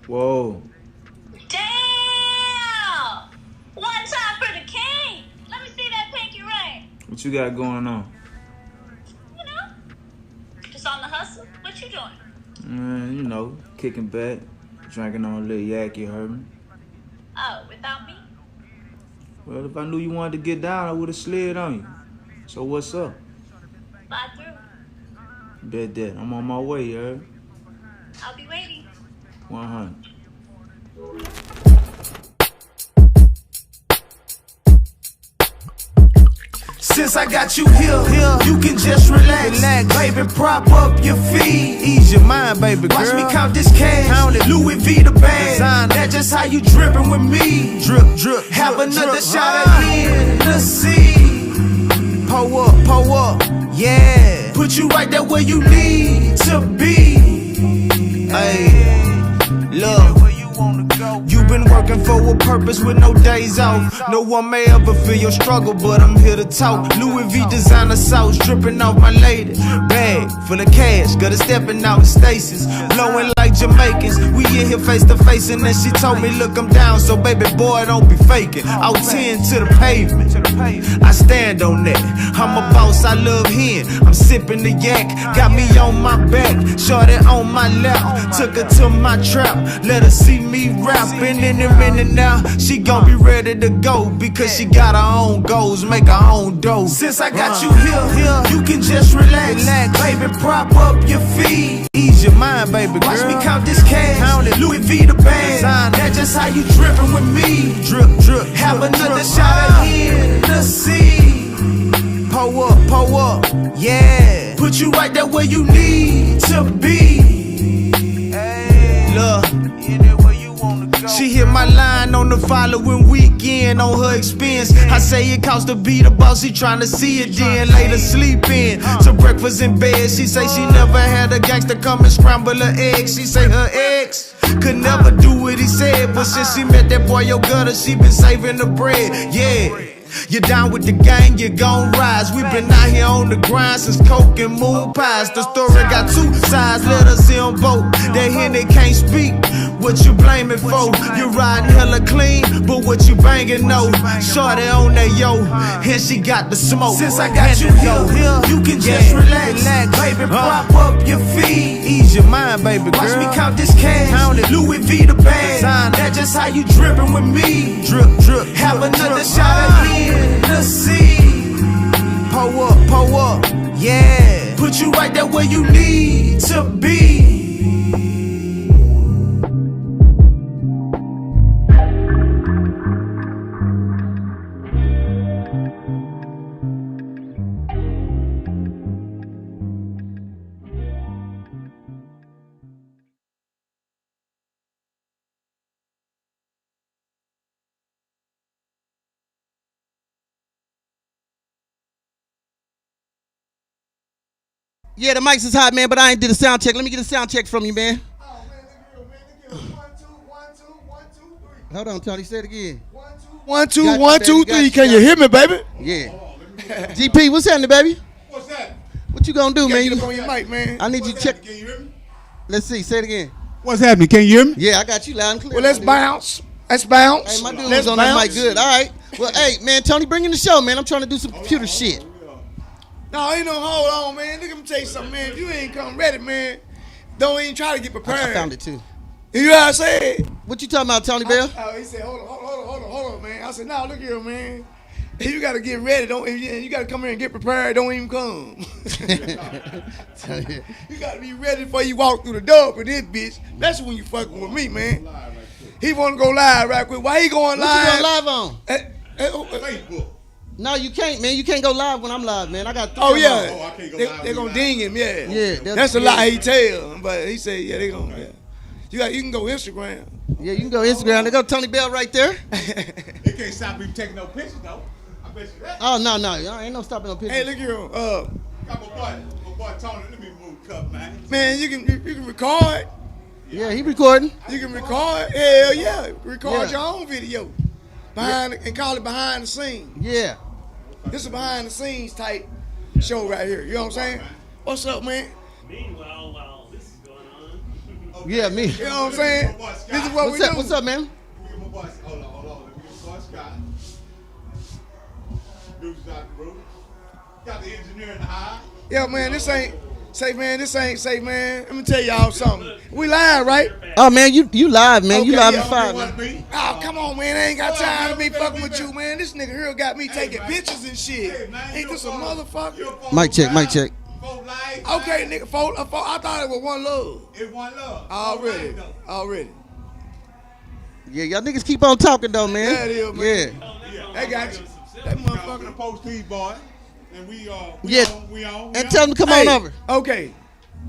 Whoa. Damn! One time for the king. Let me see that pinky ring. What you got going on? You know, just on the hustle. What you doing? You know, kicking back, drinking on a little yak, you heard me. Oh, without me? Well, if I knew you wanted to get down, I would have slid on you. So what's up? Fly through. Bet that. I'm on my way, you heard? I'll be waiting. 100. Since I got you here, you can just relax. Baby, prop up your feet. Ease your mind, baby girl. Watch me count this cash. Count it. Louis V the bag. Designer. That's just how you drippin' with me. Drip, drip, Have drip, another drip. shot again. Let's see. Pour up, yeah. Put you right there where you need to be. Hey, look. You've been working for a purpose with no days off. No one may ever feel your struggle, but I'm here to talk. Louis V designer sauce dripping off my lady. Bag full of cash, got her stepping out in stasis. Blowing like Jamaicans. We in here face to face, and then she told me, look, I'm down, so baby boy, don't be faking. Out 10 to the pavement. I stand on that. I'm a boss, I love hen. I'm sipping the yak, got me on my back. Shorty on my lap, took her to my trap. Let her see me rapping in a minute now. She gon' be ready to go because she got her own goals, make her own dough. Since I got you here, you can just relax. Baby, prop up your feet. Ease your mind, baby girl. Watch me count this cash. Count it. Louis V the bag. Designer. That's just how you drippin' with me. Drip, drip. Have drip, another drip. shot again. Let's see. Pour up, yeah. Put you right there where you need to be. Look. She hit my line on the following weekend on her expense. I say it costs to be the boss, she tryna see it then. Later sleep in, to breakfast in bed. She say she never had a gangster come and scramble her eggs. She say her ex could never do what he said, but since she met that boy, yo gutter, she been saving the bread, yeah. You're down with the gang, you gon' rise. We been out here on the grind since coke and moon pies. The story got two sides, let us in both. They hear they can't speak, what you blaming for? You riding hella clean, but what you banging no? Shorty on that yo, and she got the smoke. Since I got you here, you can just relax. Baby, prop up your feet. Ease your mind, baby girl. Watch me count this cash. Count it. Louis V the bag. Designer. That's just how you drippin' with me. Drip, drip. Have drip, another drip. shot again. Let's see. Pour up, yeah. Put you right there where you need to be. Yeah, the mics is hot, man, but I ain't did a sound check. Let me get a sound check from you, man. Oh, man, look here. 1, 2, 1, 2, 1, 2, 3. Hold on, Tony, say it again. 1, 2, Got you, 1, 2, baby, 3. got Can you. you hear me, baby? Yeah. GP, what's happening, baby? What's that? What you gonna do, man? Get up on your mic, man. I need you to check. Can you hear me? Let's see, say it again. What's happening? Can you hear me? Yeah, I got you loud and clear. Well, let's my dude. bounce. Let's bounce. Hey, my dude Let's was on bounce. that mic good. All right. Well, hey, man, Tony, bring in the show, man. I'm trying to do some computer shit. No, ain't no hold on, man. Look, let me tell you something, man. If you ain't come ready, man, don't even try to get prepared. I found it too. You know what I said? What you talking about, Tony Bell? He said, hold on, man. I said, no, look here, man. You gotta get ready. You gotta come here and get prepared. Don't even come. You gotta be ready before you walk through the door for this bitch. That's when you fucking with me, man. He wanna go live right quick. Why he going What live? you going live on? Facebook. No, you can't, man. You can't go live when I'm live, man. I got 3 Oh of yeah, them. Oh, I can't go they live gonna when you ding him, yeah. Yeah, that's a lie he tell. But he said, yeah, they gonna. Yeah. You can go Instagram. Yeah, you can go Instagram. There go Tony Bell right there. They can't stop me from taking no pictures, though. I bet you that. Oh, no. Ain't no stopping no pictures. Hey, look here, Got my boy Tony. Let me move cup, man. man, you can record. Yeah, he recording. You can record. Hell yeah, record Yeah. your own video. and call it behind the scenes. Yeah. This is a behind the scenes type show right here. You know what I'm saying? What's up, man? Meanwhile, while this is going on. Yeah, me. You know what I'm saying? This is what we do. What's up, man? Hold on. Let me get my boy Scott. Dude's out the room. Got the engineer in the high. Yeah, man, this ain't safe, man. Let me tell y'all something. We live, right? Oh man, you live, man. You Okay, live yeah. in 5, man. Oh, come on, man. I ain't got time to be fucking with you, man. This nigga here got me taking pictures and shit. Ain't this a motherfucker? Mic check. Okay, nigga, I thought it was one love. It's one love. Already. Yeah, y'all niggas keep on talking though, man. Yeah, it is, man. Yeah. They got you. That Gonna motherfucker. post these boy. And we on. And tell them to come on over. Okay.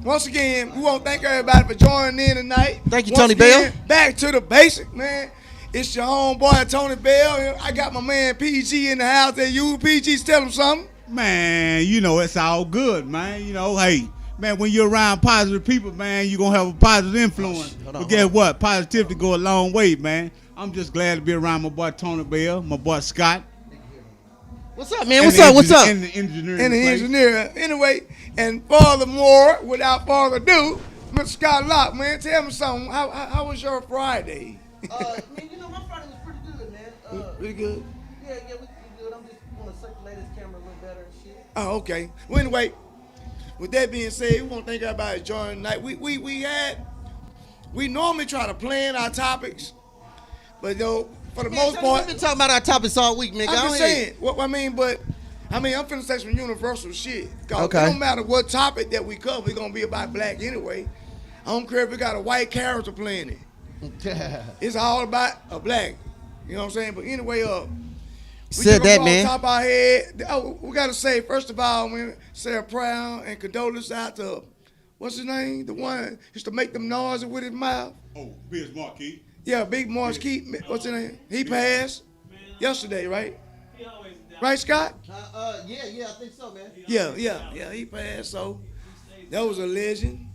Once again, we want to thank everybody for joining in tonight. Thank you, Once Tony again, Bell. Back to the basic, man. It's your homeboy, Tony Bell. I got my man PG in the house at you. PG, tell him something. Man, you know, it's all good, man. You know, hey, man, when you're around positive people, man, you're going to have a positive influence. But guess what? Positivity go a long way, man. I'm just glad to be around my boy Tony Bell, my boy Scott. What's up, man? What's up? And the engineer. And the engineer. Anyway, and furthermore, without further ado, Mr. Scott Locke, man, tell me something. How was your Friday? Man, you know, my Friday was pretty good, man. Pretty good? Yeah, we good. I'm just want to circulate this camera a little better and shit. Oh, okay. Well, anyway, with that being said, we want to thank everybody joining tonight. We normally try to plan our topics, but though for the most part, we've been talking about our topics all week, man. I'm just saying. I'm finna say some universal shit. Cause Okay. It don't matter what topic that we cover, it's gonna be about black anyway. I don't care if we got a white character playing it. It's all about a black. You know what I'm saying? But anyway, we Said that, on man. top of our head. Oh, we gotta say first of all, man, say a prayer and condolence out to what's his name? The one used to make them noises with his mouth. Oh, Biz Marquis. Yeah, Big Marsh Keith. What's his name? He passed yesterday, right? He always down. Right, Scott? Yeah, I think so, man. Yeah, he passed. So that was a legend.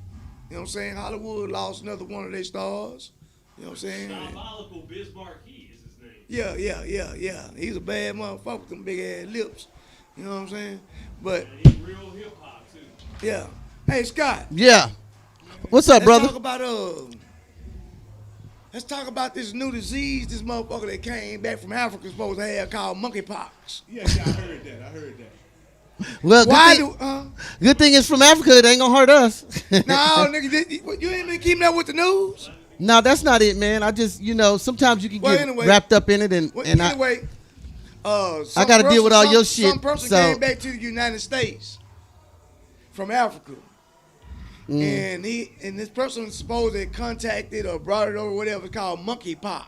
You know what I'm saying? Hollywood lost another one of their stars. You know what I'm saying? Diabolical Bismarck is his name. Yeah. He's a bad motherfucker with them big ass lips. You know what I'm saying? But And he's real hip hop too. yeah. Hey, Scott. Yeah. What's up, brother? Let's talk about this new disease this motherfucker that came back from Africa supposed to have called monkeypox. Yeah, I heard that. Well, good thing it's from Africa. It ain't gonna hurt us. No, nigga, you ain't been keeping up with the news? No, that's not it, man. I just, sometimes you can get wrapped up in it, I got to deal with all your shit. Some person came back to the United States from Africa. And this person supposedly contacted or brought it over, whatever it's called, monkeypox.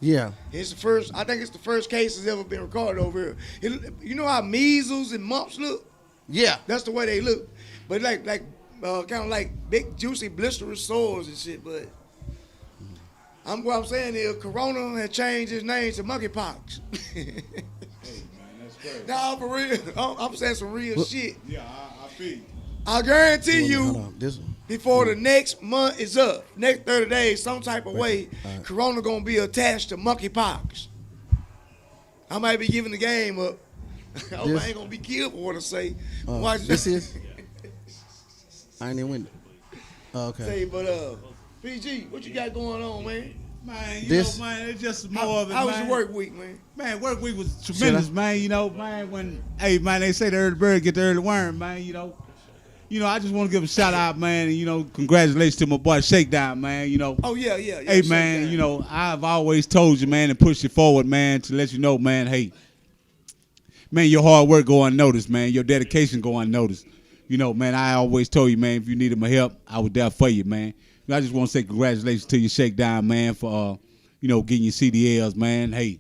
Yeah. I think it's the first case that's ever been recorded over here. You know how measles and mumps look? Yeah. That's the way they look. But kind of like big, juicy, blistery sores and shit. But what I'm saying is Corona had changed his name to monkeypox. Hey, man, that's crazy. No, for real. I'm saying some real shit. Yeah, I feel you. I guarantee you, Hold on, this one. before the next month is up, next 30 days, some type of way, Corona gonna be attached to monkeypox. I might be giving the game up. I hope I ain't gonna be killed for what I say. Watch This is? I ain't even win it. Oh, okay. Say, but PG, what you got going on, man? Man, you know, man, it's just more of it, How man. was your work week, man? Man, work week was tremendous, man. You know, man, they say the early bird get the early worm, man, I just want to give a shout out, man, and, congratulations to my boy Shakedown, man, Oh, yeah. Hey, man, I've always told you, man, and pushed you forward, man, to let you know, man, hey, man, your hard work go unnoticed, man. Your dedication go unnoticed. Man, I always told you, man, if you needed my help, I was there for you, man. I just want to say congratulations to your Shakedown, man, for, getting your CDLs, man. Hey,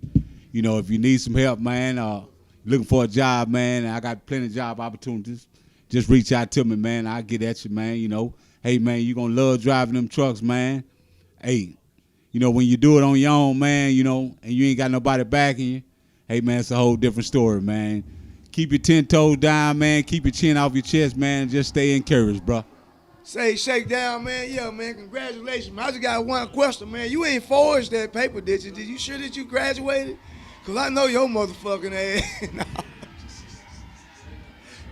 if you need some help, man, looking for a job, man, I got plenty of job opportunities. Just reach out to me, man. I'll get at you, man. Hey, man, you going to love driving them trucks, man. Hey, when you do it on your own, man, and you ain't got nobody backing you, hey, man, it's a whole different story, man. Keep your 10 toes down, man. Keep your chin off your chest, man. Just stay encouraged, bro. Say, Shakedown, man. Yeah, man, congratulations, man. I just got one question, man. You ain't forged that paper, did you? Did you sure that you graduated? Cause I know your motherfucking ass.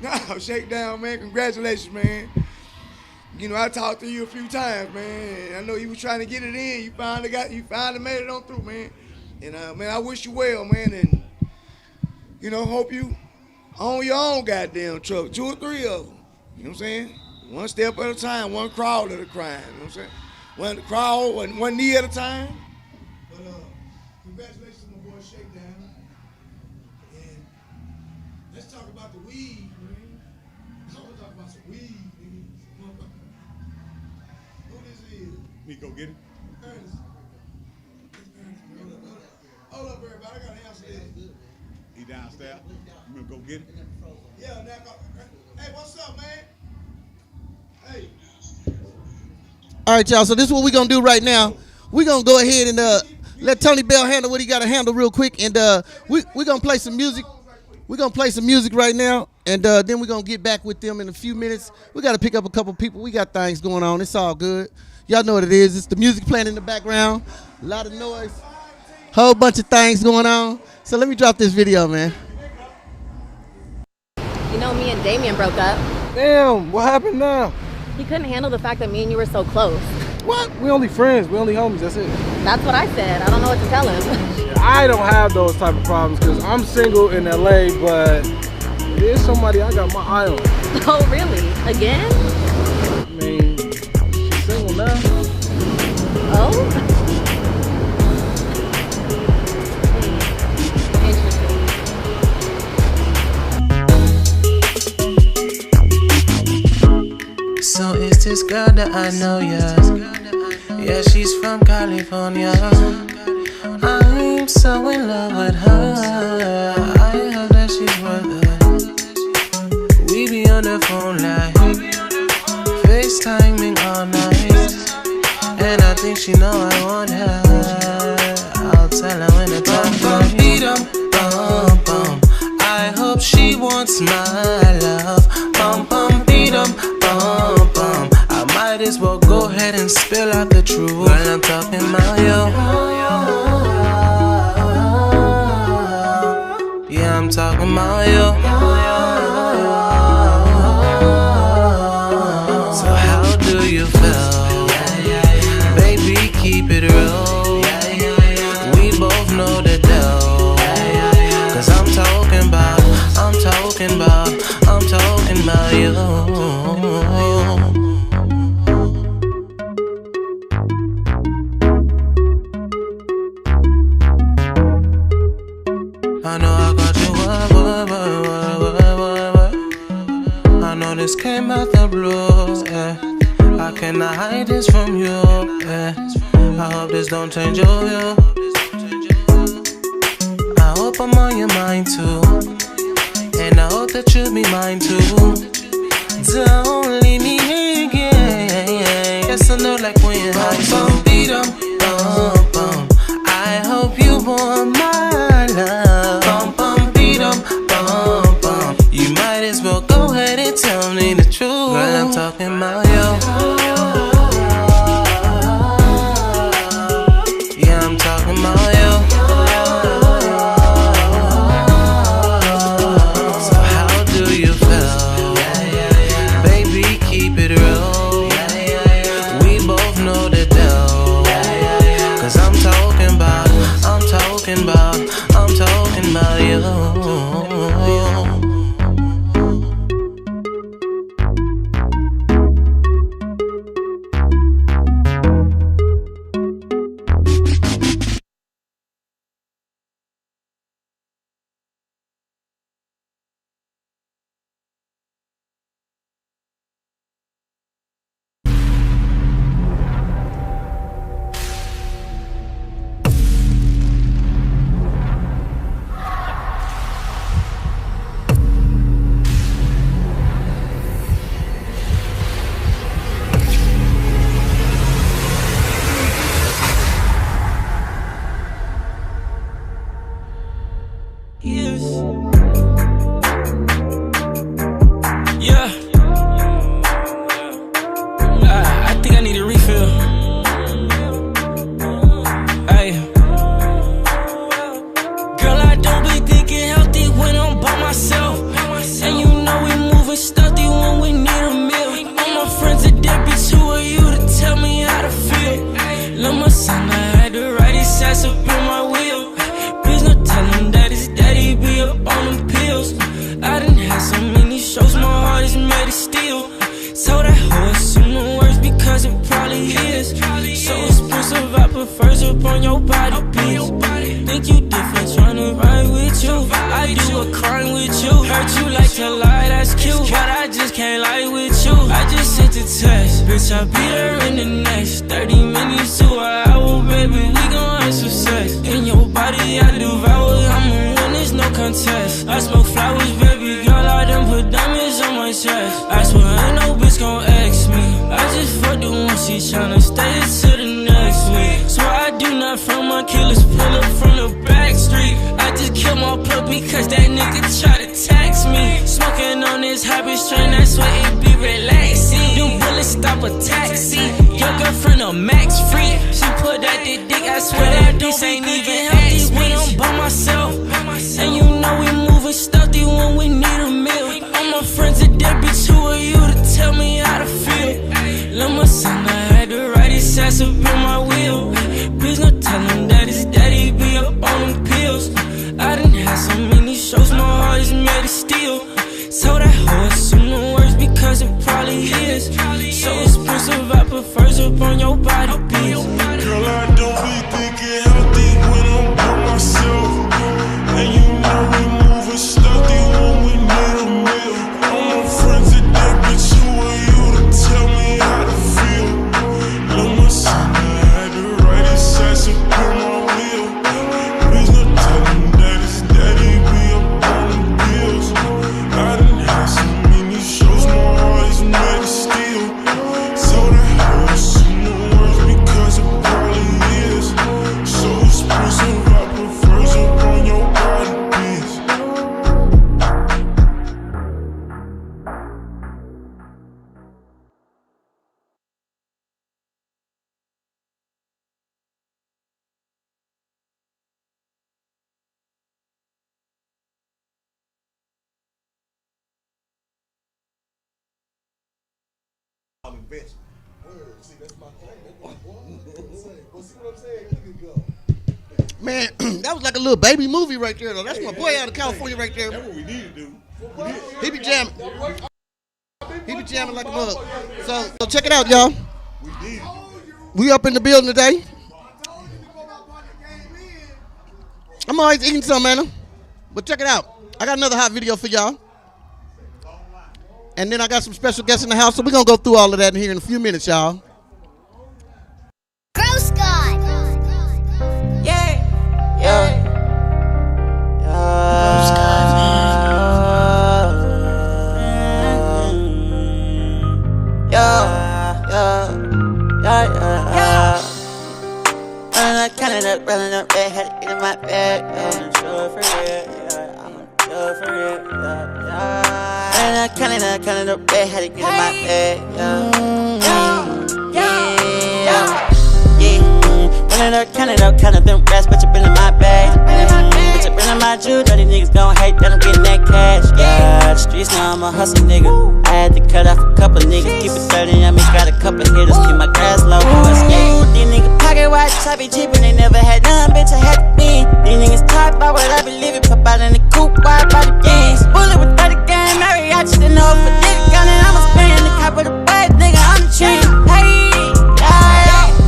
No, shake down, man. Congratulations, man. You know, I talked to you a few times, man. I know you was trying to get it in. You finally made it on through, man. And man, I wish you well, man. And you know, hope you own your own goddamn truck, 2 or 3 of them. You know what I'm saying? One step at a time, one crawl at a crime. You know what I'm saying? One crawl, one knee at a time. But congratulations, my boy Shakedown. And let's talk about the weed, man. I want to talk about some weed, nigga. Who this is? Me go get it? Ernest. Hold up, everybody. I got to answer this. He downstairs. You gonna go get it? Yeah, hey, what's up, man? Hey. All right, y'all. So this is what we're gonna do right now. We're gonna go ahead and let Tony Bell handle what he gotta handle real quick. And we're gonna play some music. We're gonna play some music right now, and then we're gonna get back with them in a few minutes. We gotta pick up a couple people. We got things going on. It's all good. Y'all know what it is. It's the music playing in the background. A lot of noise. Whole bunch of things going on. So let me drop this video, man. You know, me and Damien broke up. Damn, what happened now? He couldn't handle the fact that me and you were so close. What? We only friends, we only homies, that's it. That's what I said. I don't know what to tell him. I don't have those type of problems because I'm single in LA, but there's somebody I got my eye on. Oh, really? Again? I mean, she's single now. Oh? So it's this girl that I know, yeah. Yeah, she's from California. I'm so in love with her. I hope that she's worth it. We be on the phone like FaceTiming all night. And I think she know I want her. I'll tell her when the time comes. Beat 'em, bum bum. I hope she wants my love. Bum bum, beat 'em, bum bum. I might as well go ahead and spill out the truth. Girl, I'm talking about you. Yeah, I'm talking about you. So how do you feel? Baby, keep it real. We both know the deal. Cause I'm talking about you. I know I got you, what? I know this came out the blue, yeah. I cannot hide this from you, yeah. I hope this don't change your view. I hope I'm on your mind too, and I hope that you'll be mine too. Don't leave me again. Yes, I know like when you're high, so beat 'em, bum bum. I hope you want my love. Bum bum, beat 'em, bum bum. You might as well go ahead and tell me the truth. Girl, I'm talking about you. Yeah, I'm talking about you. So how do you feel? Baby, keep it real. We both know the deal. on your body, bitch. Think you different, tryna ride with you. I do a crime with you. Hurt you like to lie, that's cute. But I just can't lie with you. I just sent a text, bitch, I'll be there in the next 30 minutes to an hour, baby. We gon' have some sex. In your body, I devour. I'm a win, there's no contest. I smoke flowers, baby girl. I done put diamonds on my chest. I swear ain't no bitch gon' ex me. I just fucked the one, she tryna stay to the next week. So I do not from my killers, pull up from the back street. I just kill my plug because that nigga try to tax me. Smoking on this habit strain, that's why it be relaxing. Them bullets stop a taxi. Your girlfriend a max free. She put out the dick, I swear that bitch ain't even healthy when I'm by myself. And you know we moving stealthy when we need a meal. All my friends are dead, bitch, who are you to tell me how to feel? Love my son, I had to write his ass up in my wheel. Please don't tell him that his daddy be up on them pills. I done had so many shows, my heart is made of steel. So that hoe assume the worst because it probably is. So expensive, I prefer up on your body, bitch. Girl, I don't be thinking healthy when I'm by myself. And you know we moving stealthy when we need a meal. All my friends are dead, bitch, who are you to tell me how to feel? Love my son, I had to write his ass up in my wheel. Please don't tell him that his daddy be up on the bills. I done had so many shows, my heart is made of steel. So that hurt some the words because it probably is. So expensive, I prefer up on your body, bitch. Man, that was like a little baby movie right there, though. That's my boy out of California right there. That's what we need to do. He be jamming. He be jamming like a mug. So check it out, y'all. We up in the building today. I'm always eating something, man. But check it out. I got another hot video for y'all. And then I got some special guests in the house, so we're going to go through all of that in here in a few minutes, y'all. Gross God. Running up red, had to get in my bag. I'm sure for real, yeah. I'm sure for real, yeah. Running up red, had to get in my bag, yeah. Running up, counting them rats, but you been in my bag. But you been in my Jew, dirty niggas gon' hate that I'm getting that cash, yeah. The streets know I'm a hustle nigga. I had to cut off a couple niggas, keep it 30, I mean got a couple hitters, keep my grass low. These niggas pocket watch, I be cheap and they never had none, bitch, I had to be. These niggas talk about what I be living, pop out in the coupe, wide by the games. Bullet with 30 gang, Mary, I just didn't know if a nigga gun and I'ma spin the cop with a bud, nigga, I'm the chain. Hey,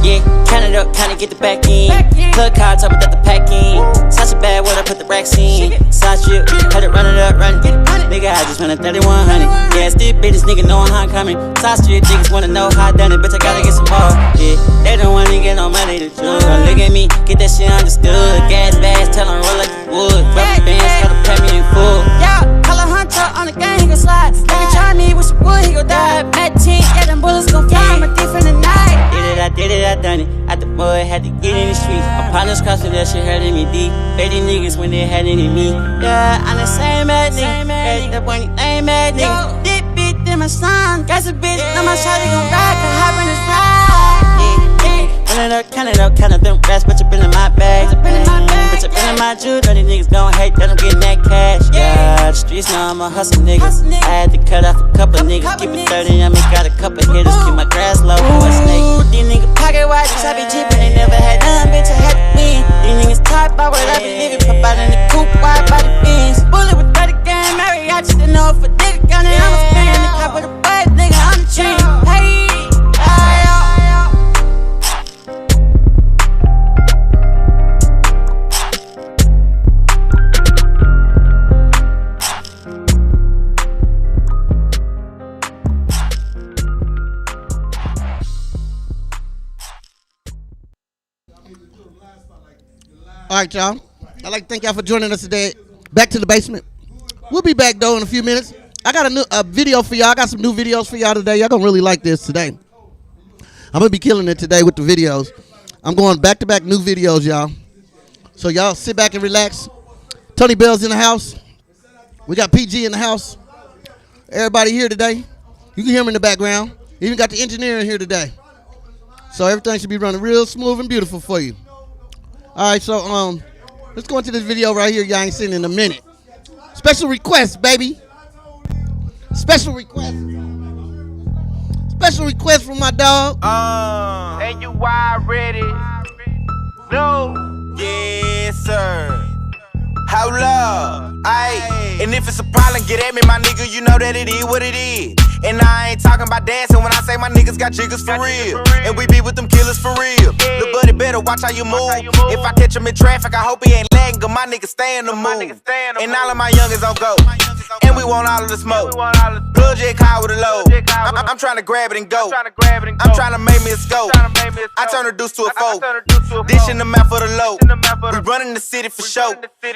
yeah, count it up, get the back in. Plug card, top without the pack in. Such a bad word, I put the racks in. Side strip, had it run it up, run it. Nigga, I just ran a 3100. Yeah, still bitches, nigga, know how I'm coming. Side street niggas wanna know how I done it, bitch, I gotta get some more. Yeah, they don't wanna get no money to do. Look at me, get that shit understood. Gas bags, tell them roll like you would. Rubber bands, gotta pay me in full. Yeah, call a hunter on the gang, he gon' slide. Nigga try me with some wood, he gon' die. Mad 10, yeah, them bullets gon' fly. I'm a thief in the night. I did it, I done it. At the boy, had to get in the streets. My partners crossed with that shit hurting me deep. Faded niggas when they had it in me. Yeah, I'm the same mad nigga. That boy, ain't mad nigga. Dip beat in my son. Got a bitch, now my shawty gon' ride. Can hop in his ride. Running up, counting them rats, but you been in my bag. But you been in my Jew, dirty niggas gon' hate that I'm getting that cash. Yeah, the streets know I'm a hustle nigga. I had to cut off a couple niggas, keep it 30, I mean got a couple hitters, keep my grass low. These niggas pocket watch, I be cheap and they never had none, bitch, I had to win. These niggas talk about what I be living, pop out in the coupe, wide by the Benz. Bullet with 30 gang, Mary, I just didn't know if a nigga gun it, I'ma spin the cop with a bud, nigga, I'm the chain. Hey, All right, y'all. I'd like to thank y'all for joining us today. Back to the basement. We'll be back, though, in a few minutes. I got a video for y'all. I got some new videos for y'all today. Y'all going to really like this today. I'm going to be killing it today with the videos. I'm going back-to-back new videos, y'all. So y'all sit back and relax. Tony Bell's in the house. We got PG in the house. Everybody here today. You can hear him in the background. Even got the engineer in here today. So everything should be running real smooth and beautiful for you. All right, so let's go into this video right here y'all ain't seen in a minute. Special request, baby. Special request. Special request from my dog. And you already know. Yes, sir. Hold up. Ayy. And if it's a problem, get at me, my nigga. You know that it is what it is. And I ain't talking about dancing when I say my niggas got jiggers for real. And we be with them killers for real. Lil' buddy better watch how you move. If I catch him in traffic, I hope he ain't lagging, cause my niggas stay in the mood. And all of my youngins on go. And we want all of the smoke. Plug J car with a load. I'm trying to grab it and go. I'm trying to make me a scope. I turn a deuce to a foe. Dish in the mouth for the load. We running the city for show.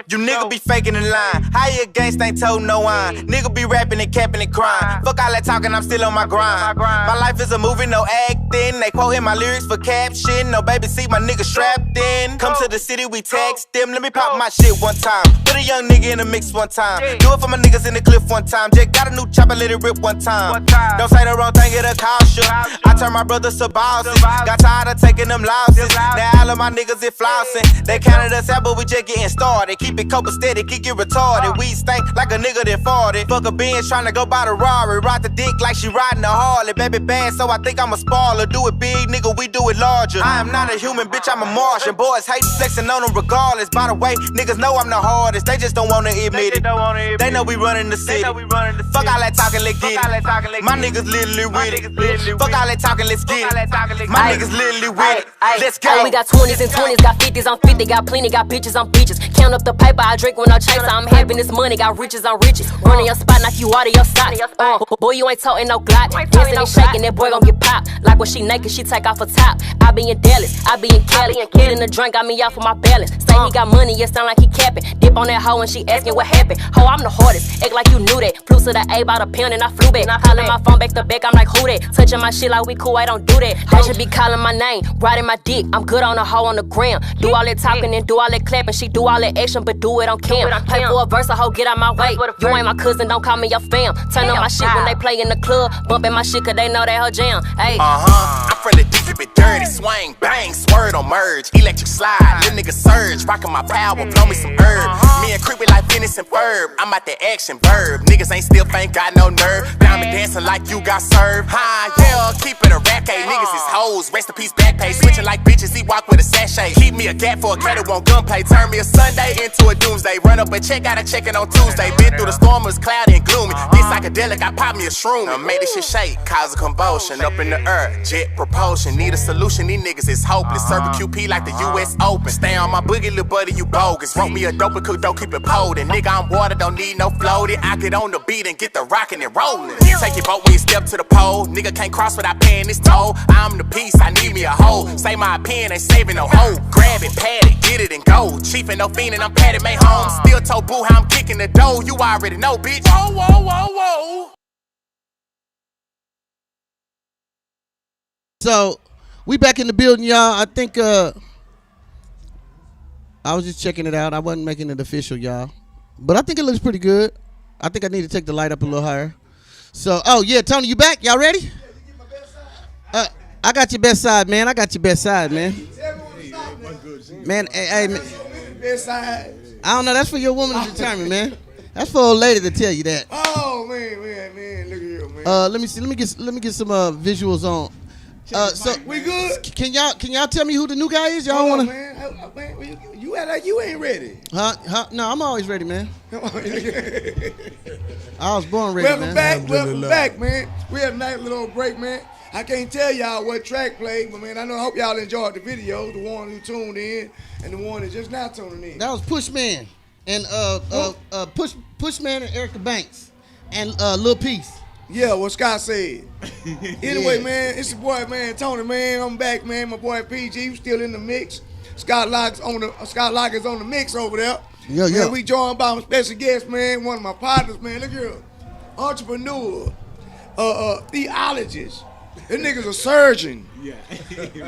You nigga be faking the line. How you against ain't told no wine. Nigga be rapping and capping and crying. Fuck all that talking, I'm still on my grind. My life is a movie, no acting. They quoting my lyrics for caption. No baby, see my nigga strapped in. Come to the city, we text them. Let me pop my shit one time. Put a young nigga in the mix one time. Do it for my niggas in the cliff one time. Jake got a new chopper, let it rip one time. Don't say the wrong thing, it'll cost you. I turn my brothers to bosses. Got tired of taking them losses. Now all of my niggas is flossing. They counted us out, but we just getting started. Keep it copacetic, keep it retarded. We stink like a nigga that farted. Fuck a Benz trying to go buy the Rari. Ride the dick like she riding a Harley. Baby bad, so I think I'm a spoiler. Do it big, nigga, we do it larger. I am not a human, bitch, I'm a Martian. Boys hate flexing on them regardless. By the way, niggas know I'm the hardest. They just don't wanna admit it. They know we running the city. Fuck all that talking, let's get it. My niggas literally with it. Fuck all that talking, let's get it. My niggas literally with it. Let's go. We got 20s and 20s, got 50s, I'm 50, got plenty, got bitches, I'm bitches. Count up the paper, I drink when I chase. I'm having this money, got riches, I'm riches. Running your spot, knock you out of your socks. Boy, you ain't talking no Glock. Dancing and shaking, that boy gon' get popped. Like when she naked, she take off her top. I be in Dallas, I be in Cali. Getting the drink, got me out for my balance. Say he got money, it sound like he capping. Dip on that hoe and she asking what happened. Ho, I'm the hardest, act like you knew that. Plus to the A by the pound and I flew back. Calling my phone back to back, I'm like, who that? Touching my shit like we cool, I don't do that. They should be calling my name, riding my dick. I'm good on a hoe on the gram. Do all that talking and do all that clapping. She do all that action, but do it on cam. Play for a verse, a hoe, get out my way. You ain't my cousin, don't call me your fam. Turn on my shit when they play in the club. Bumping my shit cause they know that her jam. Ay. I'm from the deep, keep it dirty. Swing, bang, swerve on merge. Electric slide, little nigga surge. Rockin' my power, blow me some herb. Me and creepy like Phineas and Ferb. I'm out the action verb. Niggas ain't still ain't got no nerve. Diamond dancing like you got served. Hi, yeah, keep it a rack. Niggas is hoes. Rest in peace, back pay. Switching like bitches, he walk with a sachet. Keep me a gap for a cat who won't gunplay. Turn me a Sunday into a doomsday. Run up a check, got a check on Tuesday. Been through the storm, it was cloudy and gloomy. Get psychedelic, I pop me a shroom. I made this shit shake, cause a convulsion. Up in the earth, jet propulsion. Need a solution, these niggas is hopeless. Serving QP like the US Open. Stay on my boogie, little buddy, you bogus. Wrote me a dope and cook, don't keep it potent. Nigga, I'm water, don't need no floating. I get on the beat and get the rockin' and rollin'. Take your boat when you step to the pole. Nigga can't cross without paying this toll. I'm the piece, I need me a hoe. Say my opinion, ain't saving no hoe. Grab it, pad it, get it and go. Chief and no fiendin', I'm patted, made home. Still told boo how I'm kicking the dough. You already know, bitch. Whoa, whoa, whoa, whoa. So, we back in the building, y'all. I think, I was just checking it out. I wasn't making it official, y'all. But I think it looks pretty good. I think I need to take the light up a little higher. So, oh, yeah, Tony, you back? Y'all ready? I got your best side, man. I got your best side, man. Man, hey, man. I don't know. That's for your woman to determine, man. That's for old lady to tell you that. Oh, man. Look at you, man. Let me see. Let me get some visuals on. So we good? Can y'all tell me who the new guy is? Y'all wanna? Man, you act like you ain't ready. Huh? No, I'm always ready, man. I was born ready, welcome man. Welcome back, man. We had a nice little break, man. I can't tell y'all what track played, but man, I hope y'all enjoyed the video. The one who tuned in and the one that just not tuning in. That was Pushman and Pushman and Erica Banks and Lil Peace. Yeah, what Scott said. Anyway, man, it's your boy, man, Tony, man. I'm back, man. My boy PG, still in the mix. Scott Lock is on the mix over there. Yeah. And we joined by a special guest, man, one of my partners, man. Look here. Entrepreneur, theologist. This nigga's a surgeon. Yeah,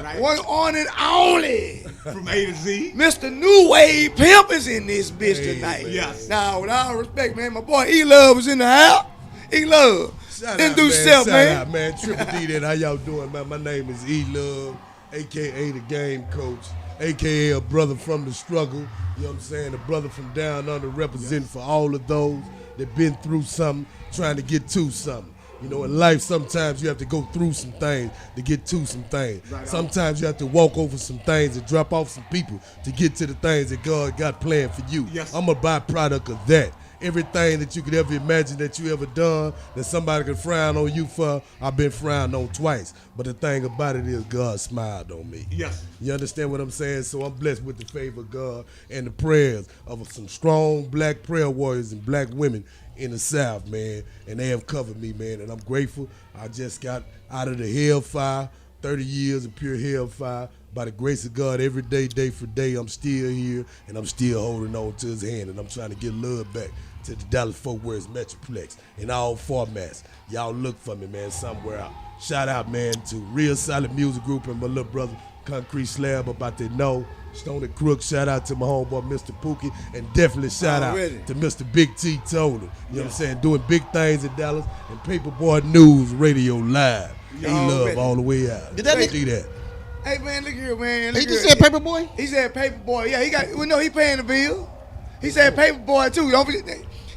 right. One on and only. From A to Z. Mr. New Wave Pimp is in this bitch tonight. Yes. Now, with all respect, man, my boy E-Love is in the house. E-Love. Introduce yourself, man. Shout out, man. Triple D then. How y'all doing, man? My name is E-Love, a.k.a. the game coach, a.k.a. a brother from the struggle. You know what I'm saying? A brother from down under representing for all of those that been through something, trying to get to something. You know, in life, sometimes you have to go through some things to get to some things. Sometimes you have to walk over some things and drop off some people to get to the things that God got planned for you. Yes. I'm a byproduct of that. Everything that you could ever imagine that you ever done, that somebody could frown on you for, I've been frowned on twice. But the thing about it is God smiled on me. Yes. You understand what I'm saying? So I'm blessed with the favor of God and the prayers of some strong black prayer warriors and black women in the South, man. And they have covered me, man. And I'm grateful. I just got out of the hellfire, 30 years of pure hellfire. By the grace of God, every day, day for day, I'm still here, and I'm still holding on to his hand, and I'm trying to get love back to the Dallas-Fort Worth Metroplex in all formats. Y'all look for me, man, somewhere out. Shout out, man, to Real Solid Music Group and my little brother, Concrete Slab, about to know. Stony Crook, shout out to my homeboy, Mr. Pookie, and definitely shout out to Mr. Big T Toner. You know what I'm saying? Doing big things in Dallas, and Paperboy News Radio Live. E-Love all the way out. Did that do that? Hey, man, look here, man. He just said Paperboy? He said Paperboy. Yeah, he got. Well, no, he paying the bill. He said Paperboy too. Don't forget.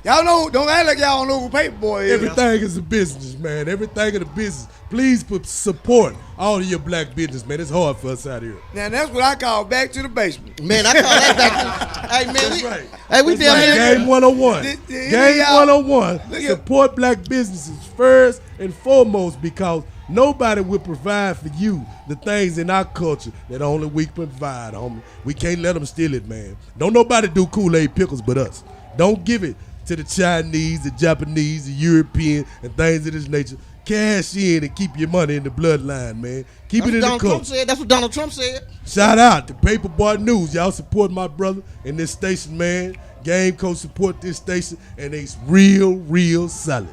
Y'all know. Don't act like y'all don't know who Paperboy is. Everything is a business, man. Everything in the business. Please support all of your black business, man. It's hard for us out here. Now that's what I call back to the basement. Man, I call that back to. Hey, man, That's right. Hey, we down here. Game 101. Game 101. Support black businesses first and foremost, because nobody will provide for you the things in our culture that only we provide, homie. We can't let them steal it, man. Don't nobody do Kool-Aid pickles but us. Don't give it to the Chinese, the Japanese, the European, and things of this nature. Cash in and keep your money in the bloodline, man. Keep it in the culture. That's what Donald Trump said. Shout out to Paperboy News. Y'all support my brother in this station, man. Game Coach support this station, and it's real solid.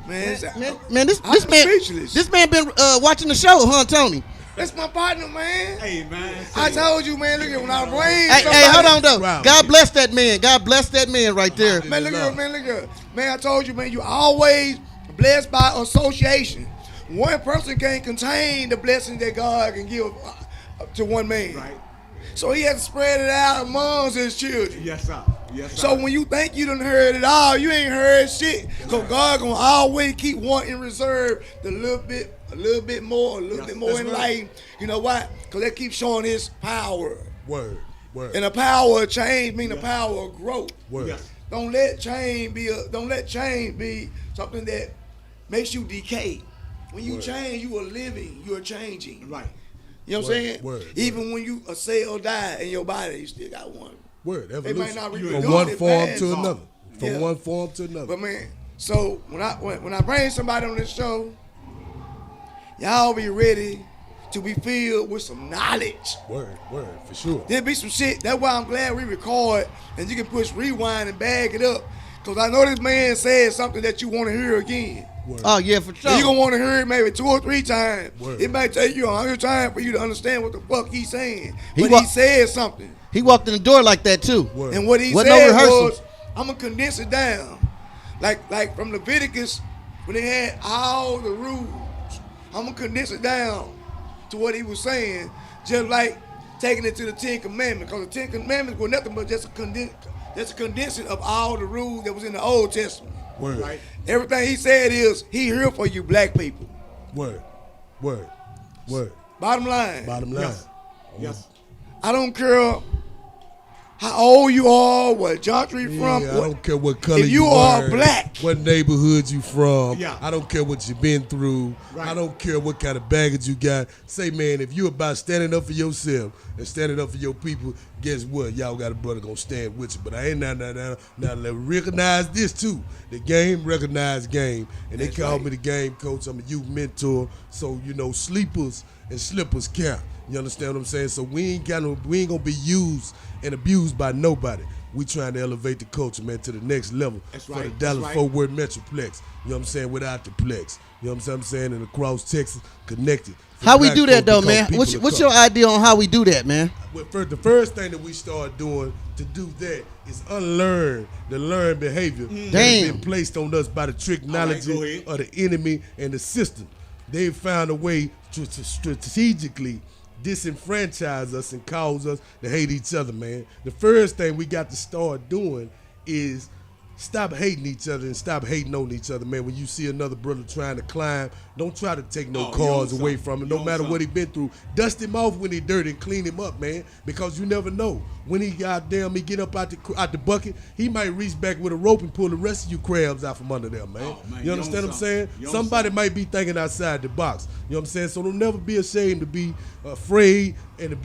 Man, this man been watching the show, huh, Tony? That's my partner, man. Hey, man. I told you, man. Look at when I bring. Hey, hold on, though. God bless that man. God bless that man right there. Man, look at man. Look at man. I told you, man. You always blessed by association. One person can't contain the blessing that God can give to one man. Right. So he has to spread it out amongst his children. Yes, sir. Yes, sir. So when you think you done heard it all, you ain't heard shit. Because God gonna always keep one in reserve a little bit more enlightened. You know why? Because they keep showing his power. Word. And the power of change mean the power of growth. Word. Yes. Don't let change be something that makes you decay. When you change, you are living, you are changing. Right. You know what I'm saying? Word. Even when a cell die in your body, you still got one. Word. They might not reproduce from one it, form man. to another. From one form to another. But man, so when I bring somebody on this show, y'all be ready to be filled with some knowledge. Word, for sure. There be some shit. That's why I'm glad we record and you can push rewind and bag it up. Because I know this man said something that you want to hear again. Word. Oh, yeah, for sure. You're going to want to hear it maybe 2 or 3 times. Word. It might take you 100 times for you to understand what the fuck he's saying. He But he said something. He walked in the door like that, too. Word. And what he Wasn't said no rehearsal. was, I'm going to condense it down. Like from Leviticus, when they had all the rules, I'm going to condense it down to what he was saying, just like taking it to the 10 Commandments. Because the 10 Commandments were nothing but just a condensing of all the rules that was in the Old Testament. Word. Right? Everything he said is, he here for you black people. Word. Bottom line. Yes. I don't care how old you are, what country you from. I don't care what color if you are are, black. what neighborhood you from. Yeah. I don't care what you've been through. Right. I don't care what kind of baggage you got. Say, man, if you about standing up for yourself and standing up for your people, guess what? Y'all got a brother gonna stand with you. But I ain't now let recognize this too. The game recognize game. And they call me the game coach. I'm a youth mentor. So, sleepers and slippers count. You understand what I'm saying? So we ain't gonna be used and abused by nobody. We trying to elevate the culture, man, to the next level. That's for right. the Dallas-Fort Worth Metroplex. You know what I'm saying? Without the plex. You know what I'm saying? And across Texas, connected. How we do that though, man? What's your idea on how we do that, man? Well, the first thing that we start doing to do that is unlearn the learned behavior that has been placed on us by the technology of the enemy and the system. They've found a way to strategically disenfranchise us and cause us to hate each other, man. The first thing we got to start doing is stop hating each other and stop hating on each other, man. When you see another brother trying to climb, don't try to take no cars away from him, no matter what he been through. Dust him off when he dirty and clean him up, man, because you never know. When he he get up out the bucket, he might reach back with a rope and pull the rest of you crabs out from under there, man. You understand what I'm saying? Somebody might be thinking outside the box. You know what I'm saying? So don't never be ashamed to be afraid and to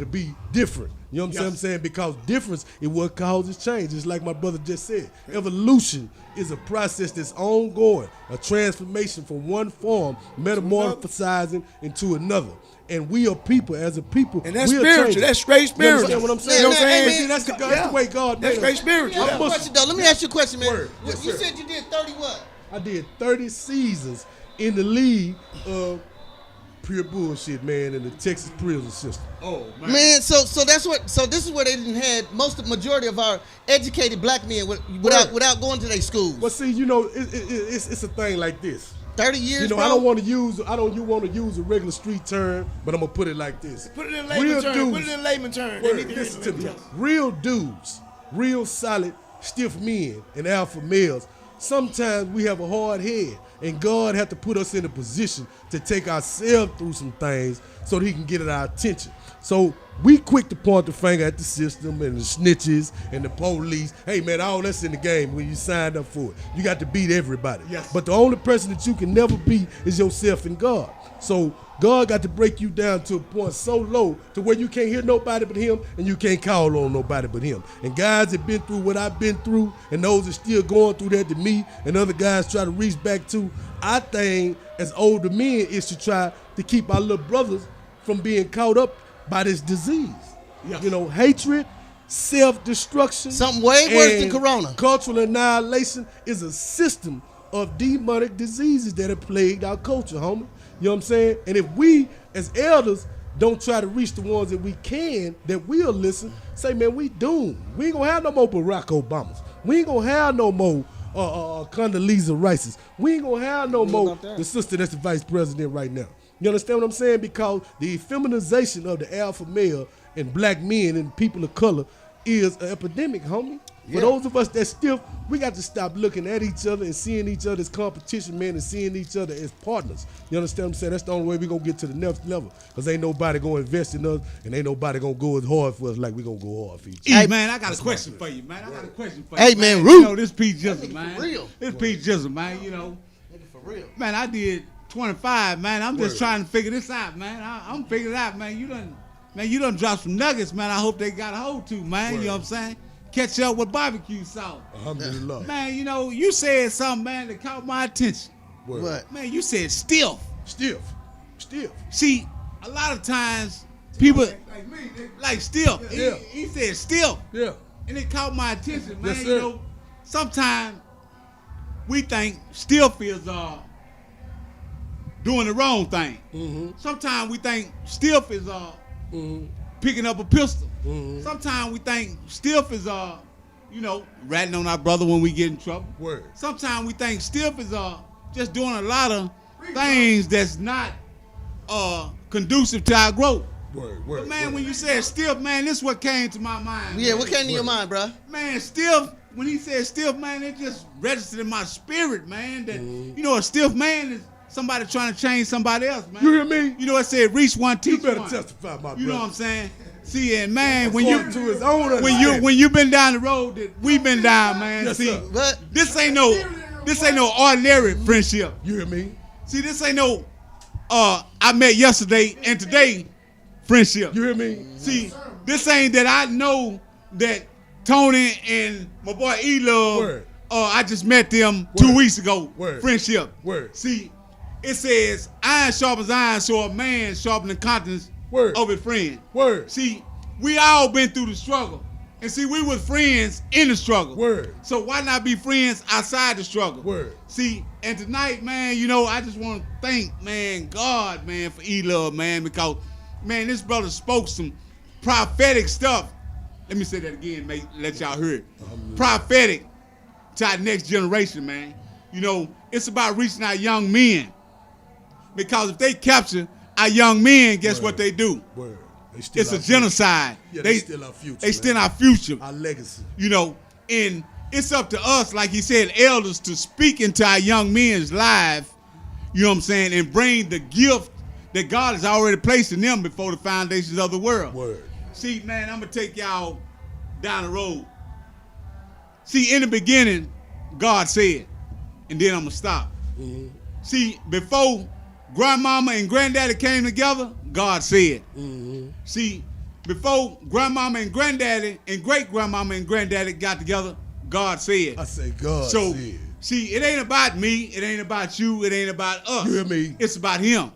be different. You know what I'm saying? Because difference is what causes change. It's like my brother just said. Evolution is a process that's ongoing, a transformation from one form, metamorphosizing into another. And we are people, as a people. And that's spiritual. That's straight spiritual. You understand what I'm saying? You know what I'm saying? See, that's the way God made us. That's straight spiritual. Let me ask you a question, man. Yes, you sir. said you did 30 what? I did 30 seasons in the league of pure bullshit, man, in the Texas prison system. Oh, man. Man, so this is where they didn't have the majority of our educated black men without going to their schools. Well, see, you know, it's a thing like this. 30 years. You know, bro? I don't want to use a regular street term, but I'm gonna put it like this. Put it in layman terms. Put it in layman terms. Listen to me. Real dudes, real solid, stiff men and alpha males. Sometimes we have a hard head, and God had to put us in a position to take ourselves through some things so that He can get at our attention. So we quick to point the finger at the system and the snitches and the police. Hey, man, all that's in the game when you signed up for it. You got to beat everybody. Yes. But the only person that you can never beat is yourself and God. So God got to break you down to a point so low to where you can't hear nobody but Him and you can't call on nobody but Him. And guys that been through what I've been through and those that still going through that to me and other guys try to reach back to, I think as older men is to try to keep our little brothers from being caught up by this disease. Yes. You know, hatred, self-destruction. Something way worse than corona. Cultural annihilation is a system of demonic diseases that have plagued our culture, homie. You know what I'm saying? And if we, as elders, don't try to reach the ones that we can, that will listen, say, man, we doomed. We ain't gonna have no more Barack Obamas. We ain't gonna have no more Condoleezza Rices. We ain't gonna have no more the sister that's the vice president right now. You understand what I'm saying? Because the feminization of the alpha male and black men and people of color is an epidemic, homie. For those of us that still, we got to stop looking at each other and seeing each other as competition, man, and seeing each other as partners. You understand what I'm saying? That's the only way we're going to get to the next level. Because ain't nobody going to invest in us, and ain't nobody going to go as hard for us like we going to go hard for each other. Hey, man, I got a question for you, man. Hey, man, You know, this Pete Jizzle, man. For real. This Pete Jizzle, man, you know. For real. Man, I did 25, man. I'm just trying to figure this out, man. I'm figuring it out, man. You done dropped some nuggets, man. I hope they got a hold to, man. You know what I'm saying? Catch up with barbecue sauce. Alhamdulillah. Man, you know, you said something, man, that caught my attention. What? Man, you said stiff. Stiff. See, a lot of times people like stiff. Yeah. He said stiff. Yeah. And it caught my attention, man. Yes, You know, sometimes we think stiff is doing the wrong thing. Mm-hmm. Sometimes we think stiff is picking up a pistol. Mm-hmm. Sometimes we think stiff is ratting on our brother when we get in trouble. Word. Sometimes we think stiff is just doing a lot of things that's not conducive to our growth. Word. But man, when you said stiff, man, this is what came to my mind. Yeah, man. what came to your mind, bro? Man, stiff, when he said stiff, man, it just registered in my spirit, man, that, you know, a stiff man is somebody trying to change somebody else, man. You hear me? You know, it said reach one, teach one. You better testify, my brother. You know what I'm saying? See, and man, when you to his own understanding. when you been down the road that we've been down, man. Yes, see, sir. But this ain't no ordinary friendship. You hear me? See, this ain't no I met yesterday and today friendship. You hear me? See, this ain't that I know that Tony and my boy E-Love, Word. I just met them 2 weeks ago. Word. Friendship. Word. See, it says iron sharpens iron, so a man sharpens the countenance of his friend. Word. See, we all been through the struggle. And see, we was friends in the struggle. Word. So why not be friends outside the struggle? Word. See, and tonight, man, you know, I just want to thank, man, God, man, for E-Love, man, because, man, this brother spoke some prophetic stuff. Let me say that again, mate, let y'all hear it. Prophetic to our next generation, man. You know, it's about reaching our young men. Because if they capture our young men, guess what they do? Word. It's a genocide. Yeah, they still our future. They still our future. Our legacy. You know, and it's up to us, like he said, elders, to speak into our young men's life, you know what I'm saying, and bring the gift that God has already placed in them before the foundations of the world. Word. See, man, I'm going to take y'all down the road. See, in the beginning, God said, and then I'm going to stop. Mm-hmm. See, before grandmama and granddaddy came together, God said. Mm-hmm. See, before grandmama and granddaddy and great-grandmama and granddaddy got together, God said. I say God so, said. See, it ain't about me, it ain't about you, it ain't about us. You hear me? It's about him.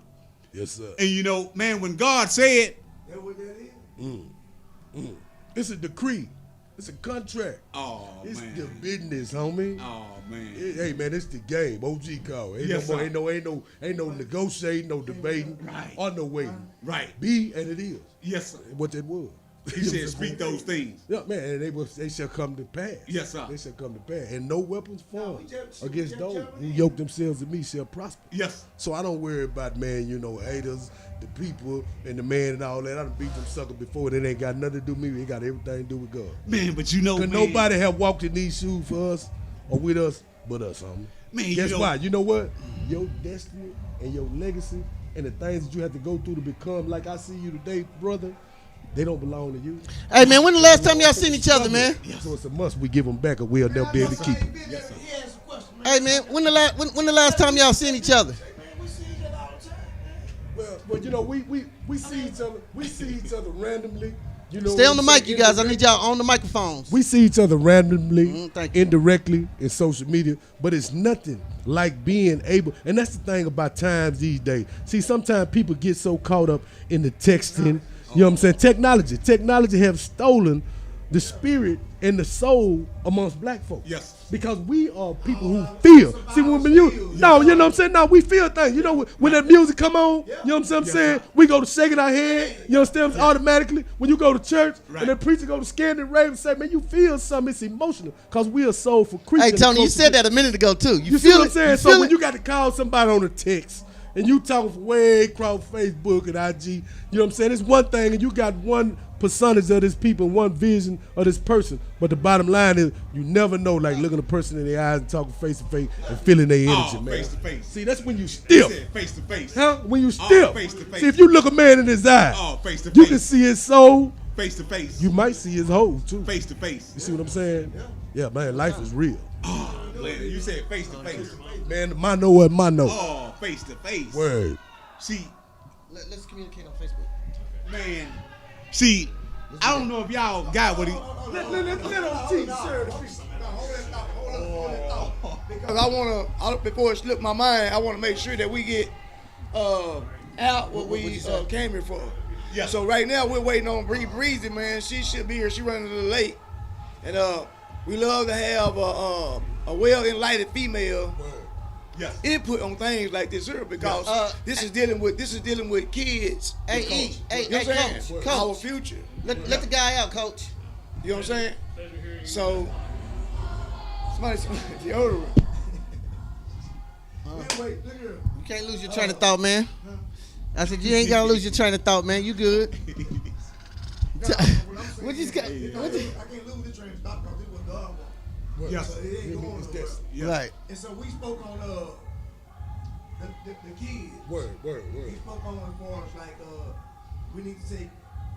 Yes, sir. And you know, man, when God said, That's what that is? It's a decree. It's a contract. Oh, it's man. the business, homie. Oh, man. Hey, man, it's the game. OG call. Ain't Yes, no more, sir. ain't no negotiating, no debating, or no waiting. Right. Be and it is. Yes, sir. What that was. He said, speak those things. Yeah, man, and they shall come to pass. Yes, sir. They shall come to pass. And no weapons formed against those who yoke themselves to me shall prosper. Yes. So I don't worry about, man, you know, haters, the people, and the man and all that. I done beat them suckers before. It ain't got nothing to do with me. It got everything to do with God. Man, but you know, Because nobody have walked in these shoes for us or with us but us, homie. Man, Guess you know, why? You know what? Your destiny and your legacy and the things that you have to go through to become like I see you today, brother, they don't belong to you. Hey, man, when the last time y'all seen each other, man? So it's a must we give them back or we'll never be able to keep them. Yes, sir. Hey, man, when the last time y'all seen each other? Well, you know, we see each other. We see each other randomly. You know, Stay on the mic, you guys. I need y'all on the microphones. We see each other randomly, thank you. indirectly in social media, but it's nothing like being able. And that's the thing about times these days. See, sometimes people get so caught up in the texting. You know what I'm saying? Technology have stolen the spirit and the soul amongst black folks. Yes. Because we are people who feel. See, when you know what I'm saying? No, we feel things. You know, when that music come on, you know what I'm saying? We go to shaking our head, you understand? Automatically. When you go to church and the preacher go to scan and rave and say, man, you feel something, it's emotional. Because we are soulful creatures. Hey, Tony, you said that a minute ago, too. You see what I'm saying? So when you got to call somebody on a text, and you talking from way across Facebook and IG, you know what I'm saying? It's one thing, and you got one percentage of this people, one vision of this person. But the bottom line is, you never know, like looking a person in the eyes and talking face to face and feeling their energy, man. Face to face. See, that's when you stiff. Face to face. Huh? When you stiff. Face to face. See, if you look a man in his eye, face to you face. can see his soul. Face to face. You might see his hoes, too. Face to face. You see what I'm saying? Yeah, man, life is real. Oh, man, you said face to face. Man, my know what my know. Oh, face to face. Word. See, let's communicate on Facebook. Man, see, I don't know if y'all got what he. Let him teach, sir. Because I want to, before it slipped my mind, I want to make sure that we get out what we came here for. Yeah. So right now we're waiting on Breezy, man. She should be here. She running a little late, and we love to have a well-enlightened female. Yes. Input on things like this here because this is dealing with kids. Hey, Coach. Our future. Let the guy out, Coach. You know what I'm saying? So somebody deodorant. Wait, look here. You can't lose your train of thought, man. I said you ain't gotta lose your train of thought, man. You good? What you got? I can't lose this train of thought because this was God wants. Yes. So it ain't going nowhere. Yeah. Right. And so we spoke on the kids. Word. We spoke on as far as like we need to take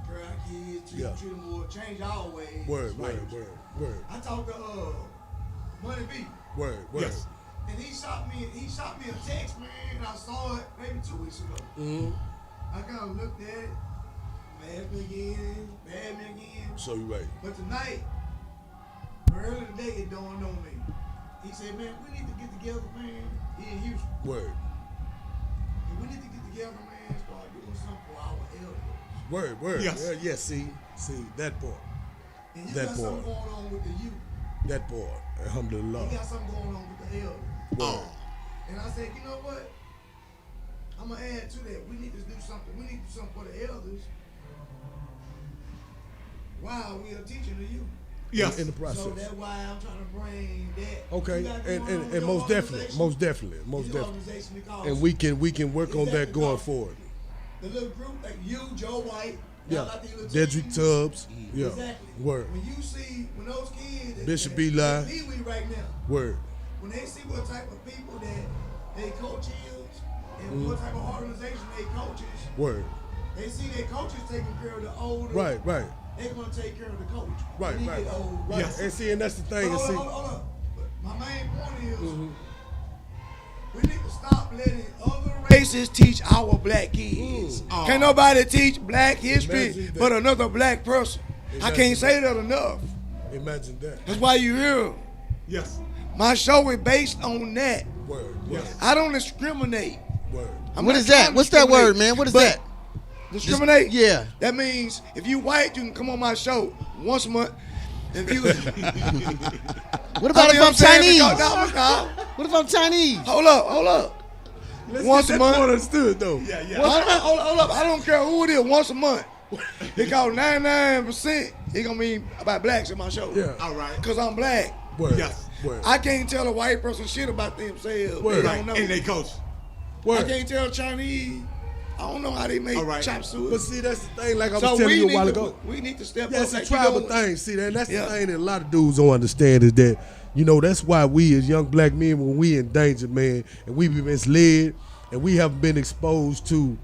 care of our kids, treat them more, change our ways. Word. I talked to Money B. Word. Yes. And he shot me a text, man, and I saw it maybe 2 weeks ago. Mm-hmm. I kind of looked at it, bad me again. So you right. But tonight, early today, it dawned on me. He said, man, we need to get together, man, in Houston. Word. we need to get together, man, and start doing something for our elders. Word. Yes. Yeah, see, that part. And you That got something part. going on with the youth. That part. Alhamdulillah. You got something going on with the elders. Word. And I said, you know what? I'm going to add to that. We need to do something. We need to do something for the elders while we are teaching the youth. Yes. In the process. So that's why I'm trying to bring that. Okay, You got going on with and your most definitely. Your organization because And we can work on that going forward. the little group like you, Joe White, Yeah. y'all got the little Dedrick teams. Tubbs. Yeah. Exactly. Word. When you see when those kids Bishop Eli Eli. Pee-wee right now, Word. when they see what type of people that they coach is and what type of organization they coaches, Word. they see their coaches taking care of the older. Right. They're gonna take care of the coach. Right. When he get old. Yes. And see, and that's the thing. But And see, hold up. But my main point is we need to stop letting other races teach our black kids. Can't nobody teach black history Imagine that. but another black person. I Imagine can't say that enough. imagine that. That's why you here. Yes. My show is based on that. Word. I don't discriminate. Word. I'm What not is that? trying to What's that word, discriminate, man? What is but that? Discriminate? Yeah. That means if you white, you can come on my show once a month. If you What about if I'm Chinese? No. What if I'm Chinese? Hold up. Once a month. Understood though. Yeah. Hold up. I don't care who it is. Once a month. Because 99% it's gonna be about blacks in my show. Yeah. All right. Cause I'm black. Word. Yes. Word. I can't tell a white person shit about themselves. Word. They Right. don't know. And they coach. I Word. can't tell Chinese. I don't know how they make All right. chop suey. But see, that's the thing. Like I was So telling you a need while to- ago. We need to step Yeah, up. it's a like tribal you know, thing. See, that's Yeah. the thing that a lot of dudes don't understand is that, that's why we as young black men, when we in danger, man, and we be misled, and we haven't been exposed to,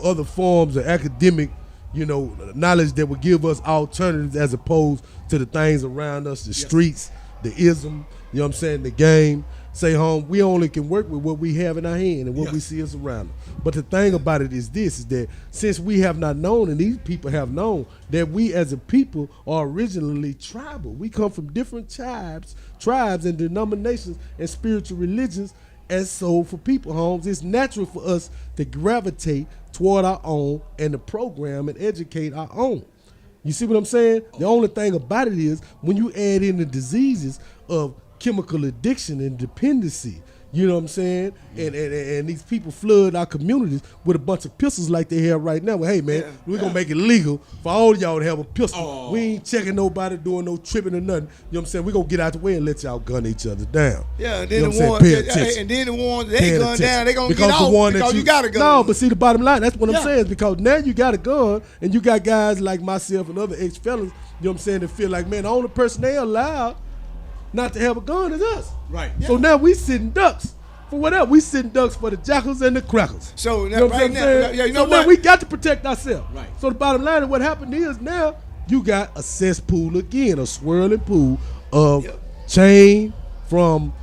other forms of academic, knowledge that would give us alternatives as opposed to the things around us, the streets, the ism, the game. Say home, we only can work with what we have in our hand and what we see us around us. But the thing about it is this, is that since we have not known, and these people have known, that we as a people are originally tribal. We come from different tribes and denominations and spiritual religions. And so for people, Holmes, it's natural for us to gravitate toward our own and to program and educate our own. You see what I'm saying? The only thing about it is when you add in the diseases of chemical addiction and dependency, you know what I'm saying? And these people flood our communities with a bunch of pistols like they have right now. Well, hey, man, we're going to make it legal for all y'all to have a pistol. We ain't checking nobody doing no tripping or nothing. You know what I'm saying? We're going to get out the way and let y'all gun each other down. Yeah, and You then know the what I'm saying? Pay attention. and then the ones they Paying gun attention. down, they gonna Because get the out one that because you got a gun. No, but see the bottom line, that's what I'm Yeah. saying, is because now you got a gun and you got guys like myself and other ex-fellas, you know what I'm saying, that feel like, man, the only person they allowed not to have a gun is us. Right. So now we sitting ducks for whatever. We sitting ducks for the jackals and the crackers. So You know what right I'm now, saying? yeah, you know So now what? we got to protect ourselves. Right. So the bottom line of what happened is now you got a cesspool again, a swirling pool of chain from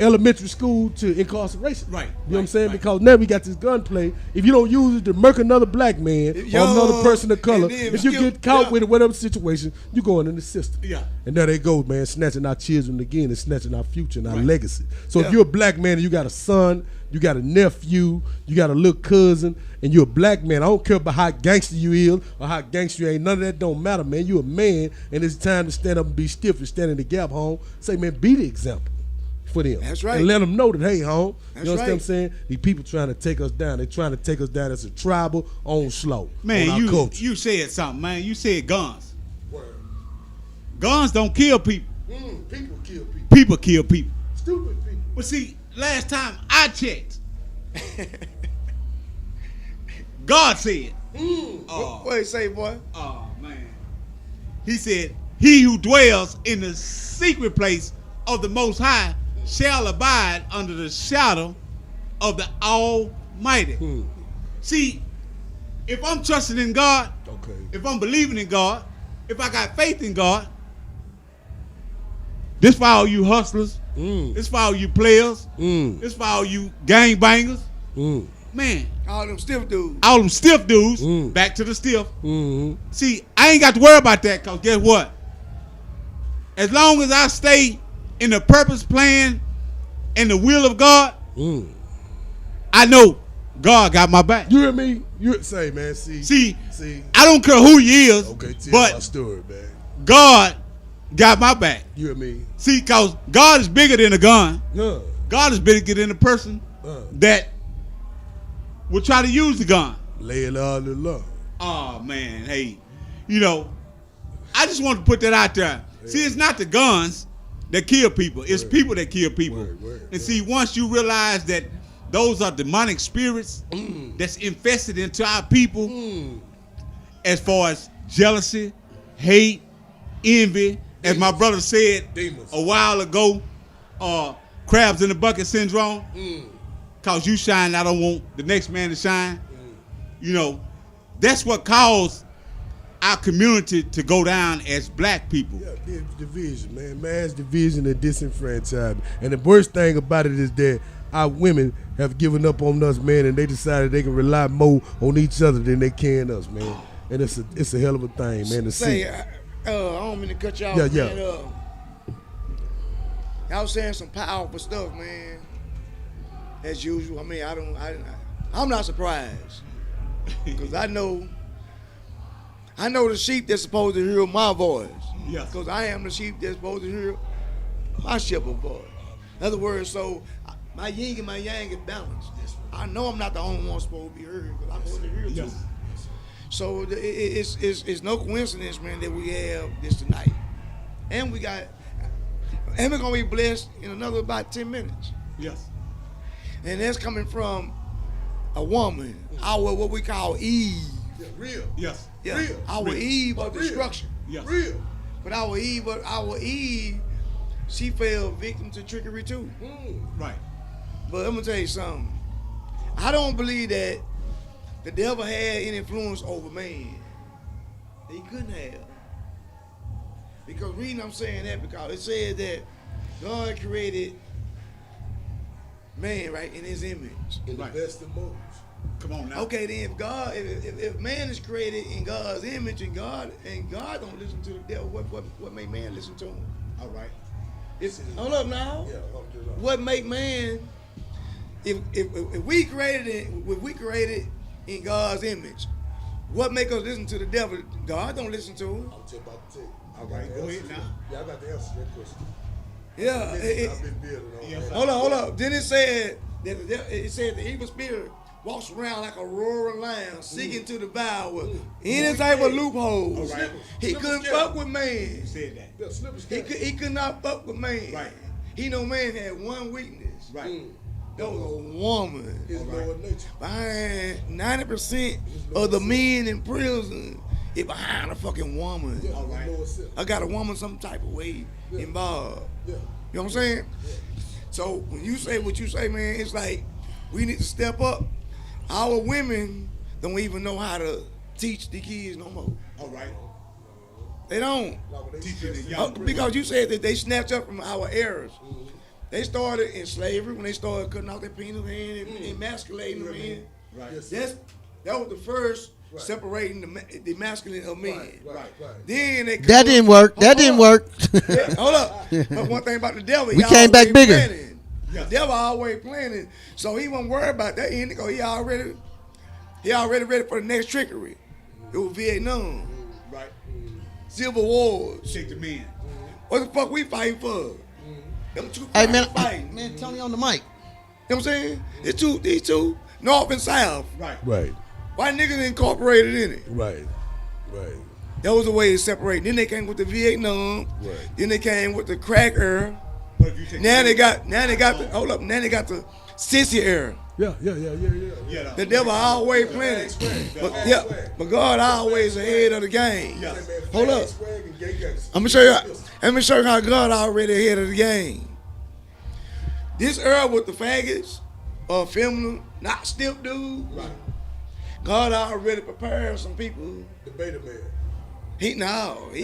elementary school to incarceration. Right. You know what I'm saying? Because now we got this gunplay. If you don't use it to murk another black man or another person of color, and then if you still- get caught with it, whatever situation, you going in the system. Yeah. And there they go, man, snatching our children again and snatching our future and our Right. legacy. So Yeah. if you're a black man and you got a son, you got a nephew, you got a little cousin, and you're a black man, I don't care about how gangster you is or how gangster you ain't. None of that don't matter, man. You a man, and it's time to stand up and be stiff and stand in the gap, home. Say, man, be the example for them. That's right. And let them know that, hey, home, That's you understand what I'm right. saying? These people trying to take us down. They're trying to take us down as a tribal on slow. Man, on our culture. you said something, man. You said guns. Guns don't kill people. People kill people. People kill people. Stupid people. But see, last time I checked, God said, What you say, boy? oh man. He said, he who dwells in the secret place of the Most High shall abide under the shadow of the Almighty. See, if I'm trusting in God, if I'm believing in God, if I got faith in God, this for all you hustlers, this for all you players, this for all you gangbangers, man. All them stiff dudes. All them stiff dudes, back to the stiff. See, I ain't got to worry about that, because guess what? As long as I stay in the purpose, plan, and the will of God, I know God got my back. You hear me? You say, man. See. I don't care who he is. Okay, tell but my story, man. God got my back. You hear me? See, cause God is bigger than a gun. Yeah. God is bigger than the person that will try to use the gun. Lay it all in love. Oh man, hey, I just want to put that out there. Yeah. See, it's not the guns that kill people; it's people that kill people. And see, once you realize that those are demonic spirits that's infested into our people, as far as jealousy, hate, envy, as my brother said a while ago, crabs in the bucket syndrome. Cause you shine, I don't want the next man to shine. That's what caused our community to go down as black people. Yeah, division, man. Mass division and disenfranchisement. And the worst thing about it is that our women have given up on us, man, and they decided they can rely more on each other than they can us, man. And it's a hell of a thing, man, to see. I don't mean to cut y'all off, Yeah. man. Y'all saying some powerful stuff, man. As usual. I mean, I'm not surprised. Because I know the sheep that's supposed to hear my voice. Yes. Because I am the sheep that's supposed to hear my shepherd voice. In other words, so my yin and my yang is balanced. I know I'm not the only one supposed to be heard, because I'm supposed to hear too. So it's no coincidence, man, that we have this tonight. And we're gonna be blessed in another about 10 minutes. Yes. And that's coming from a woman, our what we call Eve. Yeah, real. Yes. Yeah. Real. Our Real. Eve of Real. destruction. Yes. Real. But our Eve, she fell victim to trickery too. Right. But I'm gonna tell you something. I don't believe that the devil had any influence over man. He couldn't have. Because I'm saying that because it says that God created man, right, in his image. In the best of modes. Come on now. Okay, then if man is created in God's image and God don't listen to the devil, what make man listen to him? All right. Hold up now. Yeah, what make man if we created in God's image, what make us listen to the devil? God don't listen to him. I'm just about to tell you. All right, go ahead now. Yeah, I got the answer to that question. Yeah. I've been building on that. Hold up. Then it said that the evil spirit walks around like a roaring lion, seeking to devour any type of loophole. Right. He couldn't fuck with man. You said that. Yeah, He could not fuck with man. Right. He know man had one weakness. Right. That was a woman. His lower nature. Behind 90% of the men in prison is behind a fucking woman. Yeah, all right. I got a woman some type of way involved. Yeah. You know what I'm saying? Yeah. So when you say what you say, man, it's like we need to step up. Our women don't even know how to teach the kids no more. All right. They don't. Because you said that they snatched up from our errors. They started in slavery when they started cutting off their penis hand and emasculating the men. Right. That was the first separating the masculine of men. Right. Then they That didn't work. That didn't work. Hold up. But one thing about the devil, We came back bigger. Planning. The devil always planning, so he wasn't worried about that. He already ready for the next trickery. It was Vietnam. Right. Civil Wars. Shake the men. What the fuck we fighting for? Them two Hey man, fighting. man, Tony on the mic. You know what I'm saying? These two, North and South. Right. Why niggas incorporated in it? Right. That was a way to separate. Then they came with the Vietnam. Right. Then they came with the crack era. Now they got the sissy era. Yeah. The devil always planning. But God always ahead of the game. Yes. Hold up. Let me show you how God already ahead of the game. This era with the faggots, feminine, not stiff dude. Right. God already prepared some people. The beta man. He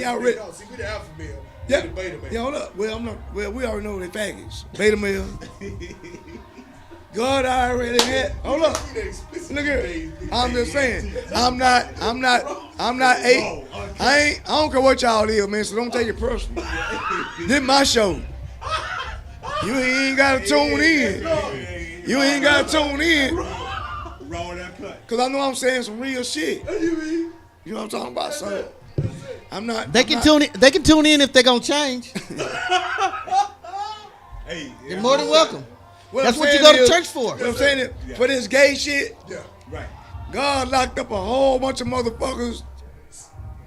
already. See, we the alpha male. Yeah. The beta man. Yeah, hold up. Well, we already know they faggots. Beta male. God already had. Hold up. Look here. I'm just saying. I'm not eight. I don't care what y'all is, man. So don't take it personal. This my show. You ain't gotta tune in. You ain't got to tune in. Roll that cut. Because I know I'm saying some real shit. You know what I'm talking about? So, I'm not. They can tune in. They can tune in if they're gonna change. Hey, You're more than welcome. What That's I'm what you saying go to is- church for. What I'm saying is, for this gay shit, Right. God locked up a whole bunch of motherfuckers.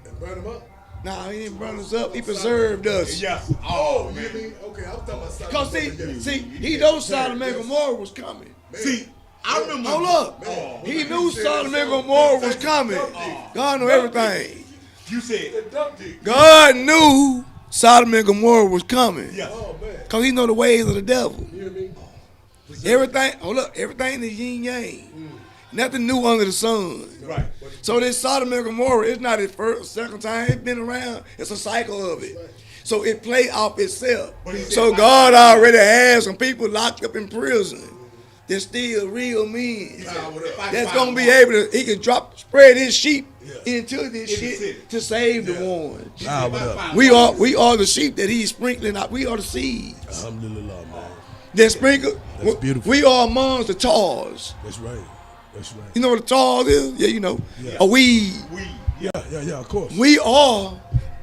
And burn them up. Nah, he didn't burn us up. He preserved us. Yes. Oh, You man. mean? Okay, I'm talking about Cause see, he knows Sodom and Gomorrah was coming. See, I remember. Hold up. He knew Sodom and Gomorrah was coming. God knew everything. You said. God knew Sodom and Gomorrah was coming. Yes. Cause he know the ways of the devil. You hear me? Everything, hold up, everything is yin yang. Nothing new under the sun. Right. So this Sodom and Gomorrah, it's not his first, second time. It's been around. It's a cycle of it. So it play off itself. So God already has some people locked up in prison. They're still real men. That's gonna be able to. He can spread his sheep into this shit to save the ones. We are the sheep that he's sprinkling out. We are the seeds. Alhamdulillah, man. They're sprinkled. That's beautiful. We are amongst the tars. That's right. That's right. You know what a tar is? Yeah, you know. Yeah. A weed. Yeah, of course. We are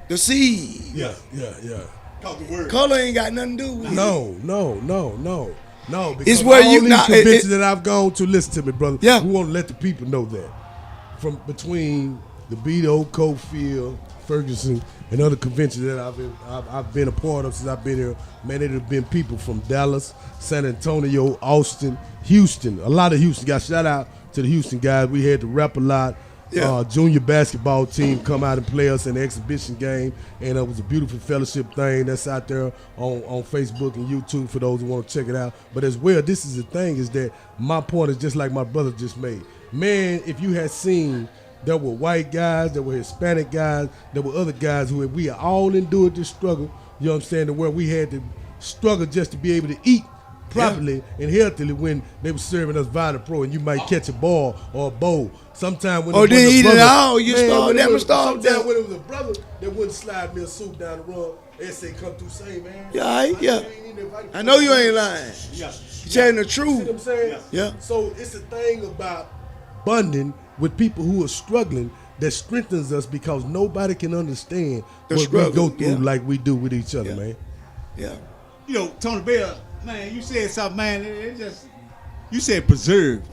the seed. Yeah. Call the word. Color ain't got nothing to do with it. No. Because It's where all you these not. conventions that I've gone to. Listen to me, brother. Yeah. We want to let the people know that from between the Beto, Cofield, Ferguson, and other conventions that I've been a part of since I've been here. Man, it have been people from Dallas, San Antonio, Austin, Houston. A lot of Houston guys. Shout out to the Houston guys. We had to rap a lot. Junior basketball team come out and play us in the exhibition game, and it was a beautiful fellowship thing that's out there on Facebook and YouTube for those who want to check it out. But as well, this is the thing, is that my point is just like my brother just made. Man, if you had seen, there were white guys, there were Hispanic guys, there were other guys who we all endured this struggle, you know what I'm saying, to where we had to struggle just to be able to eat properly and healthily when they were serving us Vita Pro, and you might catch a ball or a bowl. Sometimes when didn't eat it all, you starved them and Sometimes starved them. when it was a brother that wouldn't slide me a soup down the road, they'd say, come through, say, man. Yeah. I know you ain't lying. Yeah. You telling the See what I'm truth. saying? Yeah. So it's a thing about bonding with people who are struggling that strengthens us, because nobody can understand The what struggle, we go through yeah. like we do with each other, man. Yeah. You know, Tony Bell, man, you said something, man. It just, you said preserved.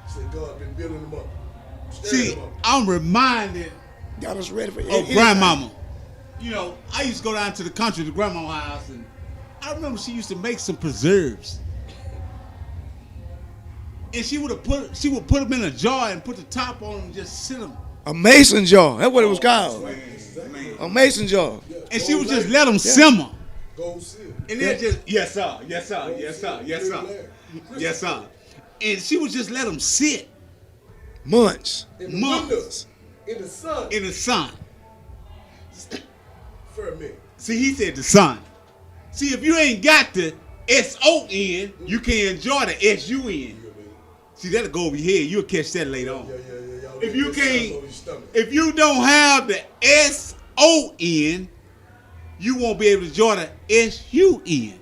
Said God been building them up. See, I'm reminded Got us ready for of grandmama. You know, I used to go down to the country to grandma's house, and I remember she used to make some preserves. And she would put them in a jar and put the top on them and just sit them. A mason jar. That's what it was called. A mason jar. And she would just let them simmer. Go sit. And then just, yes sir. And she would just let them sit. Months. Months. In the sun. In the sun. For a minute. See, he said the sun. See, if you ain't got the S-O-N, you can enjoy the S-U-N. See, that'll go over your head. You'll catch that later on. If you can't, if you don't have the S-O-N, you won't be able to enjoy the S-U-N.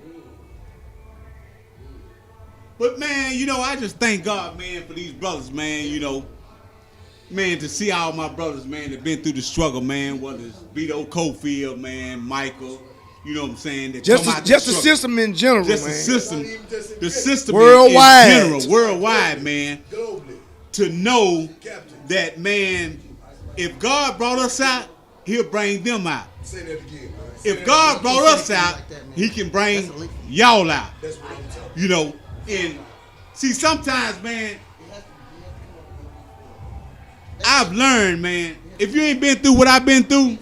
But man, you know, I just thank God, man, for these brothers, man, you know. Man, to see all my brothers, man, that been through the struggle, man, whether it's Beto, Cofield, man, Michael, you know what I'm saying? That Just come out the struggle. system in general, Just man. the system Worldwide. in general, worldwide, man. To know that, man, if God brought us out, he'll bring them out. Say that again. If God brought us out, he can bring y'all out. You know, and see, sometimes, man, I've learned, man, if you ain't been through what I've been through,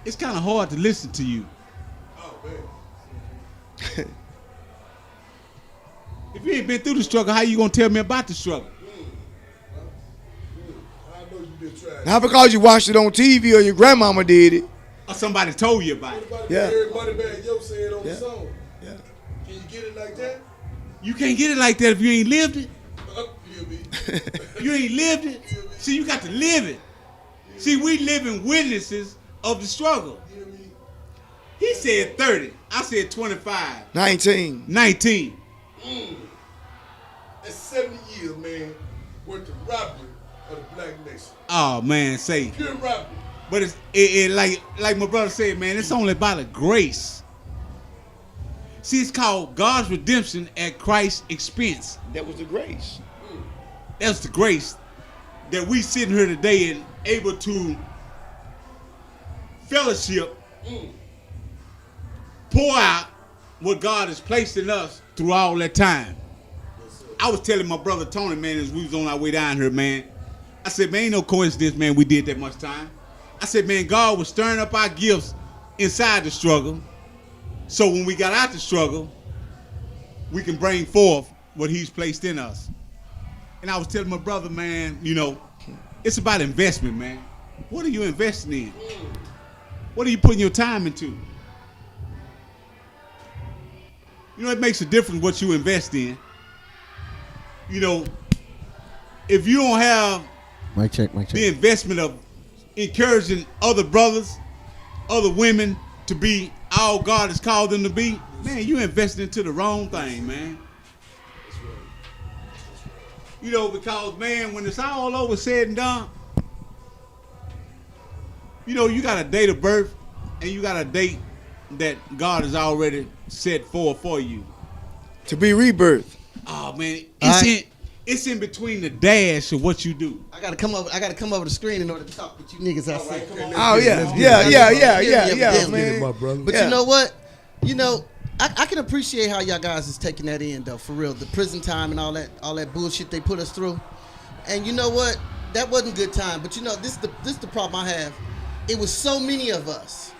it's kind of hard to listen to you. If you ain't been through the struggle, how you gonna tell me about the struggle? Not because you watched it on TV or your grandmama did it. Or somebody told you about it. Yeah. Everybody back yo said on Yeah. the song. Yeah. Can you get it like that? You can't get it like that if you ain't lived it. You'll be. You ain't lived it. See, you got to live it. See, we living witnesses of the struggle. He said 30. I said 25. 19. 19. That's 70 years, man, worth of robbery of the black nation. Oh man, say. Pure robbery. But it like my brother said, man, it's only about a grace. See, it's called God's redemption at Christ's expense. That was the grace. That's the grace that we sitting here today and able to fellowship, pour out what God has placed in us through all that time. I was telling my brother Tony, man, as we was on our way down here, man, I said, man, ain't no coincidence, man, we did that much time. I said, man, God was stirring up our gifts inside the struggle. So when we got out the struggle, we can bring forth what he's placed in us. And I was telling my brother, man, you know, it's about investment, man. What are you investing in? What are you putting your time into? You know, it makes a difference what you invest in. You know, if you don't have mic check. The investment of encouraging other brothers, other women to be all God has called them to be, man, you investing into the wrong thing, man. You know, because, man, when it's all over said and done, you know, you got a date of birth and you got a date that God has already set forth for you. To be rebirth. Oh, man, it's in between the dash of what you do. I gotta come over the screen in order to talk with you niggas. I said, Oh yeah, man. But you know what? You know, I can appreciate how y'all guys is taking that in though, for real. The prison time and all that bullshit they put us through. And you know what? That wasn't good time. But you know, this is the problem I have. It was so many of us.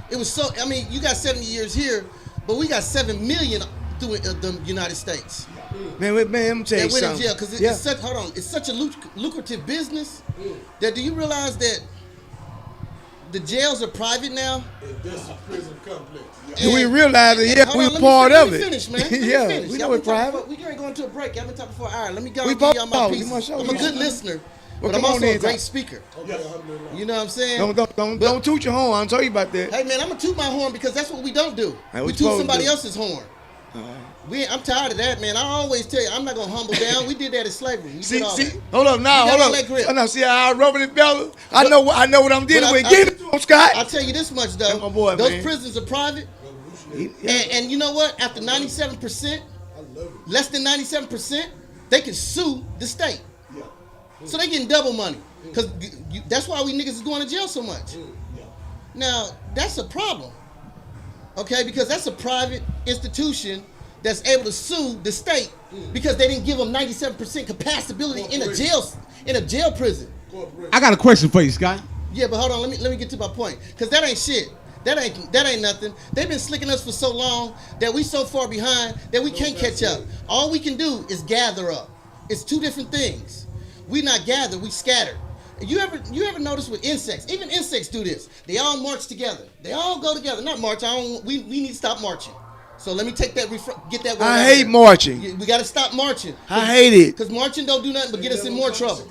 It was so. I mean, you got 70 years here, but we got 7 million through the United States. Man, let me tell you something. That went in jail because it's such. Hold on, it's such a lucrative business that. Do you realize that the jails are private now? That's a prison complex. And we realize that, yeah, we part of it. Finish, man. Yeah, we know it's private. We ain't going to a break. Y'all been talking for an hour. Let me go and give y'all my piece. I'm a good listener, but I'm also a great speaker. You know what I'm saying? Don't toot your horn. I'll tell you about that. Hey, man, I'm going to toot my horn because that's what we don't do. We toot somebody else's horn. I'm tired of that, man. I always tell you, I'm not gonna humble down. We did that in slavery. Hold up now. Oh, no, see how I rubbing it, Bella? I know what I'm dealing with. Give it to him, Scott. I'll tell you this much, though. My boy, those man. prisons are private. And you know what? After 97%, less than 97%, they can sue the state. So they getting double money. Because that's why we niggas is going to jail so much. Now, that's a problem. Okay? Because that's a private institution that's able to sue the state because they didn't give them 97% capacity in a jail prison. I got a question for you, Scott. Yeah, but hold on, let me get to my point. Because that ain't shit. That ain't nothing. They've been slicking us for so long that we so far behind that we can't catch up. All we can do is gather up. It's two different things. We not gather, we scatter. You ever notice with insects? Even insects do this. They all march together. They all go together. Not march. We need to stop marching. So let me take that, get that word. I hate marching. We got to stop marching. I hate it. Because marching don't do nothing but get us in more trouble.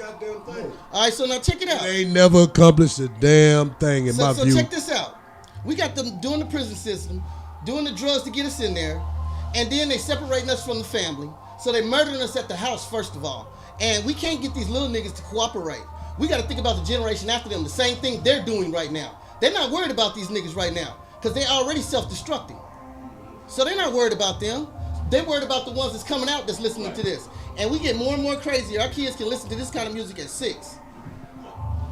All right, so now check it out. They ain't never accomplished a damn thing in my view. So check this out. We got them doing the prison system, doing the drugs to get us in there, and then they separating us from the family. So they murdering us at the house, first of all. And we can't get these little niggas to cooperate. We got to think about the generation after them, the same thing they're doing right now. They're not worried about these niggas right now because they're already self-destructing. So they're not worried about them. They're worried about the ones that's coming out that's listening to this. And we get more and more crazy. Our kids can listen to this kind of music at 6.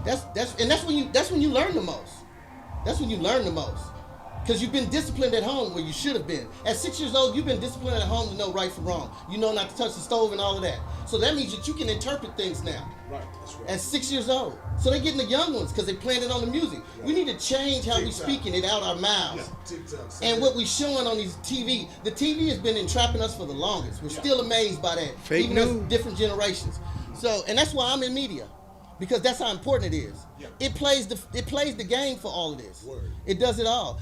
That's when you learn the most. That's when you learn the most. Because you've been disciplined at home where you should have been. At 6 years old, you've been disciplined at home to know right from wrong. You know not to touch the stove and all of that. So that means that you can interpret things now. Right, that's right. At 6 years old. So they're getting the young ones because they're playing it on the music. Right. We need to change how we speaking it out our mouths. And what we showing on these TV. The TV has been entrapping us for the longest. We're still amazed by that. Fake even news. as different generations. So, and that's why I'm in media. Because that's how important it is. Yeah. It plays the game for all of this. Word. It does it all.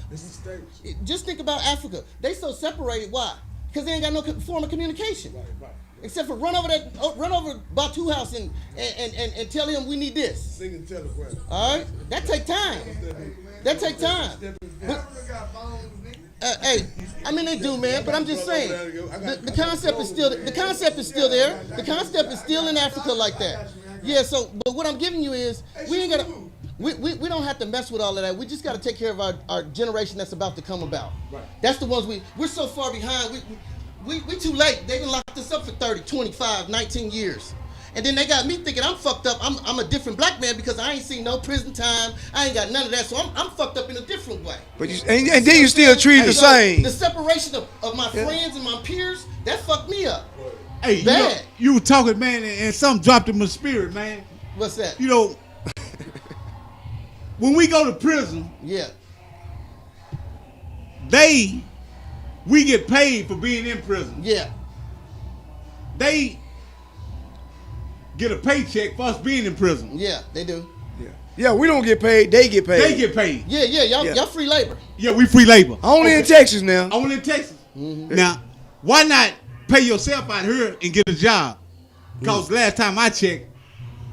Just think about Africa. They so separated. Why? Because they ain't got no form of communication. Right. Except for run over Batu house and tell him we need this. Singing telegram. All right, that take time. That take time. Hey, I mean they do, man. But I'm just saying, the concept is still there. The concept is still in Africa like that. Yeah. So, but what I'm giving you is we ain't gotta. We don't have to mess with all of that. We just got to take care of our generation that's about to come about. Right. That's the ones we're so far behind. We too late. They done locked us up for 30, 25, 19 years. And then they got me thinking I'm fucked up. I'm a different black man because I ain't seen no prison time. I ain't got none of that. So I'm fucked up in a different way. But and then you still treated the same. The separation of my friends and my peers, that fucked me up. Hey, bad. You were talking, man, and something dropped in my spirit, man. What's that? You know, when we go to prison, yeah, we get paid for being in prison. Yeah. They get a paycheck for us being in prison. Yeah, they do. Yeah, we don't get paid. They get paid. They get paid. Yeah, y'all free labor. Yeah, we free labor. Only in Texas now. Only in Texas. Mm-hmm. Now, why not pay yourself out here and get a job? Because last time I checked,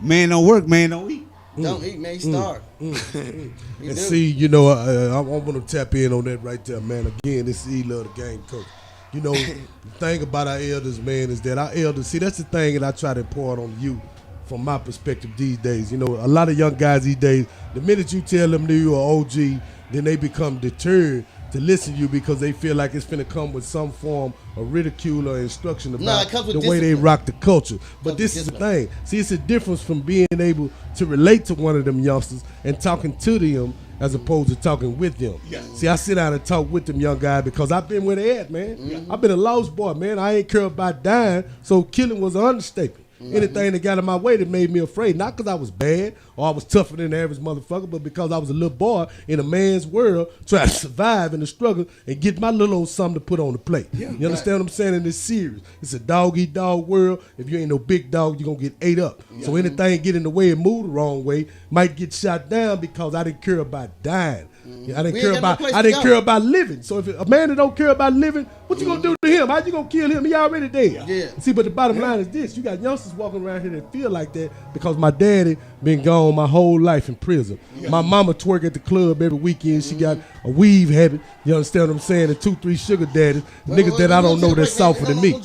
man don't work, man don't eat. Don't eat, man, starve. And see, you know, I want to tap in on that right there, man. Again, this is E-Love the Game Coach. You know, the thing about our elders, man, is that our elders, see, that's the thing that I try to impart on you from my perspective these days. You know, a lot of young guys these days, the minute you tell them that you're an OG, then they become deterred to listen to you because they feel like it's finna come with some form of ridicule or instruction about the way they rock the culture. But this is the thing. See, it's a difference from being able to relate to one of them youngsters and talking to them as opposed to talking with them. Yeah. See, I sit down and talk with them young guys because I've been where they at, man. Mm-hmm. I've been a lost boy, man. I ain't care about dying, so killing was an understatement. Anything that got in my way that made me afraid, not because I was bad or I was tougher than the average motherfucker, but because I was a little boy in a man's world trying to survive in the struggle and get my little old something to put on the plate. Yeah, you understand what I'm saying? And it's serious. It's a dog-eat-dog world. If you ain't no big dog, you're going to get ate up. Yeah. So anything get in the way and move the wrong way might get shot down because I didn't care about dying. I didn't care about living. So if a man that don't care about living, what you gonna do to him? How you gonna kill him? He already dead. Yeah. See, but the bottom line is this: you got youngsters walking around here that feel like that because my daddy been gone my whole life in prison. Yeah. My mama twerk at the club every weekend. She got a weave habit. You understand what I'm saying? And 2-3 sugar daddies, niggas that I don't know that's softer than me.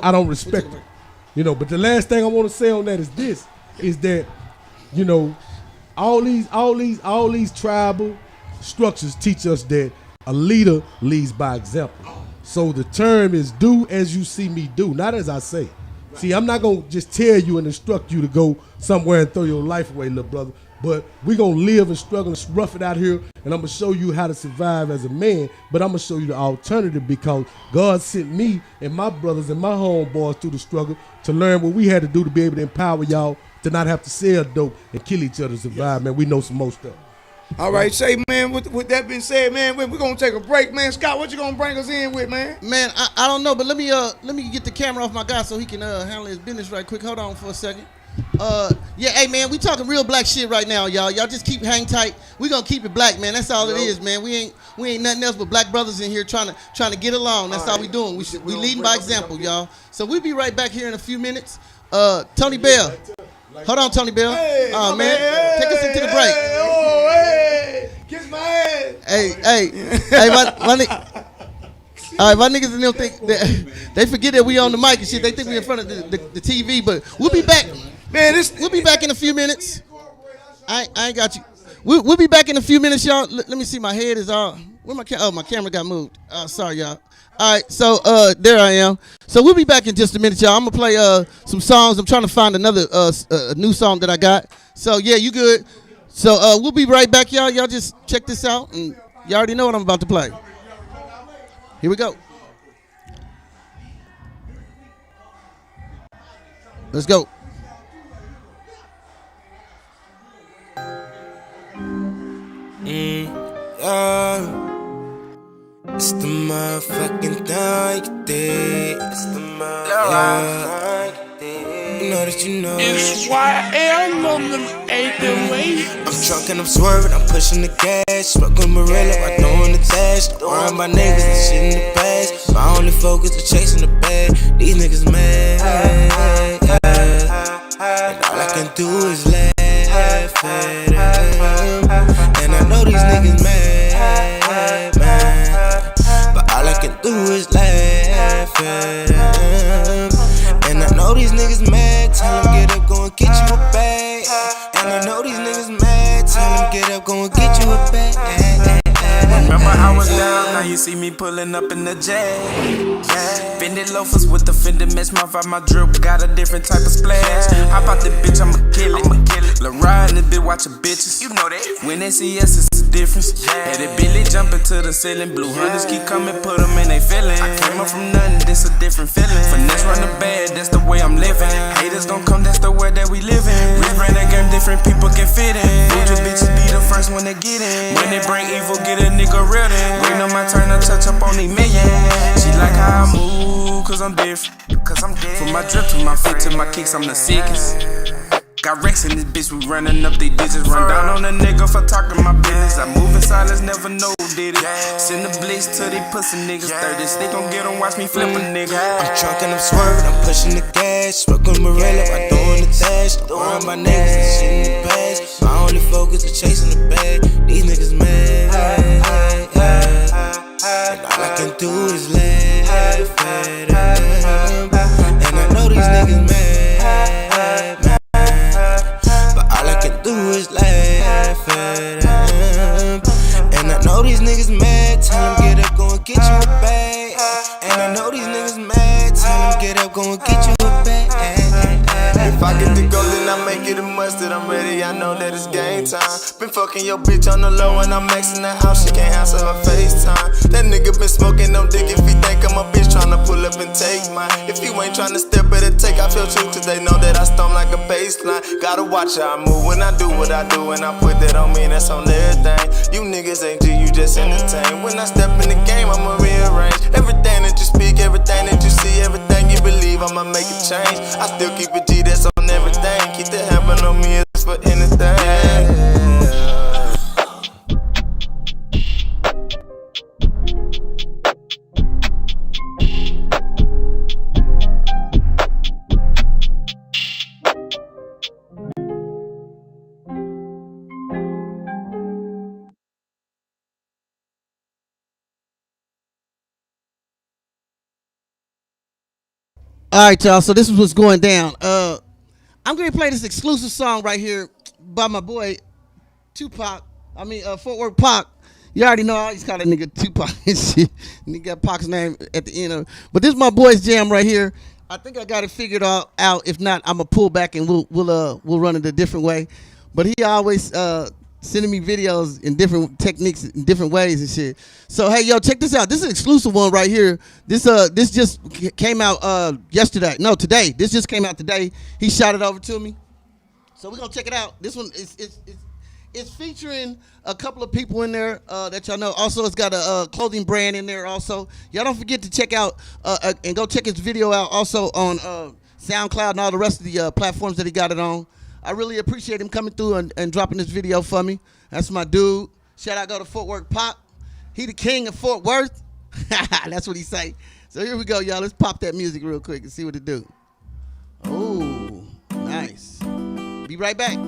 I don't respect them. You know. But the last thing I want to say on that is this: is that, you know, all these tribal structures teach us that a leader leads by example. So the term is do as you see me do, not as I say. See, I'm not going to just tell you and instruct you to go somewhere and throw your life away, little brother. But we're going to live and struggle and rough it out here, and I'm going to show you how to survive as a man, but I'm going to show you the alternative because God sent me and my brothers and my homeboys through the struggle to learn what we had to do to be able to empower y'all to not have to sell dope and kill each other to survive, man. We know some more stuff. All right, say, man, with that being said, man, we're going to take a break, man. Scott, what you going to bring us in with, man? Man, I don't know, but let me get the camera off my guy so he can handle his business right quick. Hold on for a second. Yeah, hey, man, we talking real black shit right now, y'all. Y'all just keep hang tight. We going to keep it black, man. That's all it is, man. We ain't nothing else but black brothers in here trying to get along. That's all we doing. We leading by example, y'all. So we'll be right back here in a few minutes. Tony Bell. Hold on, Tony Bell. Hey, man. Take us into the break. Hey, kiss my ass. Hey, my niggas in them think they forget that we on the mic and shit. They think we in front of the TV, but we'll be back. Man, we'll be back in a few minutes. I ain't got you. We'll be back in a few minutes, y'all. Let me see. My head is all. Where my my camera got moved. Sorry, y'all. All right, so there I am. So we'll be back in just a minute, y'all. I'm gonna play some songs. I'm trying to find another new song that I got. So yeah, you good? So we'll be right back, y'all. Y'all just check this out, and you already know what I'm about to play. Here we go. Let's go. It's the motherfucking thing, it's the motherfucking thing. You know that you know it's YL on them 808. I'm drunk and I'm swerving, I'm pushing the gas. Smoking Morello, I know in the dash. Worrying about niggas and shit in the past. My only focus is chasing the bag. These niggas mad, and all I can do is laugh at them. And I know these niggas mad, man. gonna get you a bag. Remember I was down, now you see me pulling up in the jet. Fended loafers with the fended mesh, my vibe, my drip got a different type of splash. Hop out the bitch, I'ma kill it. Lil' Ryan, this bitch watching bitches. You know that. When they see us, it's a difference. Had it Billy jumping to the ceiling. Blue hunters keep coming, put them in they feelings. I came up from nothing, this a different feeling. Finesse run the bad, that's the way I'm living. Haters gon' come, that's the world that we live in. We bring that game, different people can fit in. Future bitches be the first one to get in. When they bring evil, get a nigga real in. Waiting on my turn to touch up on these millions. She like how I move, cause I'm different. From my drip to my feet to my kicks, I'm the sickest. Got Rex in this bitch, we running up they digits. Run down on a nigga for talking my business. I move in silence, never know who did it. Send the blitz to these pussy niggas. 30s, they gon' get 'em, watch me flip a nigga. I'm drunk and I'm swerving, I'm pushing the gas. Smoking Morello, I doing the dash. Don't worry about niggas, that shit in the past. My only focus is chasing the bag. These niggas mad, and all I can do is laugh at them. And I know these niggas mad, but all I can do is laugh at them. And I know these niggas mad, tell them get up, go and get you a bag. And I know these niggas mad, tell them get up, go and get you a bag. If I get the goal, then I make it a mustard. I'm ready, I know that it's game time. Been fucking your bitch on the low and I'm maxing that out. She can't answer her FaceTime. That nigga been smoking no dick. If he think I'm a bitch tryna pull up and take mine. If you ain't tryna step at a take, I feel shit cause they know that I stomp like a baseline. Gotta watch how I move when I do what I do. And I put that on me, that's on everything. You niggas ain't G, you just entertain. When I step in the game, I'ma rearrange everything that you speak, everything that you see, everything you believe, I'ma make it change. I still keep it G, that's on everything. Keep the happen on me as for anything. All right, y'all. So this is what's going down. I'm gonna play this exclusive song right here by my boy Tupac. Fort Worth Pac. You already know I always call that nigga Tupac and shit. Nigga got Pac's name at the end of it. But this is my boy's jam right here. I think I got it figured out. If not, I'm gonna pull back and we'll run it a different way. But he always sending me videos in different techniques, in different ways and shit. So hey, yo, check this out. This is an exclusive one right here. This just came out yesterday. No, today. This just came out today. He shot it over to me. So we're gonna check it out. This one it's featuring a couple of people in there that y'all know. Also, it's got a clothing brand in there. Also, y'all don't forget to check out and go check his video out. Also on SoundCloud and all the rest of the platforms that he got it on. I really appreciate him coming through and dropping this video for me. That's my dude. Shout out go to Fort Worth Pop. He the king of Fort Worth. That's what he say. So here we go, y'all. Let's pop that music real quick and see what it do. Oh, nice. Be right back.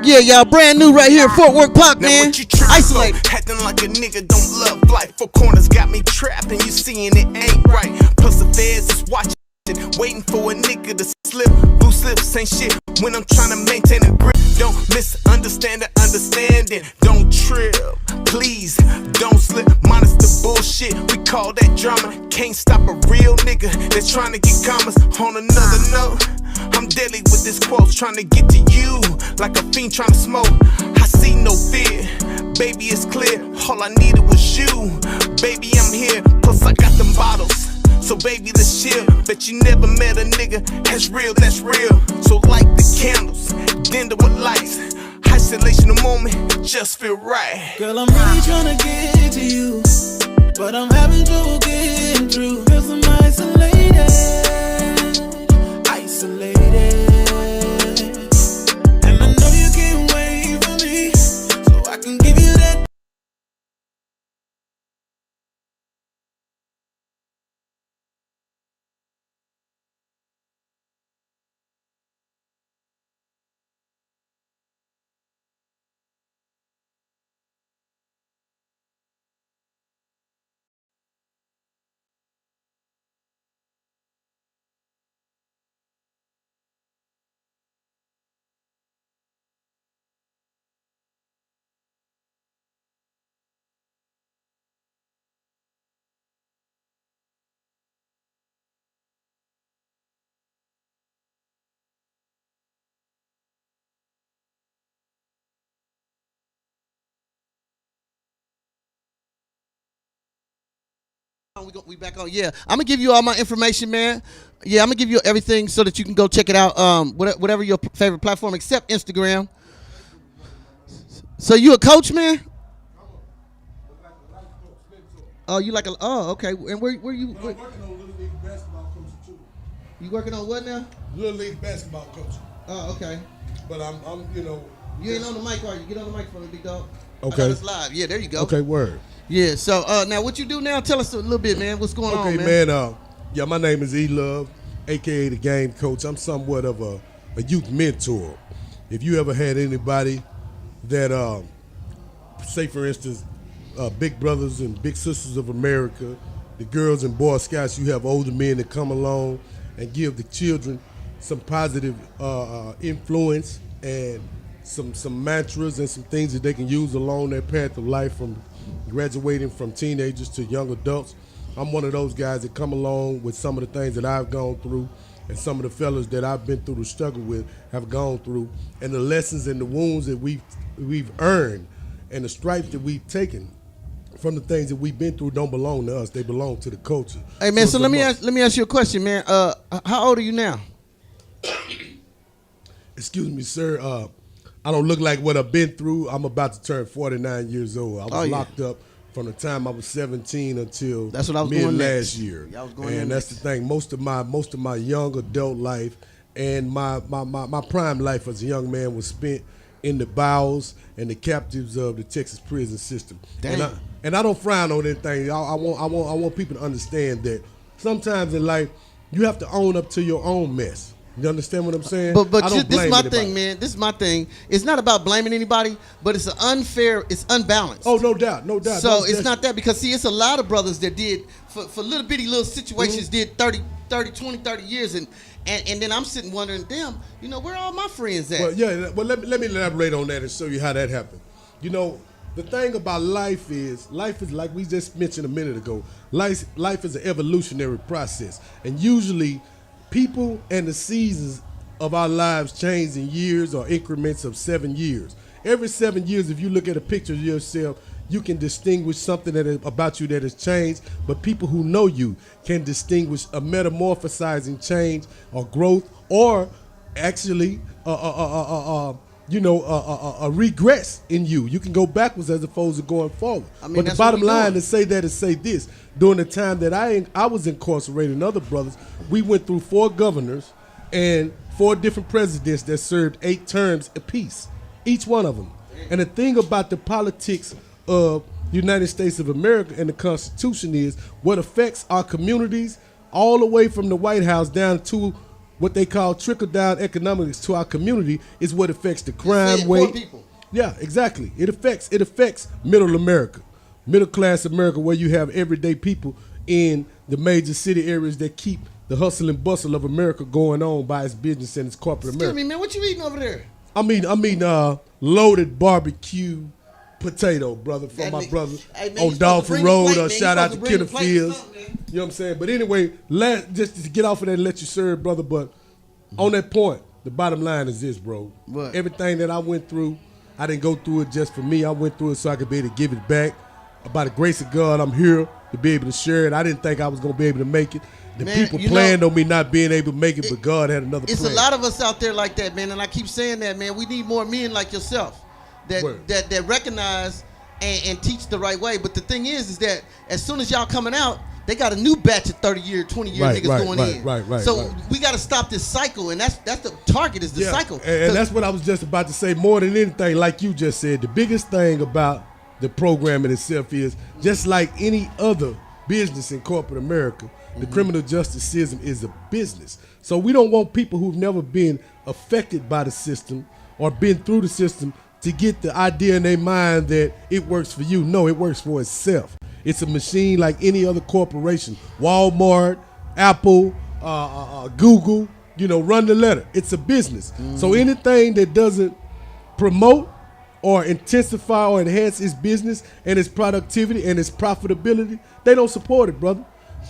Yeah, y'all, brand new right here, Fort Worth Pop, man. Isolate. Acting like a nigga don't love life. Four corners got me trapped and you seeing it ain't right. Plus the feds is watching, waiting for a nigga to slip. Blue slips ain't shit when I'm trying to maintain a grip. Don't misunderstand the understanding. Don't trip, please don't slip. Minus the bullshit, we call that drama. Can't stop a real nigga that's trying to get commas. On another note, I'm deadly with this quote, trying to get to you like a fiend trying to smoke. I see no fear, baby, it's clear. All I needed was you, baby, I'm here. Plus I got them bottles, so baby, let's chill. Bet you never met a nigga that's real, that's real. So light the candles, dinner with lights. Isolation a moment, just feel right. Girl, I'm really trying to get to you, but I'm having trouble getting through. Cause I'm isolated. And I know you can't wait for me, so I can give you that. We back on. Yeah, I'm gonna give you all my information, man. Yeah, I'm gonna give you everything so that you can go check it out. Whatever your favorite platform except Instagram. So you a coach, man? Oh, you like a? Oh, okay. And where you? I'm working on Little League basketball coaching too. You working on what now? Little League basketball coaching. Oh, okay. But I'm You ain't on the mic, are you? Get on the mic for me, big dog. Okay. It's live. Yeah, there you go. Okay, word. Yeah. So now, what you do now? Tell us a little bit, man. What's going on, man? Okay, man. Yeah, my name is E Love, aka the Game Coach. I'm somewhat of a youth mentor. If you ever had anybody that, say for instance, Big Brothers and Big Sisters of America, the Girls and Boy Scouts, you have older men that come along and give the children some positive influence and some mantras and some things that they can use along their path of life from graduating from teenagers to young adults. I'm one of those guys that come along with some of the things that I've gone through and some of the fellas that I've been through the struggle with have gone through, and the lessons and the wounds that we've earned and the stripes that we've taken from the things that we've been through don't belong to us. They belong to the culture. Hey, man, so let me ask you a question, man. How old are you now? Excuse me, sir. I don't look like what I've been through. I'm about to turn 49 years old. I was locked up from the time I was 17 until mid last year. Yeah, I was going and that's the thing. Most of my young adult life and my prime life as a young man was spent in the bowels and the captives of the Texas prison system. Damn. And I don't frown on anything. I want people to understand that sometimes in life you have to own up to your own mess. You understand what I'm saying? But this is my thing, man. This is my thing. It's not about blaming anybody, but it's it's unbalanced. Oh, no doubt. So it's not that, because see, it's a lot of brothers that did for little bitty little situations did 20, 30 years, and then I'm sitting wondering, damn, where all my friends at? Well, yeah. Well, let me elaborate on that and show you how that happened. The thing about life is like we just mentioned a minute ago. Life is an evolutionary process, and usually people and the seasons of our lives change in years or increments of 7 years. Every 7 years, if you look at a picture of yourself, you can distinguish something about you that has changed, but people who know you can distinguish a metamorphosizing change or growth, or actually a regress in you. You can go backwards as opposed to going forward. But the bottom line to say that is say this. During the time that I was incarcerated and other brothers, we went through 4 governors and 4 different presidents that served 8 terms apiece, each one of them. And the thing about the politics of the United States of America and the Constitution is what affects our communities all the way from the White House down to what they call trickle-down economics to our community is what affects the crime rate. Yeah, exactly. It affects middle America, middle-class America, where you have everyday people in the major city areas that keep the hustle and bustle of America going on by its business and its corporate America. Excuse me, man, what you eating over there? I mean, loaded barbecue potato, brother, from my brother on Dolphin Road. Shout out to Kenneth Fields. You know what I'm saying? But anyway, just to get off of that and let you serve, brother. But on that point, the bottom line is this, bro. What? Everything that I went through, I didn't go through it just for me. I went through it so I could be able to give it back. By the grace of God, I'm here to be able to share it. I didn't think I was going to be able to make it. The people planned on me not being able to make it, but God had another plan. It's a lot of us out there like that, man, and I keep saying that, man. We need more men like yourself that recognize and teach the right way. But the thing is that as soon as y'all coming out, they got a new batch of 30-year, 20-year niggas going in. Right. So we got to stop this cycle, and that's the target is the cycle. And that's what I was just about to say. More than anything, like you just said, the biggest thing about the program in itself is just like any other business in corporate America, the criminal justice system is a business. So we don't want people who've never been affected by the system or been through the system to get the idea in their mind that it works for you. No, it works for itself. It's a machine like any other corporation. Walmart, Apple, Google, run the letter. It's a business. So anything that doesn't promote or intensify or enhance its business and its productivity and its profitability, they don't support it, brother.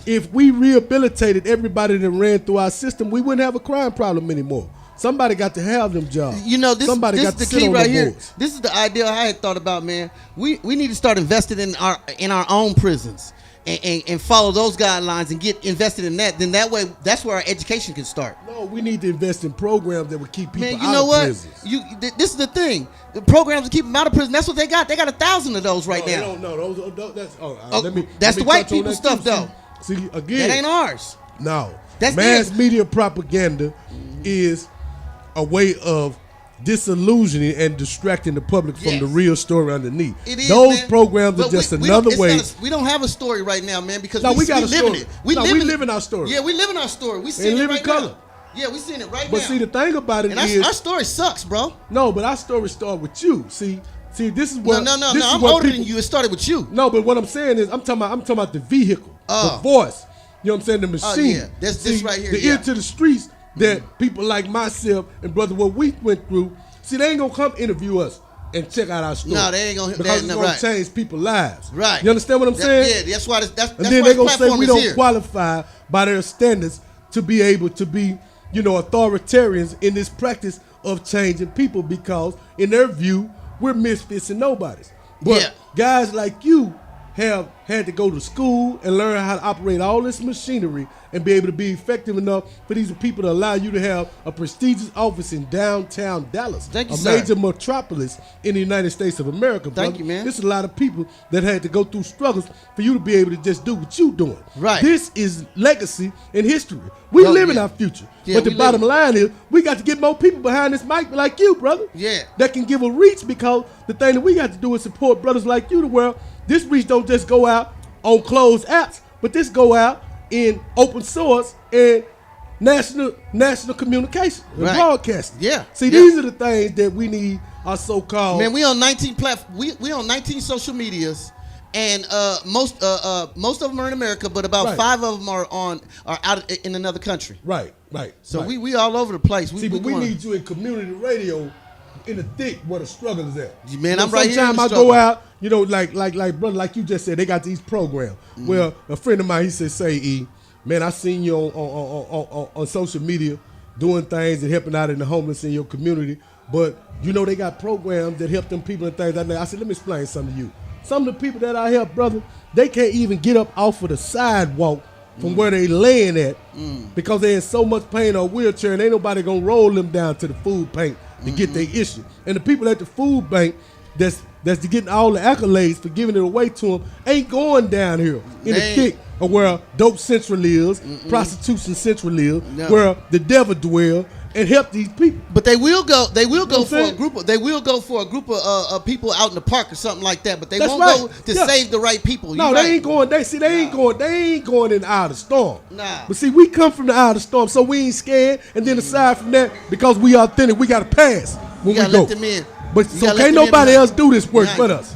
If we rehabilitated everybody that ran through our system, we wouldn't have a crime problem anymore. Somebody got to have them jobs. This got is the key right here. This is the idea I had thought about, man. We need to start investing in our own prisons. and follow those guidelines and get invested in that, then that way, that's where our education can start. No, we need to invest in programs that would keep people Man, you out know of what? prisons. This is the thing. The programs to keep them out of prison. That's what they got. They got 1,000 of those right now. No, that's That's the white people stuff, though. See, again, That ain't ours. No, That's mass theirs. media propaganda is a way of disillusioning and distracting the public from the real story underneath. It is, Those man. programs But are just we another don't- way. we don't have a story right now, man, because No, we got a living story. it. We living our story. Yeah, we living our story. We In seeing it living right color. now. Yeah, we seeing it right But now. see, the thing about it and is, our story sucks, bro. No, but our story started with you. See, this is what. No. this is I'm what older people- than you. It started with you. No, but what I'm saying is, I'm talking about the vehicle, the voice. You know what I'm saying? The machine. yeah. This right here, The yeah. ear to the streets that people like myself and brother, what we went through. See, they ain't gonna come interview us and check out our story. No, they ain't gonna. because it's gonna right. change people's lives. Right. You understand what I'm saying? Yeah, that's why. That's And then why they're this gonna say platform we is don't here. qualify by their standards to be able to be, authoritarians in this practice of changing people because, in their view, we're misfits and nobodies. But guys like you have had to go to school and learn how to operate all this machinery and be able to be effective enough for these people to allow you to have a prestigious office in downtown Dallas, Thank you, a sir. major metropolis in the United States of America. Thank you, man. There's a lot of people that had to go through struggles for you to be able to just do what you're doing. Right. This is legacy and history. We live in our future. Yeah, but the we bottom live. line is we got to get more people behind this mic like you, brother. Yeah. That can give a reach, because the thing that we got to do is support brothers like you to where this reach don't just go out on closed apps, but this go out in open source and national communication and Right. broadcasting. Yeah. See, Yeah. these are the things that we need our so-called. Man, we on 19 we on 19 social medias, and most of them are in America, but about Right. 5 of them are out in another country. Right. So right. we all over the place. See, but we need you in community radio in the thick where the struggle is at. Man, I'm right here in Sometimes the I struggle. go out, like brother, like you just said, they got these programs. Well, a friend of mine, he said, "Say, E, man, I seen you on social media doing things and helping out in the homeless in your community, but they got programs that help them people and things like that." I said, "Let me explain something to you. Some of the people that I help, brother, they can't even get up off of the sidewalk from where they laying at because they in so much pain or wheelchair, and ain't nobody gonna roll them down to the food bank to get their issue. And the people at the food bank that's getting all the accolades for giving it away to them ain't going down here in the thick of where dope central is, prostitution central is, where the devil dwell, and help these people. But they will go. They will go what for I'm a saying? group. They will go for a group of people out in the park or something like that. But they That's won't right. go to Yeah. save the right people. No, You they right. ain't going. They ain't going. They ain't going in the eye of the storm. Nah. But see, we come from the eye of the storm, so we ain't scared. And then aside from that, because we authentic, we got to pass when You gotta we go. let them in. But You so gotta let can't them in nobody behind. else do this work Behind. but us.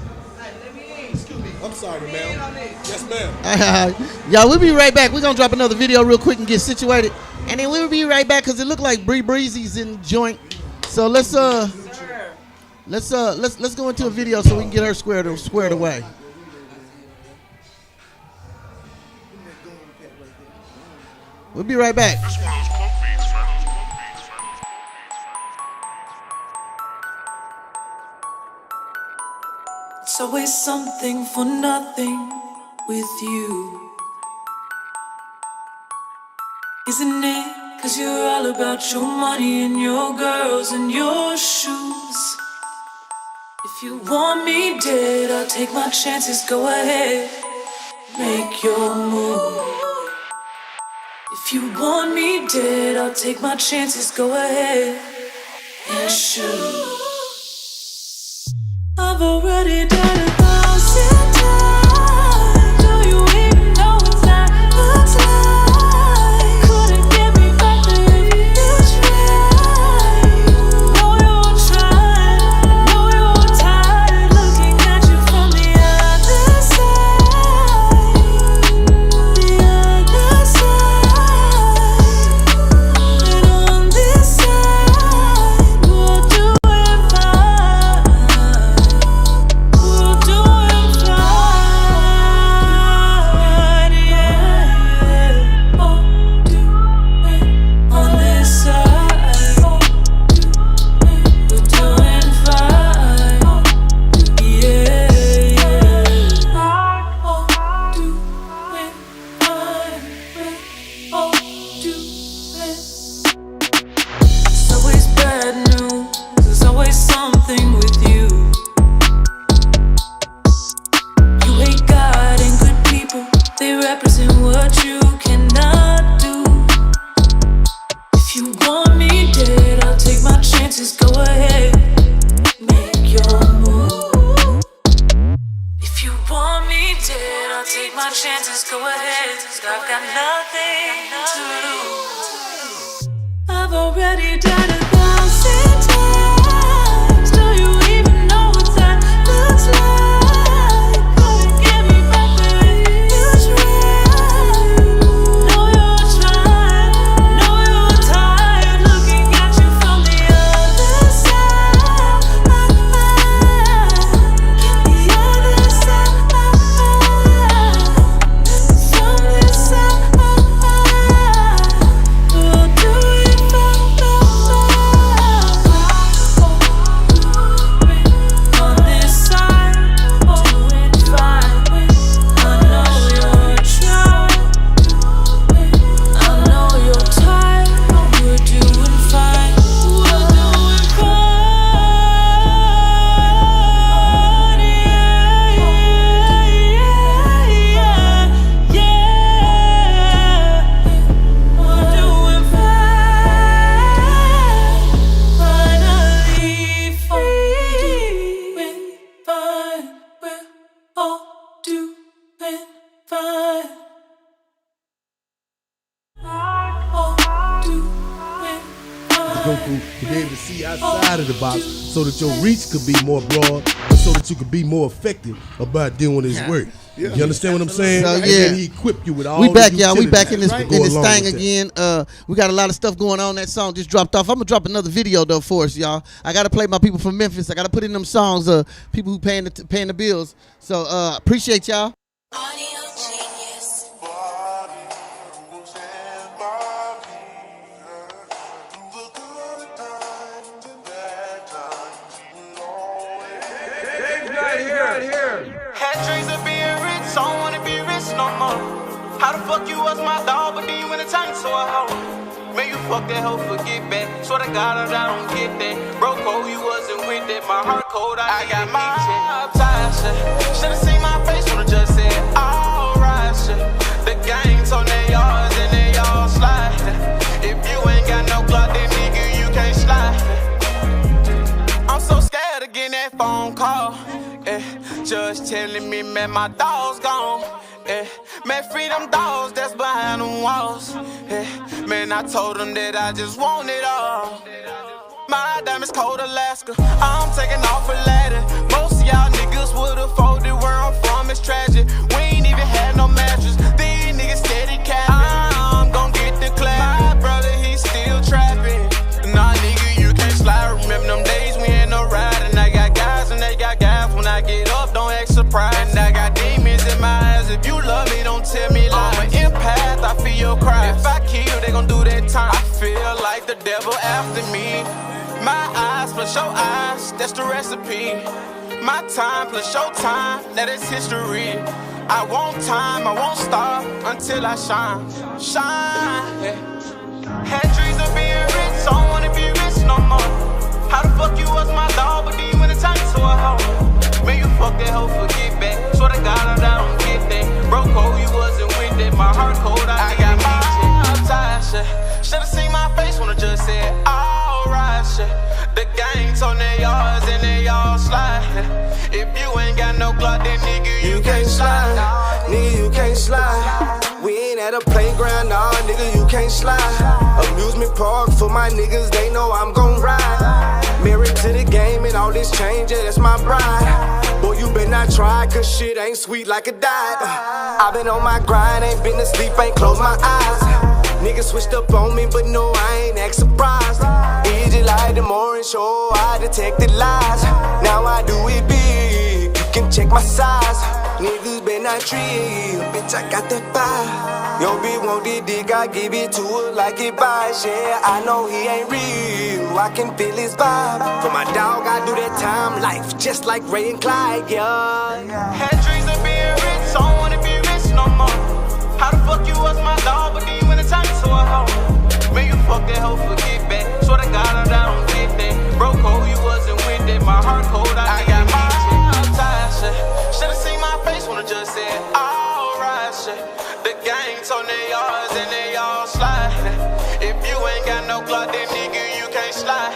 I'm sorry, ma'am. Yes, ma'am. Y'all, we'll be right back. We're gonna drop another video real quick and get situated, and then we'll be right back because it looked like Breezy's in the joint. So let's go into a video so we can get her squared away. We'll be right back. It's always something for nothing with you, isn't it? 'Cause you're all about your money and your girls and your shoes. If you want me dead, I'll take my chances, go ahead, make your move. If you want me dead, I'll take my chances, go ahead and shoot. I've already done 1,000 times. Do you even know what that looks like? Couldn't get me back there if you tried. Know you're trying, know you're tired, looking at you from the other side. The other side. And on this side, we'll do it fine. We'll go through to be able to see outside of the box so that your reach could be more broad, but so that you could be more effective about doing this work. Yeah. You understand what I'm saying? So, And yeah. then he equipped you with all We back, the y'all. We back in this utilities to go along thing with that. again. We got a lot of stuff going on. That song just dropped off. I'm gonna drop another video though for us, y'all. I gotta play my people from Memphis. I gotta put in them songs. People who paying the bills. So appreciate y'all. Had dreams of being rich, so I don't wanna be rich no more. How the fuck you was my dog, but then you went and turned to a hoe? Man, you fuck that hoe, forget back. Swear to God, I don't get that. Broke hoe, you wasn't with that. My heart cold, I got my uptight shit. Should've seen my face when I just said, alright shit. The game told they yours and they all slide. If you ain't got no Glock, then nigga, you can't slide. I'm so scared of getting that phone call. Just telling me, man, my dog's gone. Man, free them dogs that's behind them walls. Man, I told them that I just want it all. My diamonds cold Alaska. I'm taking off a ladder. Most of y'all niggas would've folded. Where I'm from is tragic. We ain't even had no mattress. These niggas steady capping. I'm gon' get the clap. My brother, he still trapping. Nah, nigga, you can't slide. Remember them days we ain't no riding. I got guys and they got guys. When I get up, don't act surprised. And I got demons in my eyes. If you love me, don't tell me lies. I'm an empath, I feel your cries. If I kill, they gon' do that time. I feel like the devil after me. My eyes plus your eyes, that's the recipe. My time plus your time, that is history. I want time, I won't stop until I shine. Shine, yeah. Had dreams of being rich, so I don't wanna be rich no more. How the fuck you was my dog, but then you went and turned to a hoe? Man, you fuck that hoe, forget back. Swear to God, I don't get that. Broke hoe, you wasn't with that. My heart cold, I got my uptight shit. Should've seen my face when I just said, alright shit. The game told they yours and they all slide. If you ain't got no Glock, then nigga, you can't slide. Nigga, you can't slide. We ain't at a playground, nah, nigga, you can't slide. Amusement park for my niggas, they know I'm gon' ride. Married to the game and all this change, yeah, that's my bride. Boy, you better not try, cause shit ain't sweet like a diet. I been on my grind, ain't been to sleep, ain't closed my eyes. Niggas switched up on me, but no, I ain't act surprised. Easy like the morning show, I detected lies. Now I do it big, you can check my size. Niggas been not treat, bitch, I got that fire. Yo, bitch want this dick, I give it to her like it buys. Yeah, I know he ain't real, I can feel his vibe. For my dog, I do that time life, just like Ray and Clyde, yeah. Had dreams of being rich, so I don't wanna be rich no more. How the fuck you was my dog, but then you went and turned to a hoe? Man, you fuck that hoe, forget back. Swear to God, I don't get that. Broke hoe, you wasn't with that. My heart cold, I got my uptight shit. Should've seen my face when I just said, alright shit. The game told they yours and they all slide. If you ain't got no Glock, then nigga, you can't slide.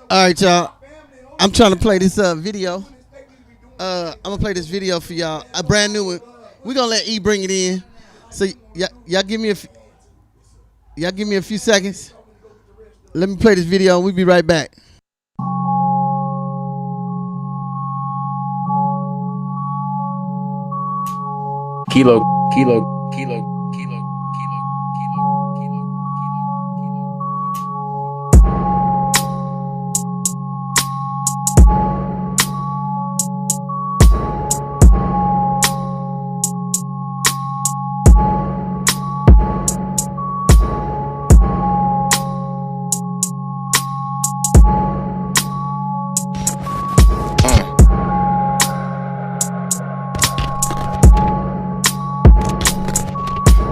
All right, y'all. I'm trying to play this video. I'm gonna play this video for y'all. A brand new one. We're gonna let E bring it in. So y'all give me a few seconds. Let me play this video and we'll be right back. Kilo.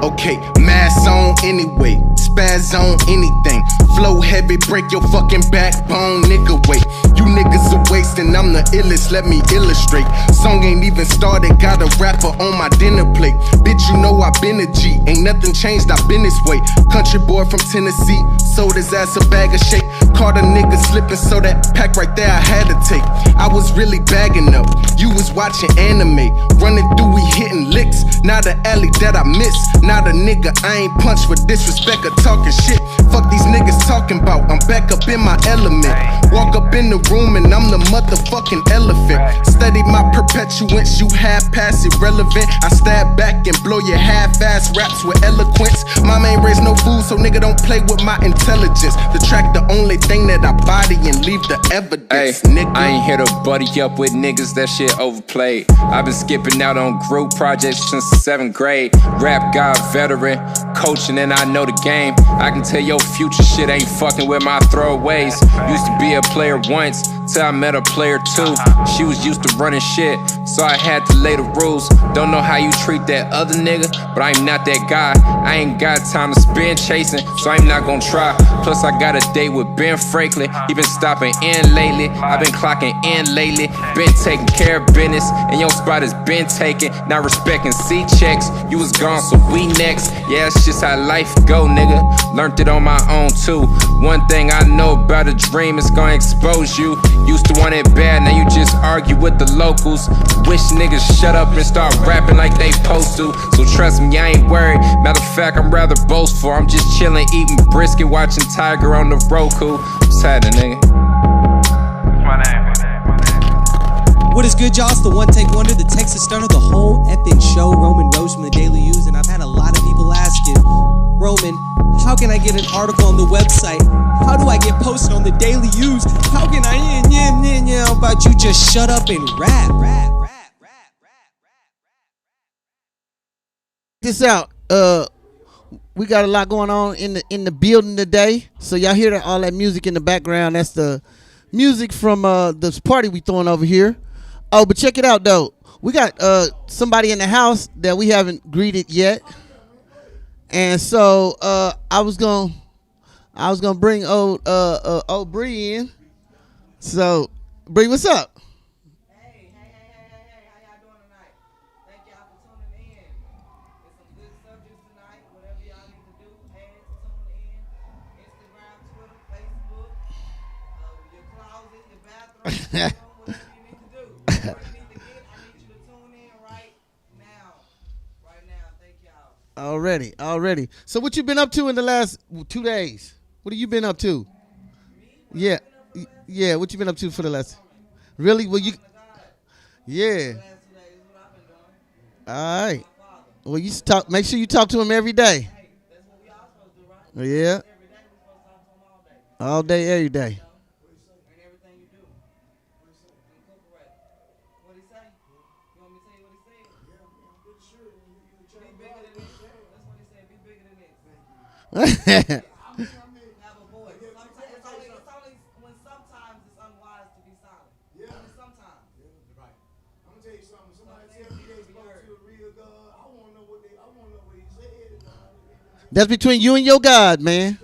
Okay, mask on anyway, spaz on anything. Flow heavy, break your fucking backbone, nigga, wait. You niggas are wasting, I'm the illest, let me illustrate. Song ain't even started, got a rapper on my dinner plate. Bitch, you know I been a G, ain't nothing changed, I been this way. Country boy from Tennessee, sold his ass a bag of shake. Caught a nigga slipping, so that pack right there I had to take. I was really bagging up, you was watching anime. Running through, we hitting licks. Not the alley that I miss. Not a nigga I ain't punched for disrespect or talking shit. Fuck these niggas talking about, I'm back up in my element. Walk up in the room and I'm the motherfucking elephant. Study my perpetuance, you half-pass irrelevant. I stab back and blow your half-ass raps with eloquence. Mama ain't raised no fool, so nigga don't play with my intelligence. The track the only thing that I body and leave the evidence, nigga. I ain't here to buddy up with niggas, that shit overplayed. I've been skipping out on group projects since the 7th grade. Rap god veteran, coaching and I know the game. I can tell your future shit ain't fucking with my throwaways. Used to be a player once, till I met a player too. She was used to running shit, so I had to lay the rules. Don't know how you treat that other nigga, but I'm not that guy. I ain't got time to spend chasing, so I'm not gonna try. Plus I got a date with Ben Franklin. He been stopping in lately, I've been clocking in lately. Been taking care of business, and your spot has been taken. Not respecting C-checks, you was gone, so we next. Yeah, it's just how life go, nigga. Learned it on my own too. One thing I know about a dream, it's gonna expose you. Used to want it bad, now you just argue with the locals. Wish niggas shut up and start rapping like they supposed to. So trust me, I ain't worried. Matter of fact, I'm rather boastful. I'm just chilling, eating brisket, watching Tiger on the Roku. What's happening, nigga? What is good, y'all? It's the One Take Wonder, the Texas Stunner, the whole effing show. Roman Rose from the Daily News, and I've had a lot of people asking, Roman, how can I get an article on the website? How do I get posted on the Daily News? How can I, how about you just shut up and rap? This out. We got a lot going on in the building today. So y'all hear all that music in the background. That's the music from this party we throwing over here. Oh, but check it out though. We got somebody in the house that we haven't greeted yet. And so I was gonna bring old Bree in. So Bree, what's up? Hey, how y'all doing tonight? Thank y'all for tuning in. There's some good subjects tonight. Whatever y'all need to do, add to tune in. Instagram, Twitter, Facebook, your closet, your bathroom, whatever you need to do. Whatever you need to get, I need you to tune in right now. Right now, thank y'all. Already. So what you been up to in the last 2 days? What have you been up to? Yeah. Yeah, what you been up to for the last? Really? Well, you. Yeah. All right. Well, you talk. Make sure you talk to him every day. Yeah. All day, every day. That's between you and your God, man.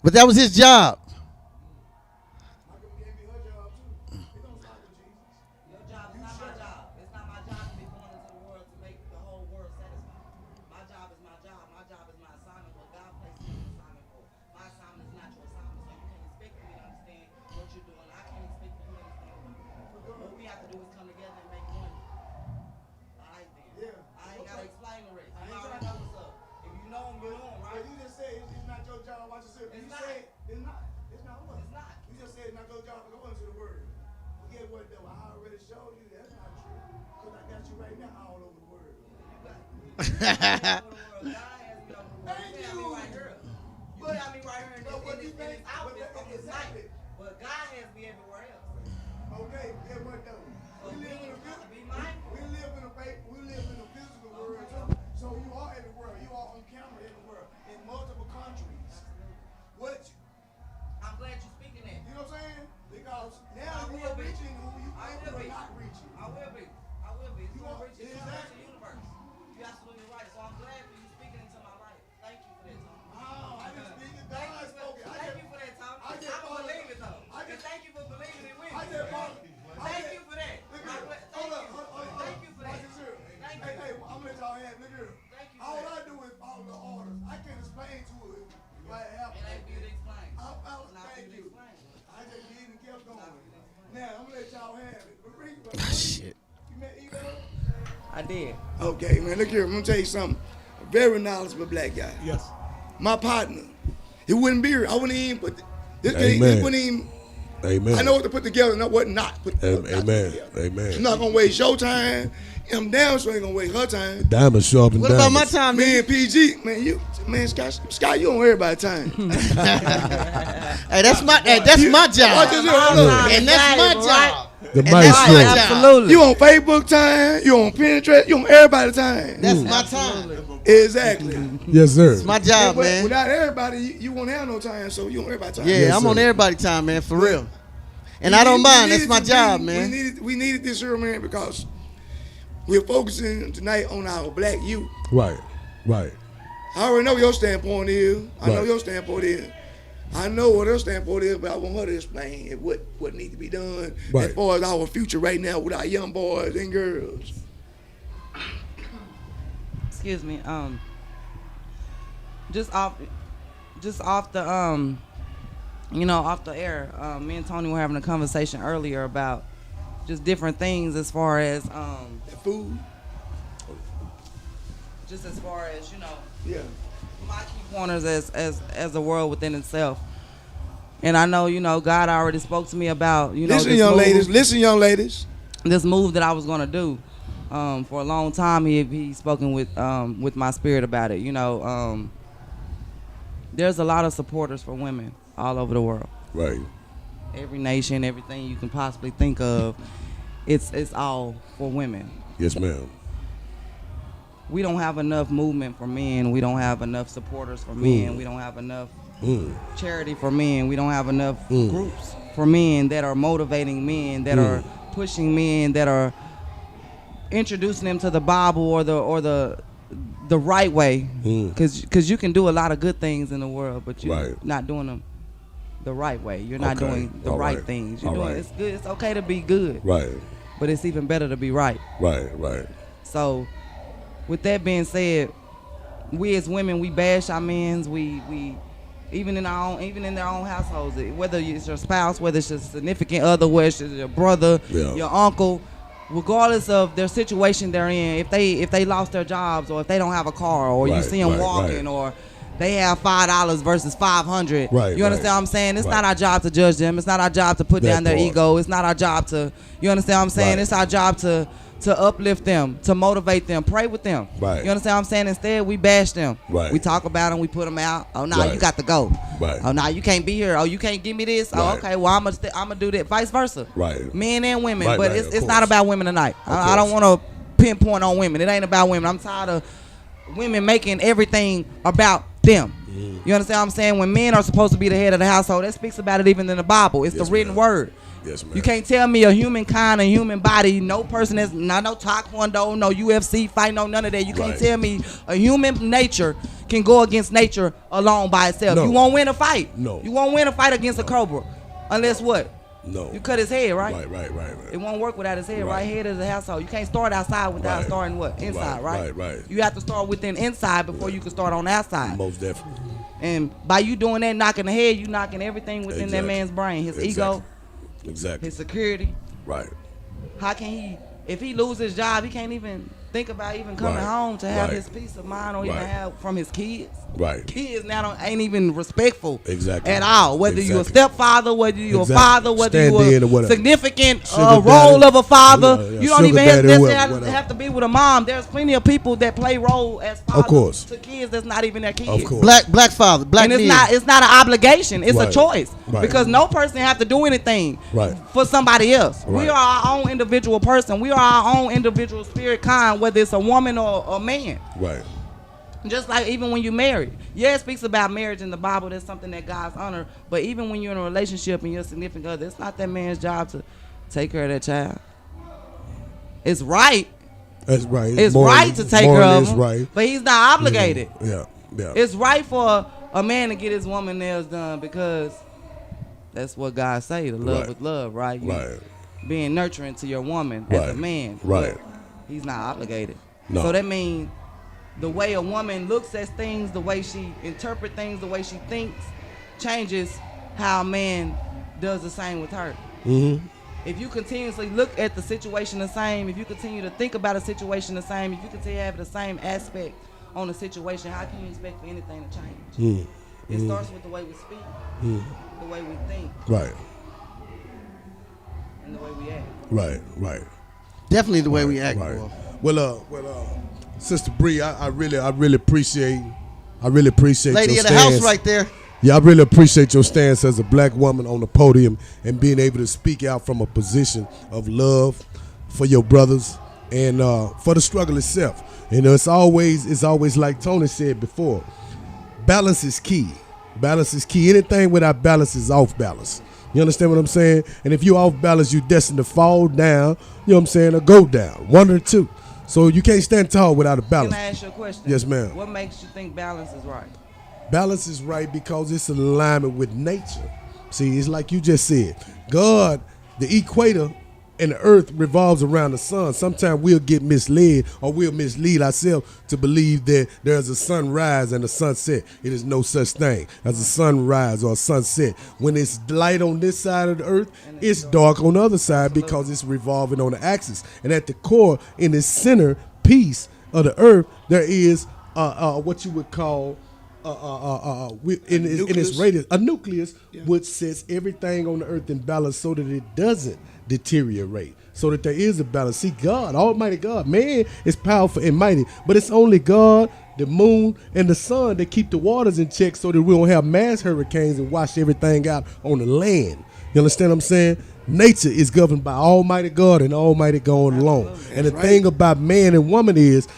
But that was his job. Shit. I did. Okay, man, look here. I'm gonna tell you something. A very knowledgeable black guy. Yes. My partner. He wouldn't be here. I wouldn't even put this. Amen. He wouldn't even. Amen. I know what to put together and what not put together. Amen. Amen. I'm not gonna waste your time. I'm damn sure ain't gonna waste her time. Diamond sharp and What about my diamonds. time, Me nigga? and PG, man, Scott, you on everybody's time. Hey, that's my job. Watch this here, hold up. And that's my job. The And that's my maestro. job. Absolutely. You on Facebook time, you on Pinterest, you on everybody's time. That's my time. Exactly. Yes, sir. It's my job, But man. without everybody, you won't have no time, so you on everybody's time. Yeah, Yes, I'm sir. on everybody's time, man, for real. And We I don't need- mind. we That's my needed- job, we man. We needed this here, man, because we're focusing tonight on our black youth. Right. Right. I already know your standpoint is. I know Right. your standpoint is. I know what her standpoint is, but I want her to explain what needs to be done Right. as far as our future right now with our young boys and girls. Excuse me. Just off the off the air. Me and Tony were having a conversation earlier about just different things as far as food. Just as far as Yeah. my key pointers as a world within itself. And I know God already spoke to me about Listen, this young move. ladies. Listen, young ladies. This move that I was gonna do. For a long time, he spoken with my spirit about it. There's a lot of supporters for women all over the world. Right. Every nation, everything you can possibly think of, it's all for women. Yes, ma'am. We don't have enough movement for men. We don't have enough supporters for men. We don't have enough charity for men. We don't have enough groups for men that are motivating men, that are pushing men, that are introducing them to the Bible or the right way. Because you can do a lot of good things in the world, but you're not doing them the right way. You're not doing the right things. You're doing it's good. It's okay to be good. Right. But it's even better to be right. Right. Right. So, with that being said, we as women, we bash our men's. We even in their own households, whether it's your spouse, whether it's your significant other, whether it's your brother, your uncle, regardless of their situation they're in, if they lost their jobs or if they don't have a car or you see them walking or they have $5 versus $500. Right, you understand what I'm saying? It's not our job to judge them. It's not our job to put down their ego. It's not our job to, you understand what I'm saying? It's our job to uplift them, to motivate them, pray with them. Right. You understand what I'm saying? Instead, we bash them. Right. We talk about them, we put them out. Oh, no, you got to go. Right. Oh, no, you can't be here. Oh, you can't give me this. Oh, okay, well, I'm gonna do that. Vice versa. Right. Men and women. Right, but right, it's not about women tonight. I don't want to pinpoint on women. It ain't about women. I'm tired of women making everything about them. You understand what I'm saying? When men are supposed to be the head of the household, that speaks about it even in the Bible. It's the written word. Yes, ma'am. You can't tell me a humankind, a human body, no person that's not no taekwondo, no UFC fight, no none of that. You can't tell me a human nature can go against nature alone by itself. No. You won't win a fight. No. You won't win a fight against a cobra. Unless what? No. You cut his head, right? Right. It won't work without his head. Right head is the household. You can't start outside without starting what? Inside, right? Right. You have to start within inside before you can start on the outside. Most definitely. And by you doing that, knocking the head, you knocking everything within that man's brain. His ego, Exactly. his security. Right. How can he, if he lose his job, he can't even think about even coming home to have his peace of mind or even have from his kids. Right. Kids now ain't even respectful Exactly. at all. Whether you're a stepfather, whether you're a father, whether Stand in you're or a whatever. significant Sugar role daddy. of a father. Yeah. You don't Sugar even daddy, necessarily whatever. have to be with a mom. There's plenty of people that play role as fathers course. to kids that's not even their kids. Of course. Black father, black And men. it's not an obligation. It's a Right. choice. Right. Because no person have to do anything Right. for somebody else. We Right. are our own individual person. We are our own individual spirit kind, whether it's a woman or a man. Right. Just like even when you're married. Yeah, it speaks about marriage in the Bible. That's something that God's honor. But even when you're in a relationship and you're a significant other, it's not that man's job to take care of that child. It's right. That's right. It's right to take care of him. Right. But he's not obligated. Yeah. It's right for a man to get his woman nails done because that's what God say. To love with love, right? You being nurturing to your woman as a man. Right. But he's not obligated. No. So that means the way a woman looks at things, the way she interprets things, the way she thinks, changes how a man does the same with her. Mm-hmm. If you continuously look at the situation the same, if you continue to think about a situation the same, if you continue to have the same aspect on the situation, how can you expect for anything to change? It starts with the way we speak, the way we think, Right. and the way we act. Right. Definitely the way we act. Right. Boy. Well, Sister Bree, I really appreciate Lady your of the stance. house right there. Yeah, I really appreciate your stance as a black woman on the podium and being able to speak out from a position of love for your brothers and for the struggle itself. You know, it's always like Tony said before, balance is key. Balance is key. Anything without balance is off balance. You understand what I'm saying? And if you're off balance, you're destined to fall down, you know what I'm saying, or go down, one or two. So you can't stand tall without a balance. Can I ask you a question? Yes, ma'am. What makes you think balance is right? Balance is right because it's in alignment with nature. See, it's like you just said. God, the equator and the earth revolves around the sun. Sometimes we'll get misled or we'll mislead ourselves to believe that there's a sunrise and a sunset. It is no such thing as a sunrise or a sunset. When it's light on this side of the earth, it's dark on the other side because it's revolving on the axis. And at the core, in the center piece of the earth, there is what you would call in its radius, a nucleus, which sets everything on the earth in balance so that it doesn't deteriorate, so that there is a balance. See, God, Almighty God, man is powerful and mighty, but it's only God, the moon, and the sun that keep the waters in check so that we don't have mass hurricanes and wash everything out on the land. You understand what I'm saying? Nature is governed by Almighty God and Almighty God alone. And the thing about man and woman is,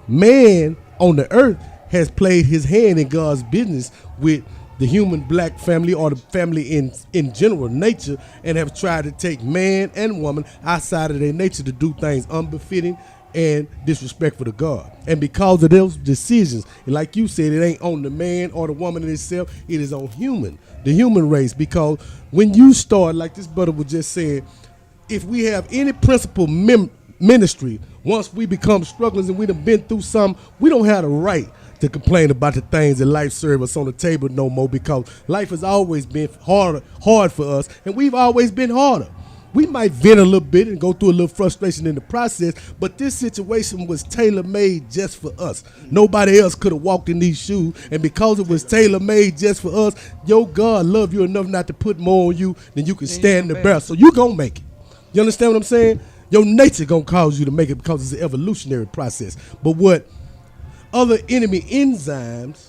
man on the earth has played his hand in God's business with the human black family or the family in general, nature, and have tried to take man and woman outside of their nature to do things unbefitting and disrespectful to God. And because of those decisions, and like you said, it ain't on the man or the woman in itself, it is on the human race. Because when you start, like this brother was just saying, if we have any principal ministry, once we become strugglers and we done been through something, we don't have the right to complain about the things that life serves us on the table no more, because life has always been hard for us, and we've always been harder. We might vent a little bit and go through a little frustration in the process, but this situation was tailor-made just for us. Nobody else could have walked in these shoes, and because it was tailor-made just for us, your God loved you enough not to put more on you than you can stand to bear. So you gonna make it. You understand what I'm saying? Your nature gonna cause you to make it because it's an evolutionary process. But what other enemy enzymes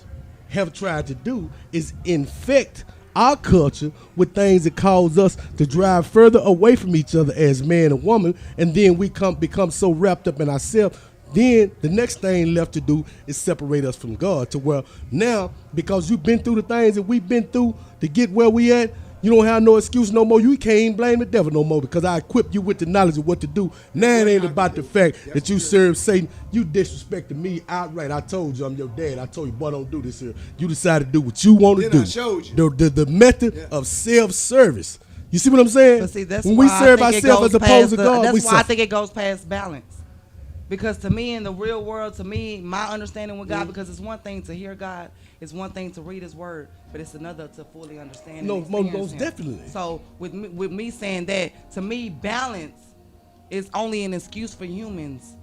have tried to do is infect our culture with things that cause us to drive further away from each other as man and woman, and then we become so wrapped up in ourselves. Then the next thing left to do is separate us from God, to where now, because you've been through the things that we've been through to get where we at, you don't have no excuse no more. You can't even blame the devil no more, because I equipped you with the knowledge of what to do. Now it ain't about the fact that you serve Satan. You disrespected me outright. I told you I'm your dad. I told you, boy, don't do this here. You decided to do what you want to do. I showed you. The method of self-service. You see what I'm saying? But see, that's when why we serve I think ourselves as opposed to God, that's we why I suffer. think it goes past balance. Because to me, in the real world, to me, my understanding with God, because it's one thing to hear God, it's one thing to read His Word, but it's another to fully understand. No, and experience most Him. definitely. So with me saying that, to me, balance is only an excuse for humans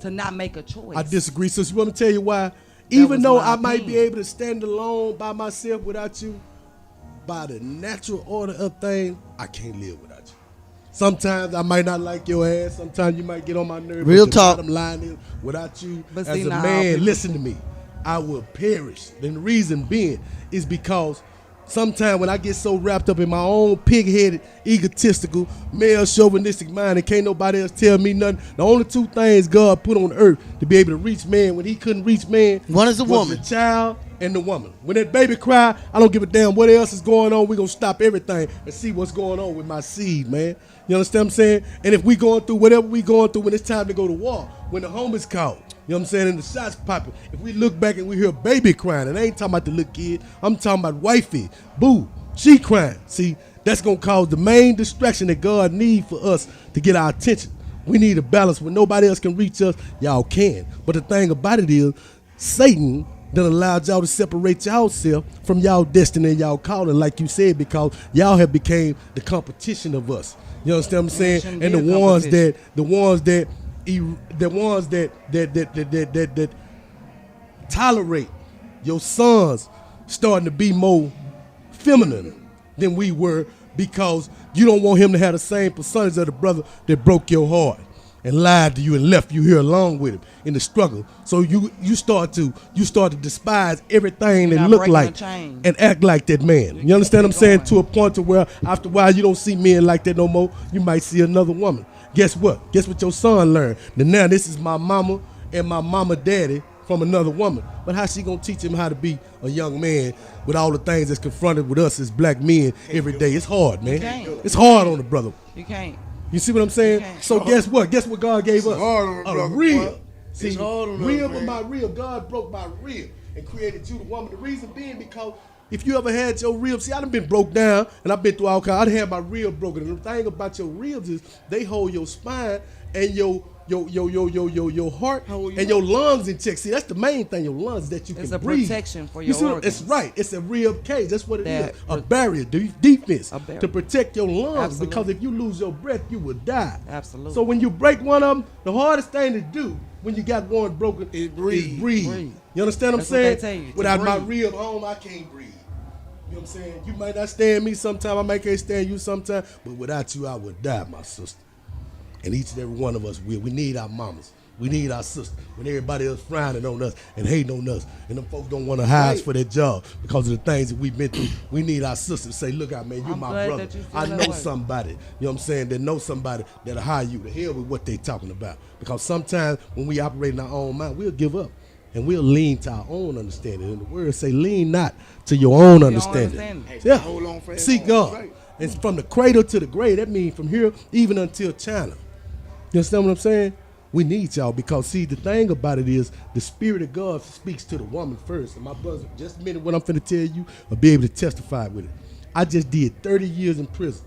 to not make a choice. I disagree. So you want me to tell you why? Even though I might be opinion. able to stand alone by myself without you, by the natural order of things, I can't live without you. Sometimes I might not like your ass. Sometimes you might get on my nerves. Real but talk. The bottom line is, without you, But as see, a now, man, people- listen to me, I will perish. And the reason being is because sometimes when I get so wrapped up in my own pig-headed, egotistical, male chauvinistic mind and can't nobody else tell me nothing, the only two things God put on earth to be able to reach man when He couldn't reach man, one is the woman, the child and the woman. When that baby cry, I don't give a damn what else is going on. We're going to stop everything and see what's going on with my seed, man. You understand what I'm saying? And if we going through whatever we going through when it's time to go to war, when the home is called, you know what I'm saying, and the shots popping, if we look back and we hear a baby crying, and I ain't talking about the little kid, I'm talking about wifey, boo, she crying. See, that's going to cause the main distraction that God need for us to get our attention. We need a balance. When nobody else can reach us, y'all can. But the thing about it is, Satan that allowed y'all to separate y'all self from y'all destiny and y'all calling, like you said, because y'all have became the competition of us. You understand what I'm saying? shouldn't And be the a ones that tolerate your sons starting to be more feminine than we were, because you don't want him to have the same percentage of the brother that broke your heart and lied to you and left you here along with him in the struggle. So you start to despise everything that not look breaking like the chain. and act like that man. You understand what I'm saying? To a point to where after a while you don't see men like that no more. You might see another woman. Guess what? Guess what your son learned? Now this is my mama and my mama daddy from another woman. But how she gonna teach him how to be a young man with all the things that's confronted with us as black men every day? It's hard, man. It's hard on the brother. You can't. You see what I'm saying? So guess what? Guess what God gave us? hard on the A brother, rib. boy. See, It's hard on us, rib of man. my rib. God broke my rib and created you the woman. The reason being because if you ever had your ribs, see, I done been broke down and I've been through all kinds. I done had my rib broken. And the thing about your ribs is they hold your spine and your heart and your lungs in check. See, that's the main thing. Your lungs that you can It's a breathe. protection for You your see what- organs. It's right. It's a rib cage. That's what it That is. A barrier, defense barrier. to protect your lungs. Absolutely. Because if you lose your breath, you will die. Absolutely. So when you break one of them, the hardest thing to do when you got one broken is breathe. You understand what That's I'm what they saying? tell you, to Without my breathe. rib home, I can't breathe. You know what I'm saying? You might not stand me sometime, I might can't stand you sometime, but without you, I would die, my sister. And each and every one of us will. We need our mamas. We need our sisters. When everybody else frowning on us and hating on us, and them folks don't want to hire us for their job because of the things that we've been through, we need our sisters to say, look out, man, you're I'm my glad brother. that you feel I that know way. somebody, you know what I'm saying, that know somebody that'll hire you. To hell with what they talking about. Because sometimes when we operate in our own mind, we'll give up. And we'll lean to our own understanding. And the word say, lean not to your own understanding. Hey, Yeah. hold on fast. Seek God. Right. And from the cradle to the grave, that means from here even until China. You understand what I'm saying? We need y'all because, see, the thing about it is the Spirit of God speaks to the woman first. And my brothers, just a minute, what I'm finna tell you, I'll be able to testify with it. I just did 30 years in prison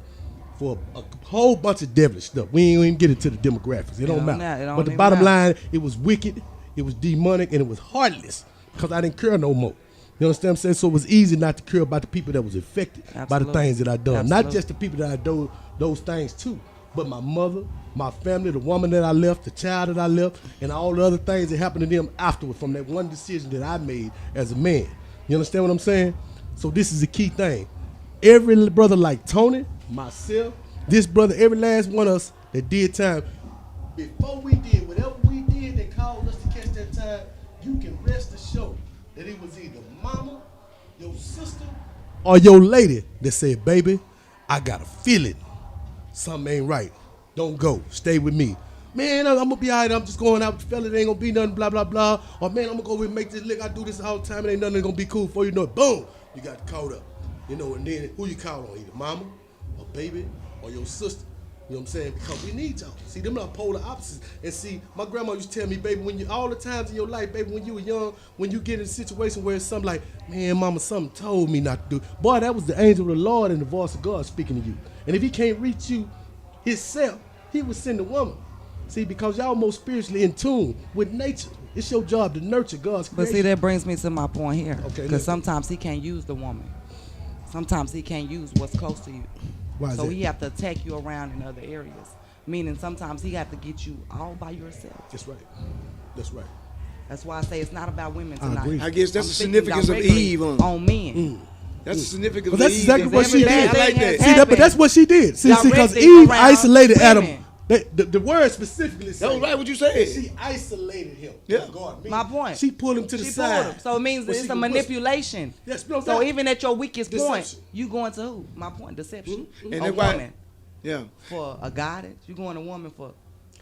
for a whole bunch of devilish stuff. We ain't even get into the demographics. It don't matter. But the bottom line, it was wicked, it was demonic, and it was heartless because I didn't care no more. You understand what I'm saying? So it was easy not to care about the people that was affected by the things that I done. Not just the people that I done those things to, but my mother, my family, the woman that I left, the child that I left, and all the other things that happened to them afterward from that one decision that I made as a man. You understand what I'm saying? So this is the key thing. Every brother like Tony, myself, this brother, every last one of us that did time, before we did whatever we did that caused us to catch that time, you can rest assured that it was either mama, your sister, or your lady that said, baby, I got a feeling something ain't right. Don't go. Stay with me. Man, I'm gonna be all right. I'm just going out with the fella. It ain't gonna be nothing, blah, blah, blah. Or man, I'm gonna go over and make this lick. I do this all the time. It ain't nothing gonna be cool for you. Know it. Boom. You got caught up. You know, and then who you call on? Either mama, or baby, or your sister. You know what I'm saying? Because we need y'all. See, them are polar opposites. And see, my grandma used to tell me, baby, when you all the times in your life, baby, when you were young, when you get in a situation where it's something like, man, mama, something told me not to do. Boy, that was the angel of the Lord and the voice of God speaking to you. And if he can't reach you himself, he would send a woman. See, because y'all more spiritually in tune with nature. It's your job to nurture God's But creation. see, that brings me to my point here. Okay, Because sometimes he can't use the woman. Sometimes he can't use what's close to you. Why is So that? he have to attack you around in other areas. Meaning sometimes he have to get you all by yourself. That's right. That's right. That's why I say it's not about women I tonight. agree. I guess that's I'm the speaking significance of directly Eve on men. That's the significance Well, of that's Eve. exactly what she Every did. bad I like thing that. has See that, but that's what she did. See, because Directly Eve around isolated Adam. women. The word specifically said That was right what you said. she isolated him. Yeah. That's God mean. My point. She pulled him to the She side. pulled him. So it means Well, it's she a could whisper. manipulation. Yes, no So doubt. even at your weakest point, Deception. you going to who? My point, deception. And A that's why- woman Yeah. for a guidance. You going to woman for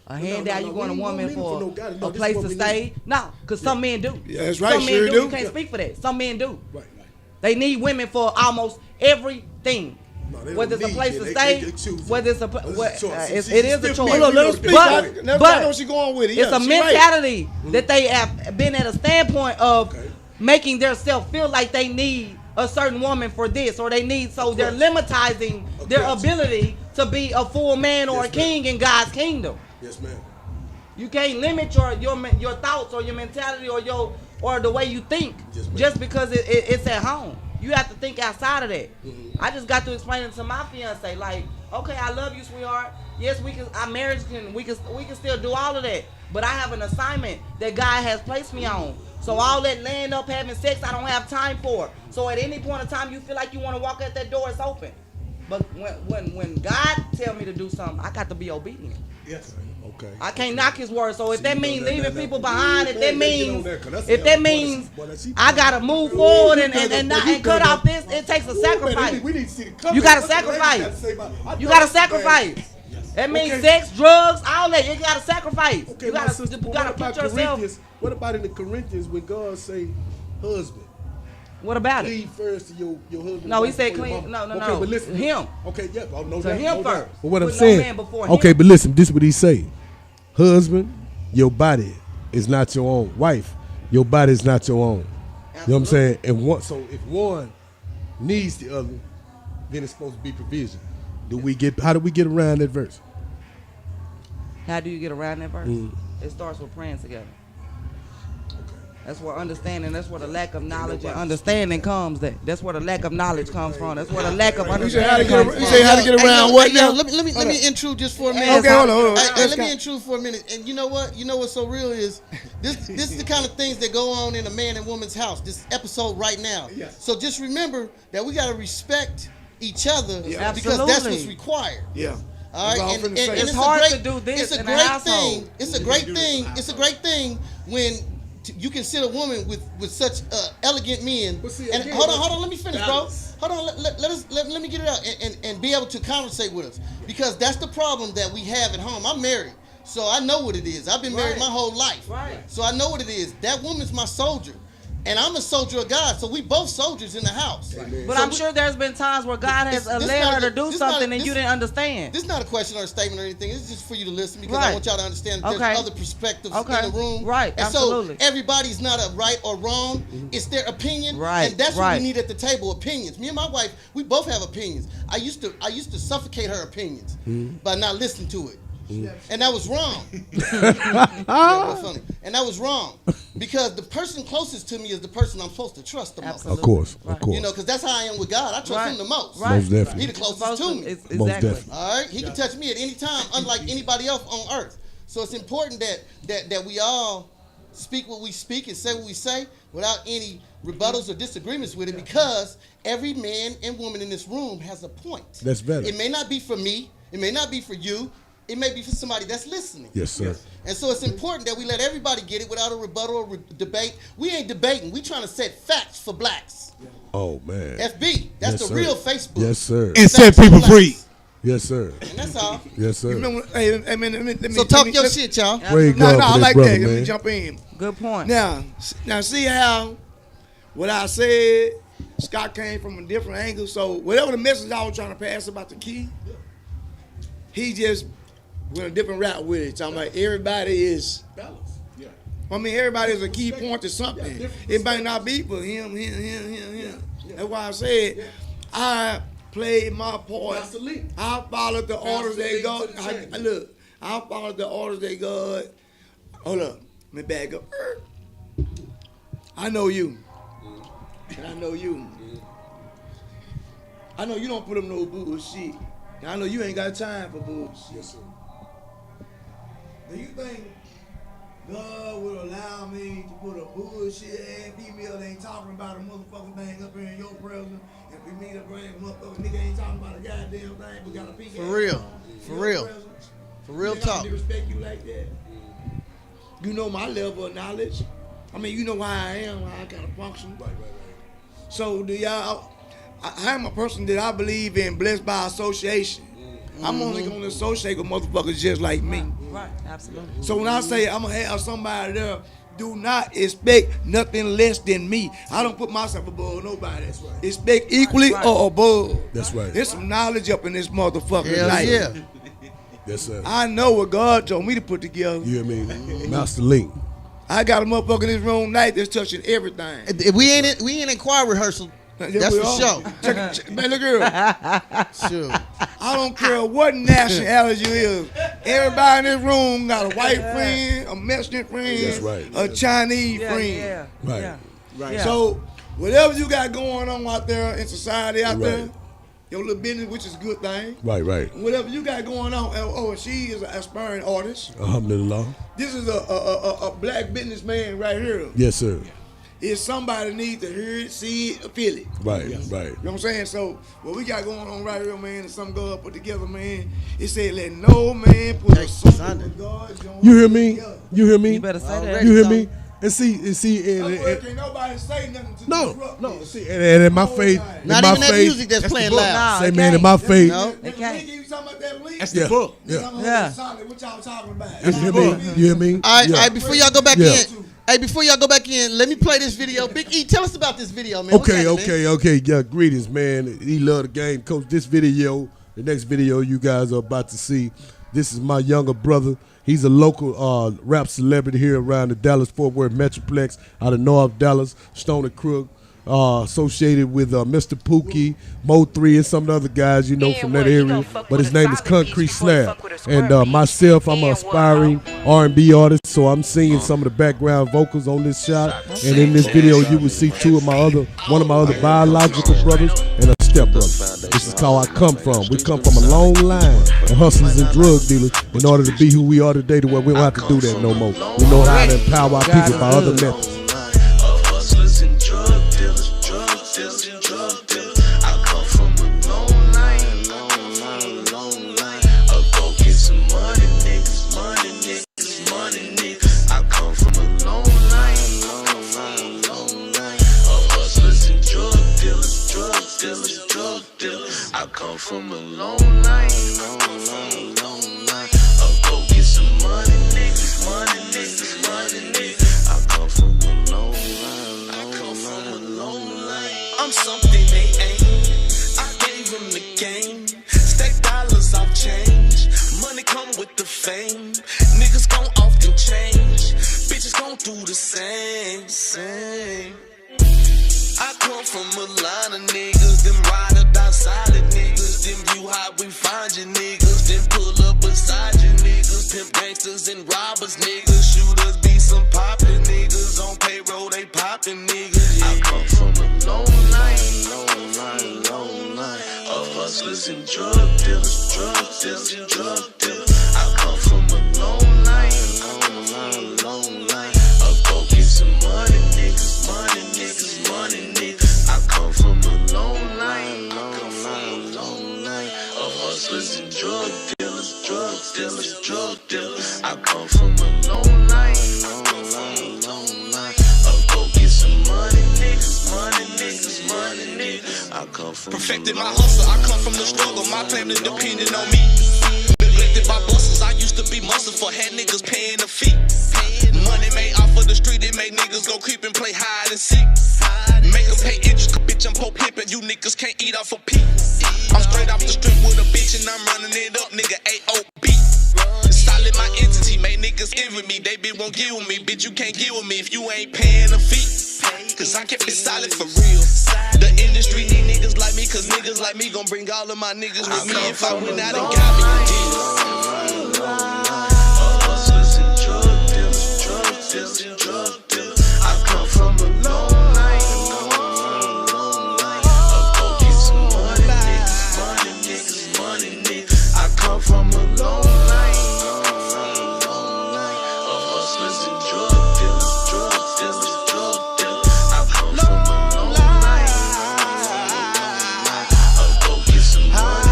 a No, handout. no, You we going to ain't woman leaving for for no guidance. No, a this is place what to we stay. need. No, because some men do. Yeah, that's right, Some men sure do. do. You can't Yeah. speak for that. Some men do. Right. They need women for almost everything. No, they Whether don't it's a need place you. to They stay, choose it. whether it's a Well, it's a what, choice. it See, is she's a still choice. female. Hold on, let her speak. But I know she going with it. it's Yeah, a she right. mentality that they have been at a standpoint of making themselves feel like they need a certain woman for this or they need, so they're limitizing their ability to be a full man or Yes, a king in God's kingdom. Yes, ma'am. You can't limit your thoughts or your mentality or the way you think just because it's at home. You have to think outside of that. I just got to explain it to my fiance. Like, Okay, I love you, sweetheart. Yes, we can. Our marriage can. We can still do all of that. But I have an assignment that God has placed me on. So all that laying up having sex, I don't have time for. So at any point in time, you feel like you want to walk out that door, it's open. But when God tell me to do something, I got to be obedient. Yes. Okay. I can't knock His word. So if that means leaving people behind, if that means I gotta move forward and cut off this, it takes a sacrifice. You gotta sacrifice. You gotta sacrifice. That means sex, drugs, all that. You gotta sacrifice. Okay, you gotta put yourself. What about in the Corinthians when God say husband? What about it? Cleave first to your husband. No, He said clean. No. Okay, but listen. Him. Okay, yeah. Oh, no, to him first. But what I'm Put no saying. man before Okay, him. but listen. This is what He say. Husband, your body is not your own. Wife, your body is not your own. You know what I'm saying? And so if one needs the other, then it's supposed to be provision. How do we get around that verse? How do you get around that verse? It starts with praying together. That's where understanding, that's where the lack of knowledge and understanding comes. That's where the lack of knowledge comes from. That's where the lack of understanding comes from. You say how to get around what now? Let me intrude just for a minute. Okay, hold on. Let me intrude for a minute. And you know what? You know what's so real is this is the kind of things that go on in a man and woman's house. This episode right now. Yes. So just remember that we got to respect each other because that's what's required. Yeah. All right, and it's hard to do this. It's a great thing. It's a great thing. It's a great thing when you can sit a woman with such elegant men. And hold on, let me finish, bro. Hold on, let me get it out and be able to conversate with us because that's the problem that we have at home. I'm married, so I know what it is. I've been married my whole life, so I know what it is. That woman's my soldier. And I'm a soldier of God, so we both soldiers in the house. But so I'm sure there's been times where God has led her to do something and you didn't understand. This is not a question or a statement or anything. It's just for you to listen because I want y'all to understand that there's other perspectives in the room. Right, and absolutely. So everybody's not a right or wrong. It's their opinion. Right, and that's what we need at the table, opinions. Me and my wife, we both have opinions. I used to suffocate her opinions by not listening to it. And that was wrong. Funny. And that was wrong because the person closest to me is the person I'm supposed to trust the most. Of course. You know, because that's how I am with God. I trust Him the most. Most definitely. He the closest to me. Exactly. Most definitely. All right. He can touch me at any time, unlike anybody else on earth. So it's important that we all speak what we speak and say what we say without any rebuttals or disagreements with it because every man and woman in this room has a point. That's better. It may not be for me. It may not be for you. It may be for somebody that's listening. Yes, sir. And so it's important that we let everybody get it without a rebuttal or debate. We ain't debating. We trying to set facts for blacks. Oh, man. FB. That's the real Facebook. Yes, sir. And set people free. Yes, sir. And that's all. Yes, sir. So talk your shit, y'all. I like that. Let me jump in. Good point. Now see how what I said, Scott came from a different angle. So whatever the message I was trying to pass about the key, he just went a different route with it. Talking about everybody is balance. Yeah. I mean, everybody is a key point to something. It might not be for him. Yeah. That's why I said I played my part. I followed the orders that God. I followed the orders that God. Hold up, let me back up. I know you, and I know you. I know you don't put up no bullshit. And I know you ain't got time for bullshit. Yes, sir. Do you think God will allow me to put a bullshit ass female that ain't talking about a motherfucking thing up here in your presence? And for me to bring a motherfucking nigga ain't talking about a goddamn thing, but got a pink For real. For real talk. I respect you like that. You know my level of knowledge. I mean, you know how I am, how I kind of function. Right. So do y'all? I am a person that I believe in blessed by association. I'm only going to associate with motherfuckers just like me. Right, absolutely. So when I say I'm going to have somebody there, do not expect nothing less than me. I don't put myself above nobody. That's right. Expect equally or above. That's right. There's some knowledge up in this motherfucker. Yeah. Yes, sir. I know what God told me to put together. You hear me? Master Link. I got a motherfucker in this room tonight that's touching everything. We ain't in choir rehearsal. That's for sure. Man, look here. Sure. I don't care what nationality you is. Everybody in this room got a white friend, a Mexican friend, that's right. a Chinese friend. Yeah. Right. Right. So whatever you got going on out there in society out there, your little business, which is a good thing. Right, right. Whatever you got going on. And she is an aspiring artist. Alhamdulillah. This is a black businessman right here. Yes, sir. If somebody needs to hear it, see it, feel it. Right, right. You know what I'm saying? So what we got going on right here, man, and some God put together, man. It said, let no man put a something with God. You hear me? You hear me? You better say that. You hear me? And see, Can't nobody say nothing to disrupt no. this. See, and in my faith, Not even that music that's playing loud. Say, man, in my faith. No. They can't. That's the book. Yeah. What y'all talking about? You hear me? You hear me? All right, before y'all go back in. Hey, before y'all go back in, let me play this video. Big E, tell us about this video, man. Okay. Yeah, greetings, man. He love the game, coach. This video, the next video you guys are about to see. This is my younger brother. He's a local rap celebrity here around the Dallas-Fort Worth Metroplex, out of North Dallas, Stony Crook, associated with Mr. Pookie, Mo3, and some of the other guys you know from that area. But his name is Concrete Slab. And myself, I'm an aspiring R&B artist, so I'm singing some of the background vocals on this shot. And in this video, you will see one of my other biological brothers and a stepbrother. This is how I come from. We come from a long line of hustlers and drug dealers in order to be who we are today, to where we don't have to do that no more. We know how to empower our people by other methods. I come from a long line, of go get some money, niggas, money. I come from a long line, I'm something they ain't. I gave them the game. Stack dollars off change. Money come with the fame. Niggas gon' often change. Bitches gon' do the same. I come from a line of niggas, them ride or die solid niggas, them view how we find you niggas, then pull up beside you niggas, pimp gangsters and robbers niggas, shooters be some poppin' niggas, on payroll they poppin' niggas, I come from a long line, of hustlers and drug dealers, I come from a long line, of go get some money niggas, money. I come from a long line, of hustlers and drug dealers. I come from a long line, of go get some money niggas, money. I come from perfected my hustle. I come from the struggle. My family depending on me. Neglected by busters. I used to be muscle for had niggas paying a fee. Money made off of the street, it made niggas go creep and play hide and seek. Make them pay interest, bitch, I'm po pimpin'. You niggas can't eat off a pee. I'm straight off the strip with a bitch and I'm running it up, nigga, AOB. Solid my entity, made niggas envy me. They be won't give with me, bitch, you can't give with me if you ain't paying a fee. Cause I kept it solid for real. The industry need niggas like me, cause niggas like me gon' bring all of my niggas with me if I went out and got me a deal. I come from a long line, of go get some money niggas, I come from a long line, of hustlers and drug dealers, I come from a long line, of go get some money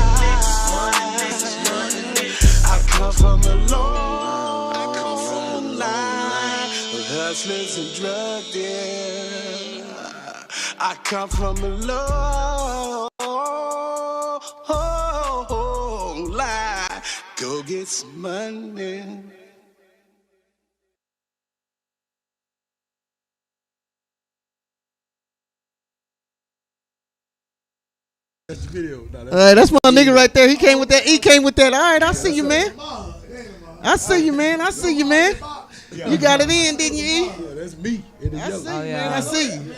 niggas, I come from a long line, of hustlers and drug dealers. I come from a long line. Go get some money. That's the video. That's my nigga right there. He came with that. All right, I see you, man. I see you, man. You got it in, didn't you, E? Yeah, that's me. I see you, man. I see you.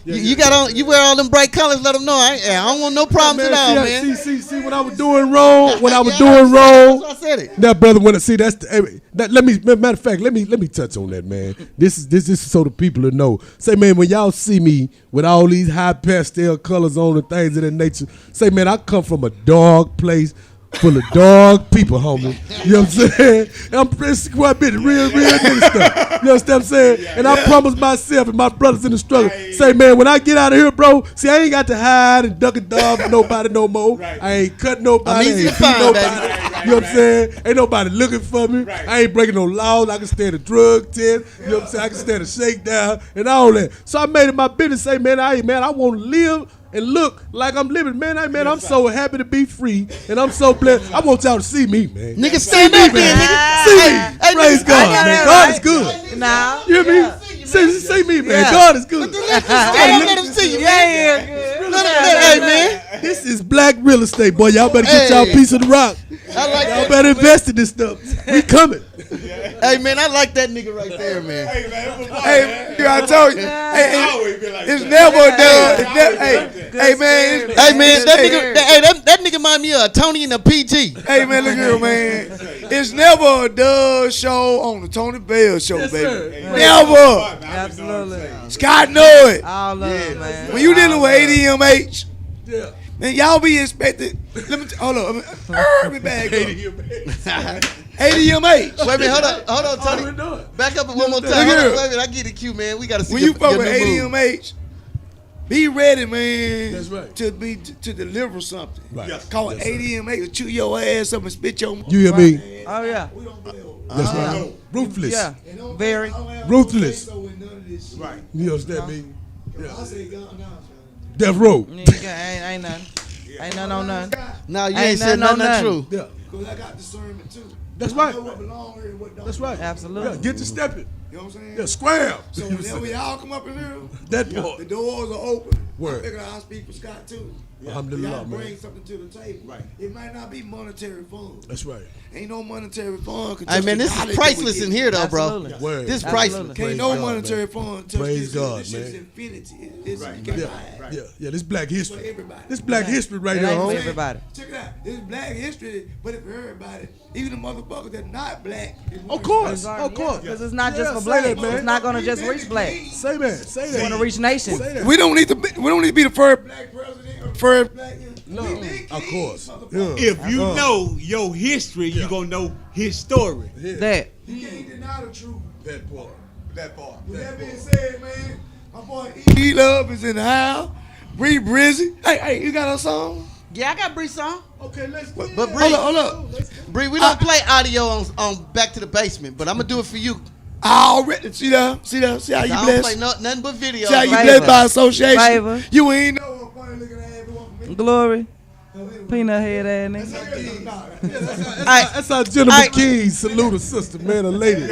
You got on. You wear all them bright colors. Let them know. I don't want no problems at all, man. See, when I was doing wrong, that's why I said it. That brother, when I see that's matter of fact, let me touch on that, man. This is so the people to know. Say, man, when y'all see me with all these high pastel colors on and things of that nature, say, man, I come from a dark place. Full of dog people, homie. You know what I'm saying? I'm quite a bit real nigga stuff. You understand what I'm saying? And I promise myself and my brothers in the struggle, say, man, when I get out of here, bro, see, I ain't got to hide and duck and dove for nobody no more. I ain't cut nobody. I ain't beat nobody. You know what I'm saying? Ain't nobody looking for me. I ain't breaking no laws. I can stand a drug test. You know what I'm saying? I can stand a shakedown and all that. So I made it my business. Say, man, I want to live and look like I'm living, man. I'm so happy to be free, and I'm so blessed. I want y'all to see me, man. Nigga, stand up, man. Nigga, see me. Praise God, man. God is good. Now, you hear me? See me, man. God is good. Let him see you, man. Hey, man. This is black real estate, boy. Y'all better get y'all piece of the rock. Y'all better invest in this stuff. We coming. Hey, man, I like that nigga right there, man. Hey, I told you. It's never done. Hey, man. That nigga remind me of a Tony and a PG. Hey, man, look here, man. It's never a dud show on the Tony Bell show, baby. Never. Absolutely. Scott know it. All love, man. When you dealing with ADMH, man, y'all be expected. Let me hold on. Let me back up. ADMH. Wait a minute, hold on, Tony. Back up one more time. Wait a minute, I get the cue, man. We gotta see. When you fuck with ADMH, be ready, man. That's right. To deliver something. Right. Call it ADMH to chew your ass up and spit your. You hear me? Oh yeah. That's right. Ruthless. Yeah. Very ruthless. Right. You understand me? Yeah. Death Row. Ain't nothing. Ain't nothing on nothing. No, you ain't said nothing true. Yeah. Because I got discernment too. That's right. I know what belong here and what don't. That's right. Absolutely. Yeah, get to stepping. You know what I'm saying? Yeah, scram. So whenever y'all come up in here, that part. The doors are open. Word. I figure I'll speak for Scott too. Alhamdulillah, y'all man. bring something to the table. Right. It might not be monetary funds. That's right. Ain't no monetary fund. Hey, man, this is priceless in here, though, bro. Word. This is priceless. Can't no monetary fund touch Praise this. God, This man. is infinity. It's Yeah, this black history. For everybody. This black history right It here, ain't for homie. everybody. Check it out. This is black history, but it's for everybody. Even the motherfuckers that not black. Of course. Of course. Because it's not just for black. It's not gonna just reach black. Say that. Say It's that. gonna reach nations. Say that. We don't need to be the first black president or the first black. No, of course. If you know your history, you gonna know his story. That. You can't deny the truth. That part. That part. With that being said, man, my boy E Love is in the house. Breezy. Hey, you got a song? Yeah, I got Bree song. Okay, let's. But Bree, hold up. Bree, we don't play audio on Back to the Basement, but I'm gonna do it for you. I already see how you I don't blessed. play nothing but video. See how you Favor. blessed by association. Favor. You ain't know what funny looking ass want me. Glory. Peanut head ass nigga. That's how Jenna McKee salute a sister, man, a lady.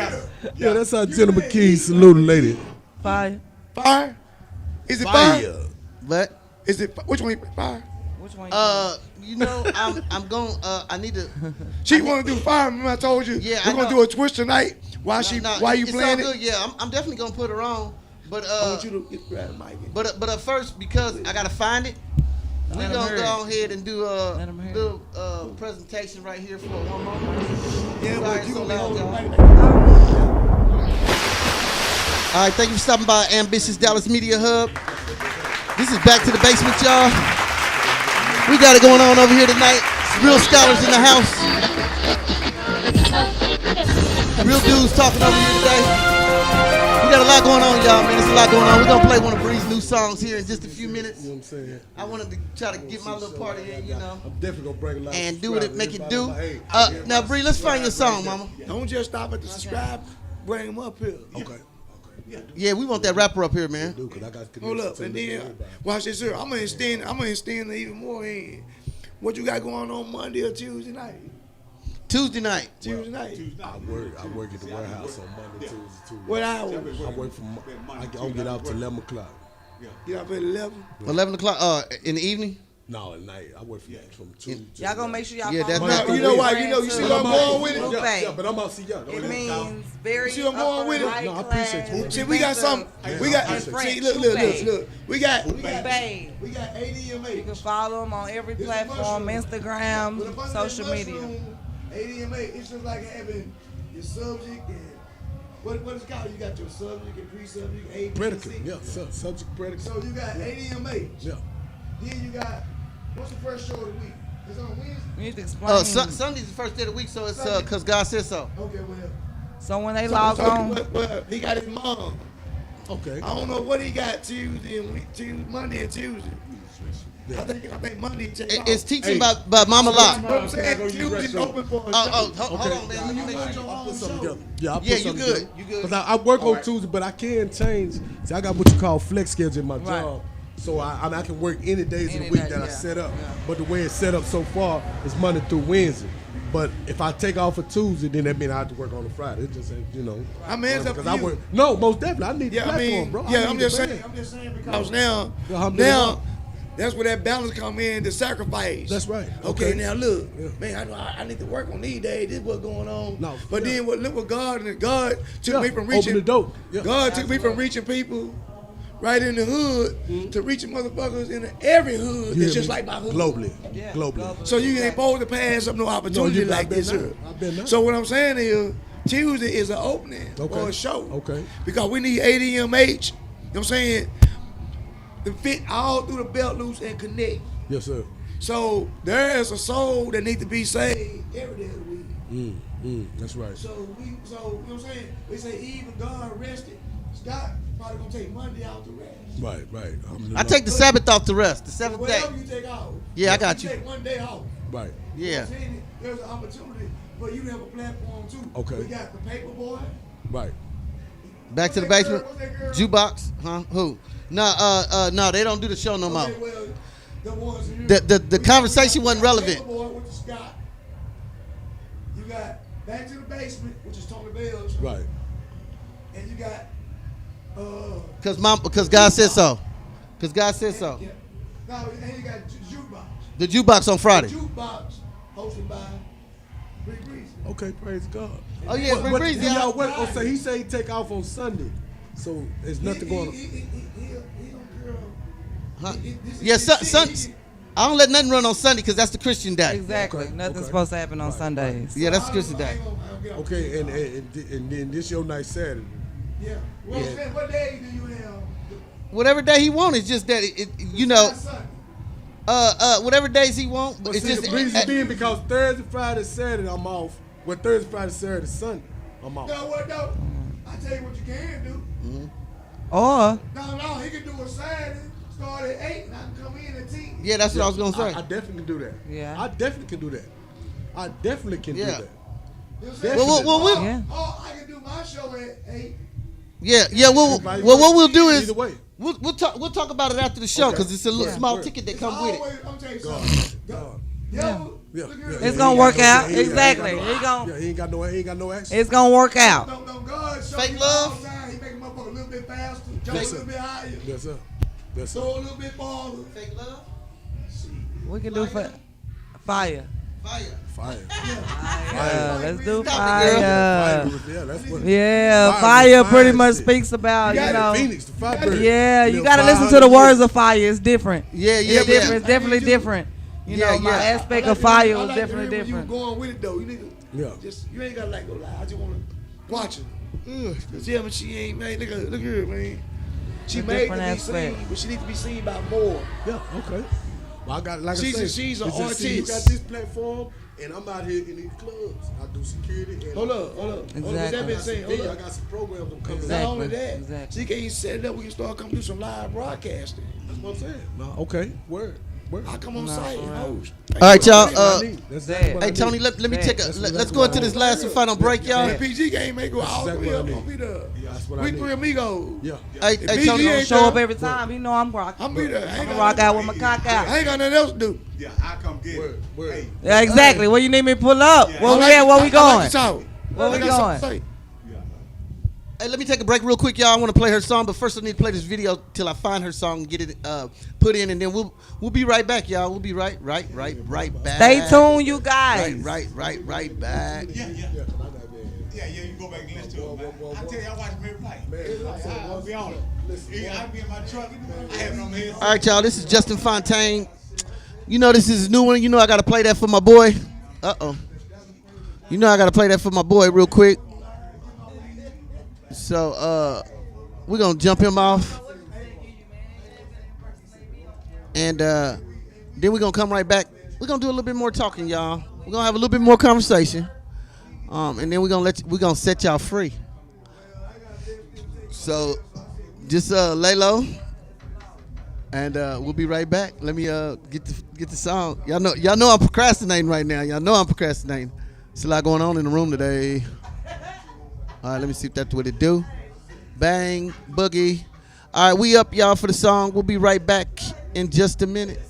Yeah, that's how Jenna McKee salute a lady. Fire. Fire? Is it fire? But Is it which one? Fire? Which one? you know, I'm going. I need to. She want to do fire. Remember I told you. Yeah, we're gonna do a twist tonight. Why Why you it's playing all it? good. Yeah, I'm definitely gonna put her on. But I want you to grab the mic. But first, because I gotta find it, we Let 'em gonna hear go it. ahead and do Let a 'em hear little presentation right here for one moment. Yeah, Sorry, but you so gonna be loud, holding y'all. the mic. All right, thank you for stopping by Ambitious Dallas Media Hub. This is Back to the Basement, y'all. We got it going on over here tonight. Real scholars in the house. Real dudes talking over here today. We got a lot going on, y'all, man. There's a lot going on. We're going to play one of Bree's new songs here in just a few minutes. You know what I'm saying? I wanted to try to get my little party in, you know. I'm definitely gonna bring a lot And of do what it subscribers. make it do. Everybody, Now, Bree, let's find your song, mama. Don't just stop at the subscribe. Bring them up here. Okay. Yeah, we want that rapper up here, man. Dude, 'cause I got Hold up, and then watch this here. I'm gonna extend it even more in. What you got going on Monday or Tuesday night? Tuesday night. Tuesday night. I work at the warehouse on Monday, Tuesday. What hours? I work I don't get out till 11 o'clock. Get up at 11. 11 o'clock in the evening? No, at night. I work from 2 to Y'all gonna make sure y'all Yeah, follow that's my You know why? You Instagram see too. what I'm going with it? Lupe. Yeah, but I'm out to see y'all. It means very See what I'm going with it? upper No, I high appreciate you. class, See, we got some. We got. and See, French. look. We got Lupe. ADMH. You can follow them on every It's a platform, mushroom. With a Instagram, bunch of social that media. mushroom, ADMA, it's just like having your subject and what it's called. You got your subject and pre-subject, A, B, and Predicate. C. Yeah, subject predicate. So you got ADMH. Yeah. Then you got what's the first show of the week? It's on Wednesday. You need to explain. Sunday's the first day of the week, so it's because God said so. Okay, well. So when they log on, Well, he got his mom. Okay. I don't know what he got Tuesday and Monday and Tuesday. I think Monday. It's teaching by Mama Lot. I'm saying Tuesday's open for a show. Hold on, man. Let me make sure. I'll put something together. Yeah, I'll put Yeah, something you good. together. You good. Because I work on Tuesday, but I can change. See, I got what you call flex schedule in my job. So I can work any days of the week that I set up. But the way it's set up so far is Monday through Wednesday. But if I take off for Tuesday, then that means I have to work on a Friday. It just ain't, I mean, it's up to you. No, most definitely. I need the platform, bro. Yeah, I'm just saying because now that's where that balance come in, the sacrifice. That's right. Okay, now look, man, I know I need to work on these days. This is what's going on. No, but then look what God took me from reaching. Open the door. Yeah. God took me from reaching people right in the hood to reaching motherfuckers in every hood that's just like my hood. Globally. So you ain't supposed to pass up no opportunity like this here. So what I'm saying is Tuesday is an opening or a show. Okay. Because we need ADMH, you know what I'm saying, to fit all through the belt loops and connect. Yes, sir. So there is a soul that needs to be saved every day of the week. That's right. So you know what I'm saying? They say even God rested. Scott probably gonna take Monday out to rest. Right. I take the Sabbath off to rest, the seventh day. Whatever you take off. Yeah, I got you. Take one day off. Right. Yeah. You know what I'm saying? There's an opportunity for you to have a platform too. Okay. We got the paper boy. Right. Back to the basement. Jukebox. Huh? Who? No, they don't do the show no more. Okay, well, the ones who The conversation wasn't relevant. Paper boy, which is Scott. You got Back to the Basement, which is Tony Bell's. Right. And you got Because God said so. Because God said so. Yeah. No, and you got Jukebox. The jukebox on Friday. The Jukebox hosted by Breezy. Okay, praise God. Oh yeah, Breezy. Do y'all work? Oh, so he say he take off on Sunday. So there's nothing going on. He Huh? Yeah, I don't let nothing run on Sunday because that's the Christian day. Exactly. Nothing's supposed to happen on Sundays. Yeah, that's the Christian day. Okay, and then this your night Saturday. Yeah. Well, what day do you have? Whatever day he wants, it's just that whatever days he wants. But It's see, just the reason being because Thursday, Friday, Saturday I'm off. Well, Thursday, Friday, Saturday, Sunday I'm off. No, what though? I tell you what you can do. Or No, he can do a Saturday, start at 8, and I can come in at 10. Yeah, that's what I was gonna say. I definitely can do that. Yeah. I definitely can do that. I definitely can do Yeah. that. You know what I'm saying? Well, Or I can do my show at 8. Yeah. Well, what we'll do is Either way. we'll talk about it after the show because it's a little small Word. ticket that comes with it. I'm telling you something. Yeah. it's gonna work out. Exactly. He ain't got no action. It's gonna work out. Don't God show Fake you love? all the time. He make a motherfucker a little bit faster, jump a little bit higher, Yes, sir. Yes, sir. throw a little bit farther. Fake love? We can do fire. Fire. Let's do Stop fire. it, Yeah, that's what. Yeah, Fire fire was pretty fine much shit. speaks about, You you got know. it, Phoenix, the Firebird. Yeah, you Little gotta listen to 500 the words years. of fire. It's different. Yeah. It's different. It's definitely different. You know, my aspect of fire was definitely You different. going with it though. You need to you ain't gotta go lie. I just wanna watch it. Cause but she ain't man. Look at her, man. She A made to different be aspect. seen, but she needs to be seen by more. Yeah, okay. Well, I got like She's I a- said, she's an it's just, see, you artist. got this platform, and I'm out here in these clubs. I do security. And Hold up. That been saying, hold I up. got some programs I'm coming. Not only that, Exactly. she can't set it up. We can start coming do some live broadcasting. That's what I'm saying. No, okay, word. I come on site and host. All right, y'all. That's exactly what I Hey need. Tony, let me take a. That's Let's exactly go what into I this need. last and final break, y'all. The PG game ain't go all exactly three what of I them. need. Be there. That's what I We need. three amigos. Yeah. Hey, PG Tony. ain't Show up there. every time. You know I'm rocking. I'm be there. I'm gonna rock out with my cock out. I ain't got nothing else to do. Yeah, I come get it. Word. Yeah, exactly. Where you need me to pull up? Where we at? Where we going? Where we going? Hey, let me take a break real quick, y'all. I want to play her song, but first I need to play this video till I find her song and get it put in, and then we'll be right back, y'all. We'll be right back. Stay tuned, you guys. Right back. Yeah, you can go back and listen to it, man. I tell you, I watch them every night. I'll be on it. I'll be in my truck. I have it on my head. All right, y'all. This is Justin Fontaine. You know this is a new one. You know I got to play that for my boy. You know I got to play that for my boy real quick. So we're going to jump him off. And then we're going to come right back. We're going to do a little bit more talking, y'all. We're going to have a little bit more conversation. And then we're gonna set y'all free. So just lay low. And we'll be right back. Let me get the song. Y'all know I'm procrastinating right now. Y'all know I'm procrastinating. There's a lot going on in the room today. All right, let me see if that's what it do. Bang, boogie. All right, we up, y'all, for the song. We'll be right back in just a minute.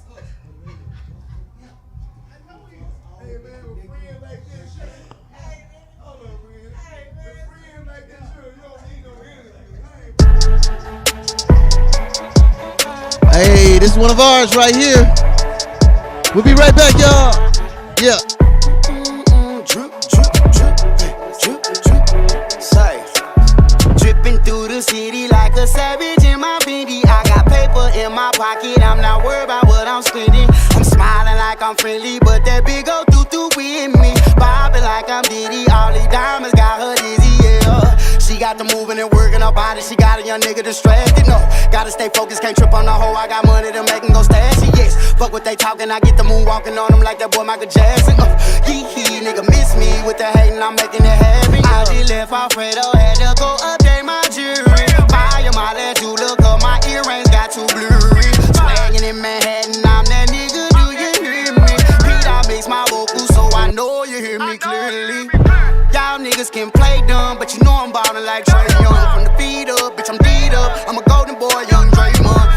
Hey, this is one of ours right here. We'll be right back, y'all. Yeah. Dripping through the city like a savage in my Fendi. I got paper in my pocket, I'm not worried about what I'm spending. I'm smiling like I'm friendly, but that big old doo-doo with me. Bobbing like I'm Diddy, all these diamonds got her dizzy, yeah. She got the moving and working her body, she got a young nigga distracted, no. Gotta stay focused, can't trip on the hoe, I got money to make him go stash it, yes. Fuck what they talking, I get the moon walking on them like that boy Michael Jackson, Yee-hee, nigga miss me with the hating, I'm making it happen, I just left Alfredo, had to go update my jewelry. Fire my last jeweler, cause my earrings got too blurry. Swaggin' in Manhattan, I'm that nigga, do you hear me? Pete, mix my vocals so I know you hear me clearly. Y'all niggas can play dumb, but you know I'm ballin' like Trey Young. From the feet up, bitch, I'm D'd up. I'm a golden boy, young Draymond.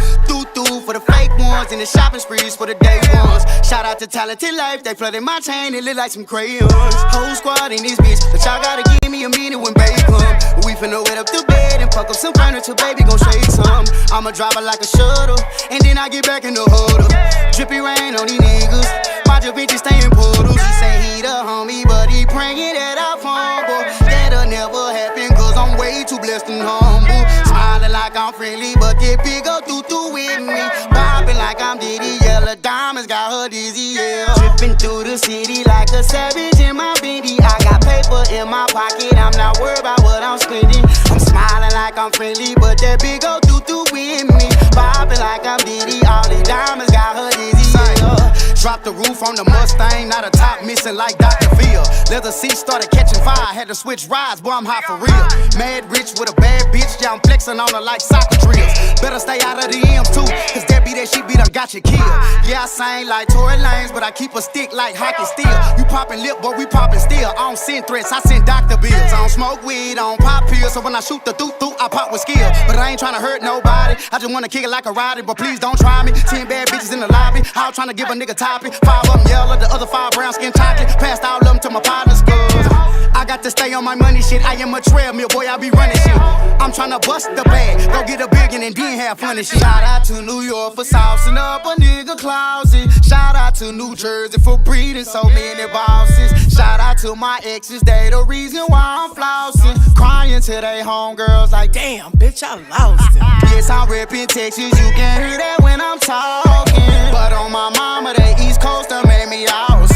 Through for the fake ones and the shopping sprees for the day ones. Shout out to Talented Life, they flooded my chain, it look like some crayons. Whole squad in this bitch, but y'all gotta give me a minute when baby come. We finna wet up the bed and fuck up some furniture, baby gon' shake some. I'ma drive her like a shuttle, and then I get back in the huddle. Drippy rain on these niggas, my drip bitches stay in puddles. He say he the homie, but he praying that I fumble. That'll never happen, cause I'm way too blessed and humble. Smiling like I'm friendly, but get bigger through with me. Bobbing like I'm Diddy, yellow diamonds got her dizzy, yeah. Dripping through the city like a savage in my Fendi. I got paper in my pocket, I'm not worried about what I'm spending. I'm smiling like I'm friendly, but that big old through with me. Bobbing like I'm Diddy, all these diamonds got her dizzy, yeah. Drop the roof on the Mustang, not a top missing like Dr. Phil. Leather seats started catching fire, had to switch rides, boy I'm hot for real. Mad rich with a bad bitch, yeah I'm flexing on her like soccer drills. Better stay out of the M's too, cause that be that she be done got you killed. Yeah I sing like Tory Lanez, but I keep a stick like hockey steel. You poppin' lip, boy we poppin' still. I don't send threats, I send doctor bills. I don't smoke weed, I don't pop pills, so when I shoot the doo-doo, I pop with skill. But I ain't tryna hurt nobody, I just wanna kick it like a rider, but please don't try me. 10 bad bitches in the lobby, I was tryna give a nigga topic. 5 of them yellow, the other 5 brown skin chocolate. Passed all of them to my partners, cuz I got to stay on my money shit. I am a treadmill, boy, I be running shit. I'm tryna bust the bag, go get a big and then have fun and shit. Shout out to New York for saucing up a nigga closet. Shout out to New Jersey for breeding so many bosses. Shout out to my exes, they the reason why I'm flossing. Crying to they homegirls like, damn, bitch, I lost it. Yes, I'm ripping Texas, you can hear that when I'm talking. But on my mama, they East Coaster made me awesome.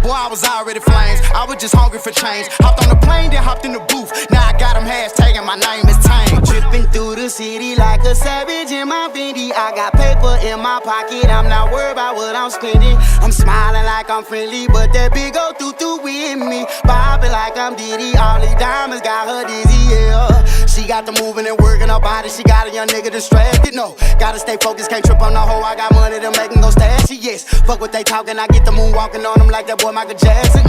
Boy, I was already flames, I was just hungry for change. Hopped on the plane, then hopped in the booth. Now I got them hashtagging, my name is Tame. Dripping through the city like a savage in my Fendi. I got paper in my pocket, I'm not worried about what I'm spending. I'm smiling like I'm friendly, but that big old doo-doo with me. Bobbing like I'm Diddy, all these diamonds got her dizzy, yeah. She got the moving and working her body, she got a young nigga distracted, no. Gotta stay focused, can't trip on the hoe, I got money to make him go stash it, yes. Fuck what they talking, I get the moon walking on them like that boy Michael Jackson,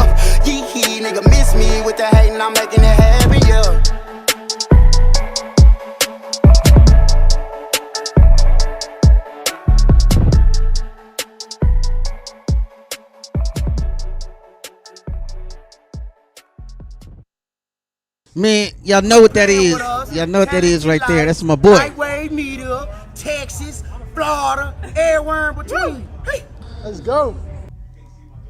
Yee-hee, nigga miss me with the hating, I'm making it happen, yeah. Man, y'all know what that is. Y'all know what that is right there. That's my boy. Lightweight media, Texas, Florida, everywhere in between. Hey, let's go.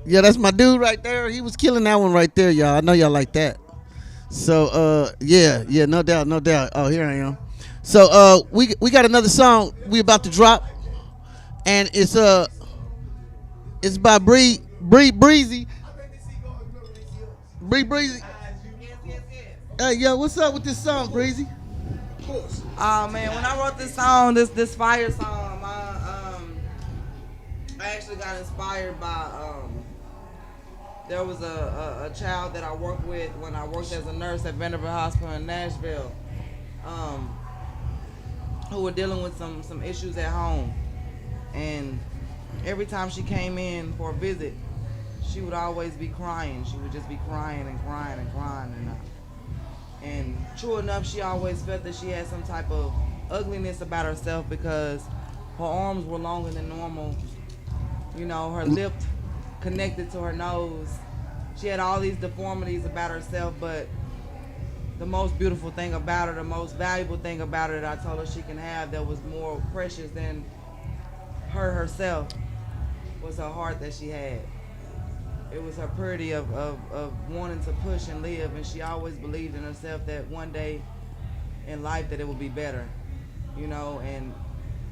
Yeah, that's my dude right there. He was killing that one right there, y'all. I know y'all like that. So, yeah, no doubt. Oh, here I am. So, we got another song we about to drop, and it's by Breezy. Breezy. Hey, yo, what's up with this song, Breezy? Oh man, when I wrote this song, this fire song, I actually got inspired by there was a child that I worked with when I worked as a nurse at Vanderbilt Hospital in Nashville, who were dealing with some issues at home, and every time she came in for a visit, she would always be crying. She would just be crying and crying and crying, and true enough, she always felt that she had some type of ugliness about herself because her arms were longer than normal. You know, her lip connected to her nose. She had all these deformities about herself, but the most beautiful thing about her, the most valuable thing about her that I told her she can have that was more precious than her herself was her heart that she had. It was her purity of wanting to push and live, and she always believed in herself that one day in life that it would be better, you know. And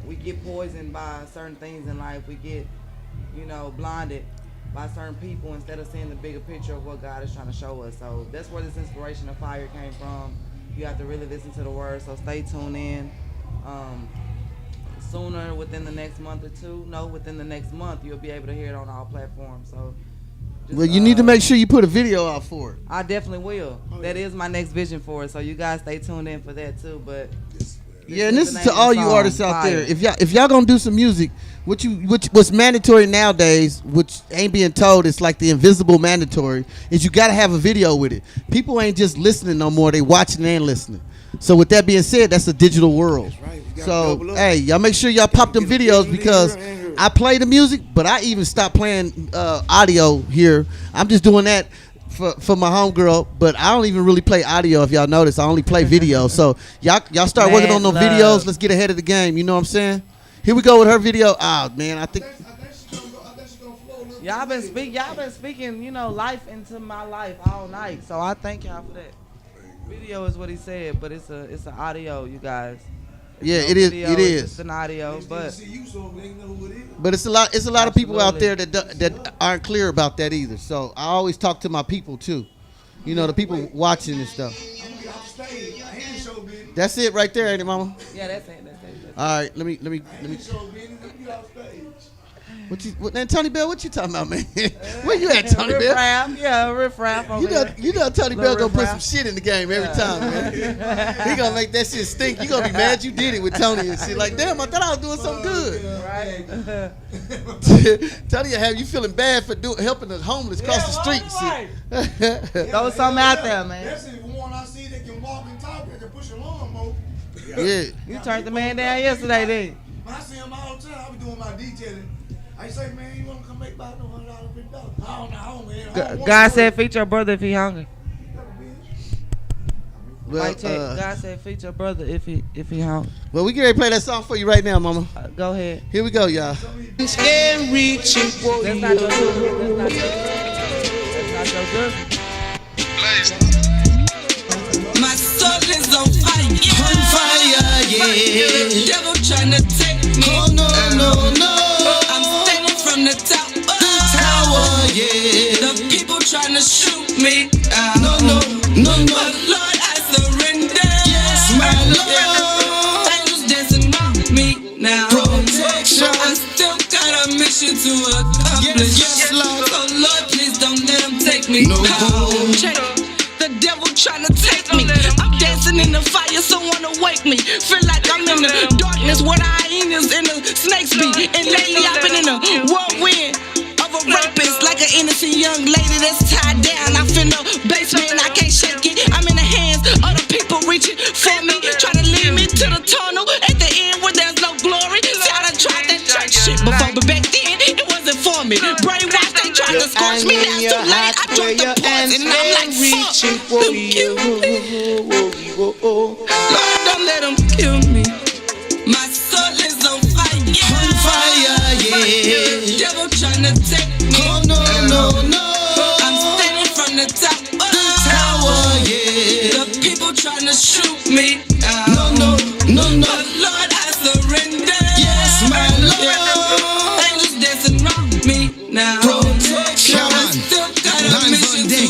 we get poisoned by certain things in life. We get, you know, blinded by certain people instead of seeing the bigger picture of what God is trying to show us. So that's where this inspiration of fire came from. You have to really listen to the word, so stay tuned in. Sooner, within the next month or two, within the next month, you'll be able to hear it on all platforms. So Well, you need to make sure you put a video out for it. I definitely will. That is my next vision for it. So you guys stay tuned in for that too. But yeah, and this is to all you artists out there. If y'all gonna do some music, what's mandatory nowadays, which ain't being told, it's like the invisible mandatory, is you gotta have a video with it. People ain't just listening no more; they watching and listening. So with that being said, that's a digital world. So hey, y'all make sure y'all pop them videos because I play the music, but I even stopped playing audio here. I'm just doing that for my homegirl, but I don't even really play audio. If y'all notice, I only play video. So y'all start working on those videos. Let's get ahead of the game. You know what I'm saying? Here we go with her video. Ah, man, I think y'all been speaking, you know, life into my life all night. So I thank y'all for that. Video is what he said, but it's an audio, you guys. Yeah, it is. It is. It's an audio, but it's a lot. It's a lot of people out there that aren't clear about that either. So I always talk to my people too. You know, the people watching and stuff. That's it right there, ain't it, Mama? Yeah, that's it. All right, let me. And Tony Bell, what you talking about, man? Where you at, Tony Bell? Riff-raff. You know Tony Bell gonna put some shit in the game every time, man. He gonna make that shit stink. You gonna be mad you did it with Tony and shit. Like, damn, I thought I was doing something good. Right. Tony, have you feeling bad for helping the homeless cross the street? Throw something out there, man. That's the one I see that can walk and talk and can push a lawnmower. Yeah. You turned the man down yesterday, didn't you? When I see him all the time, I be doing my detailing. I say, man, you want to come make about $100, $50? I don't know, man. God said, feed your brother if he hungry. Well, God said, feed your brother if he hungry. Well, we get ready to play that song for you right now, Mama. Go ahead. Here we go, y'all. That's not your good. That's not your good. My soul is on fire. On fire, yeah. The devil trying to take me. Oh, no. I'm standing from the top of the tower, yeah. The people trying to shoot me. No. But Lord, I surrender. Yes, my Lord. Angels dancing around me now. Protection. I still got a mission to accomplish. Yes, Lord. So Lord, please don't let them take me. No. Check it. The devil trying to take me. I'm dancing in the fire, someone awake me. Feel like I'm in the darkness where the hyenas and the snakes be. And lately I've been in a whirlwind of a rapist, like an innocent young lady that's tied down. I feel no basement, I can't shake it. I'm in the hands of the people reaching for me, trying to lead me to the tunnel at the end where there's no glory. See, I done tried that church shit before, but back then it wasn't for me. Brainwash, they tried to scorch me, now it's too late. I drunk the poison and I'm like, fuck you. Lord, don't let them kill me. My soul is on fire. On fire, yeah. Devil tryna take me. Oh no, no, no. I'm standing from the top of the tower, yeah. The people tryna shoot me. No, no, no, no. But Lord, I surrender. Yes, my Lord. Angels dancing around me now. Protection. I still got a mission to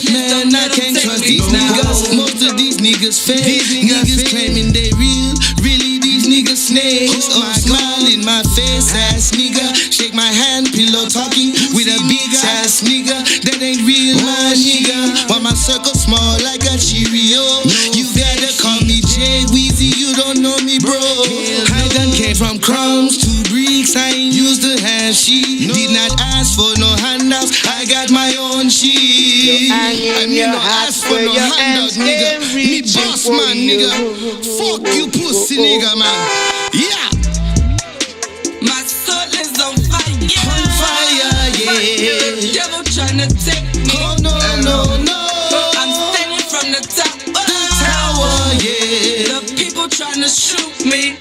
Man, I can't trust these niggas. Most of these niggas fake. Niggas claiming they real. Really, these niggas snakes. Oh, smile in my face, ass nigga. Shake my hand, pillow talking with a big ass nigga. That ain't real, my nigga. While my circle small like a Cheerio. You gotta call me Jay Weezy. You don't know me, bro. I done came from crumbs to bricks. I ain't used to have shit. Did not ask for no handouts. I got my own shit. I mean no ask for no handouts, nigga. Me boss man, nigga. Fuck you, pussy nigga, man. Yeah. My soul is on fire. On fire, yeah. Devil tryna take me. Oh no, no, no. I'm standing from the top of the tower, yeah. The people tryna shoot me.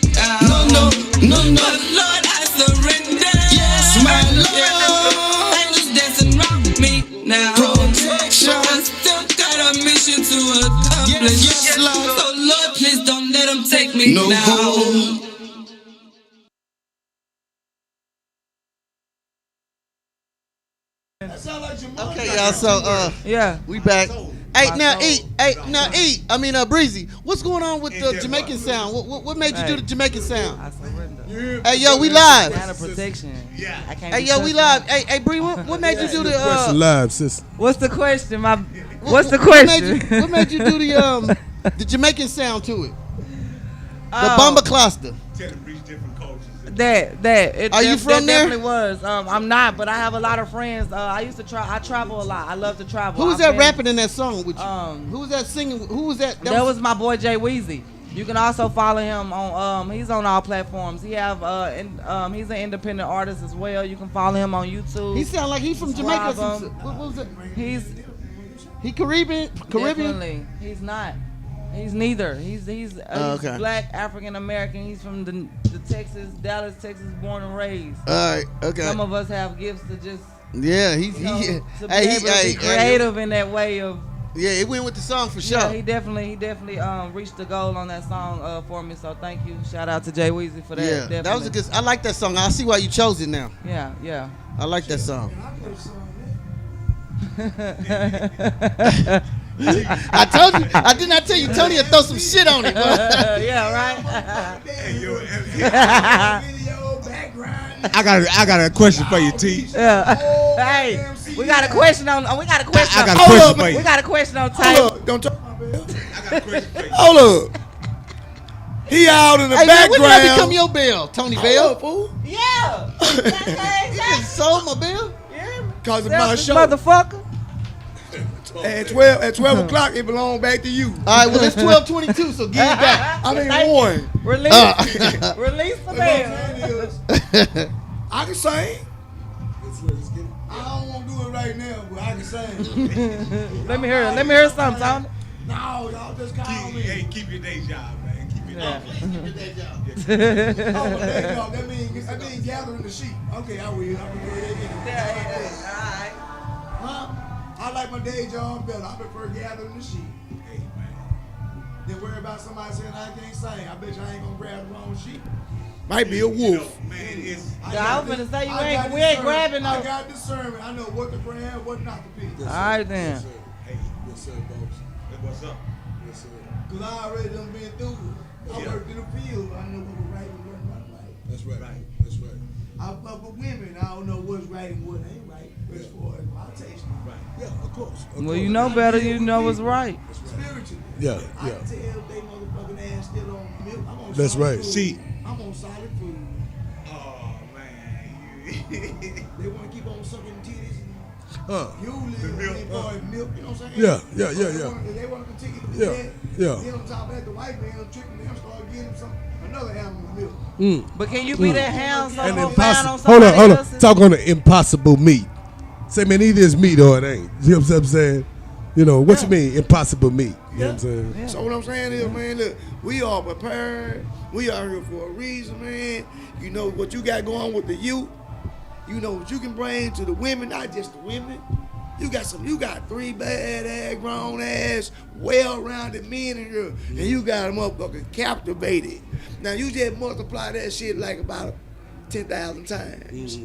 No, no, no, no. But Lord, I surrender. Yes, my Lord. Angels dancing around me now. Protection. I still got a mission to accomplish. Yes, Lord. So Lord, please don't let them take me No now. go. Okay, y'all. So yeah, we back. Hey, now E. I mean, Breezy. What's going on with the Jamaican sound? What made you do the Jamaican sound? I surrender. Hey, yo, we live. Kind of protection. Yeah. I can't Hey, be yo, we touched live. Hey, Bree, what made you do the? Question live, sis. What's the question? What's the question? What made you do the Jamaican sound to it? The bomba cluster. That. Are you from there? Definitely was. I'm not, but I have a lot of friends. I travel a lot. I love to travel. Who was that rapping in that song with you? Who was that singing? Who was that? That was my boy Jay Weezy. You can also follow him on. He's on all platforms. He's an independent artist as well. You can follow him on YouTube. He sound like he's from Jamaica. What was it? He Caribbean. Definitely. He's not. He's neither. He's okay. Black African American. He's from the Texas, Dallas, Texas, born and raised. All right. Okay. Some of us have gifts to just to be creative in that way of. Yeah, it went with the song for sure. Yeah, he definitely reached the goal on that song for me. So thank you. Shout out to Jay Weezy for that. Yeah, definitely. that was a good. I like that song. I see why you chose it now. Yeah. I like that song. I told you. I did not tell you. Tony would throw some shit on it. Yeah, right. I got a question for you, T. Yeah. Hey, we got a question on. We got a question. I got a question for you. We got a question on tape. Hold up. Don't talk about it. I got a question for you. Hold up. He out in the background. When did I become your Bell, Tony Bell? Fool. Yeah. You just sold my bill? Yeah. Cause of my show. Motherfucker. At 12 o'clock, it belong back to you. All right, well, it's 12:22, so give it back. I mean, one. Release the bell. I can sing. I don't want to do it right now, but I can sing. Let me hear something, Tony. No, y'all just call me. Hey, keep your day job, man. Keep your day job. Oh, day job. That means gathering the sheep. Okay, I will. Alright. Huh? I like my day job better. I prefer gathering the sheep. Hey, man. Then worry about somebody saying I can't sing. I bet you I ain't gonna grab the wrong sheep. Might be a wolf. I was gonna say we ain't grabbing no. I got discernment. I know what to grab, what not to pick. All right then. Hey, yes sir, boss. What's up? Yes sir. Cause I already done been through it. I worked in the field. I know what was right and what not right. That's right. That's right. I fuck with women. I don't know what's right and what ain't right. As far as my taste. Right. Yeah, of course. Well, you know better. You know what's right. Spiritually. Yeah. I can tell they motherfucking ass still on milk. I'm on That's solid right. food. See. I'm on solid food. Oh man. They want to keep on sucking titties. Huh. You live milk, you know what I'm saying? Yeah. They want to continue to do that. Yeah. Then on top of that, the white man tricking them, start getting them another animal milk. But can you be that hound so And fine on hold somebody on. Talk on the impossible meat. Say, man, either it's meat or it ain't. You know what I'm saying? You know, what you mean, impossible me? You know what I'm saying? Yeah. So what I'm saying is, man, look, we are prepared. We are here for a reason, man. You know what you got going with the youth. You know what you can bring to the women, not just the women. You got 3 bad-ass, grown-ass, well-rounded men in here, and you got a motherfucker captivated. Now, you just multiply that shit like about 10,000 times.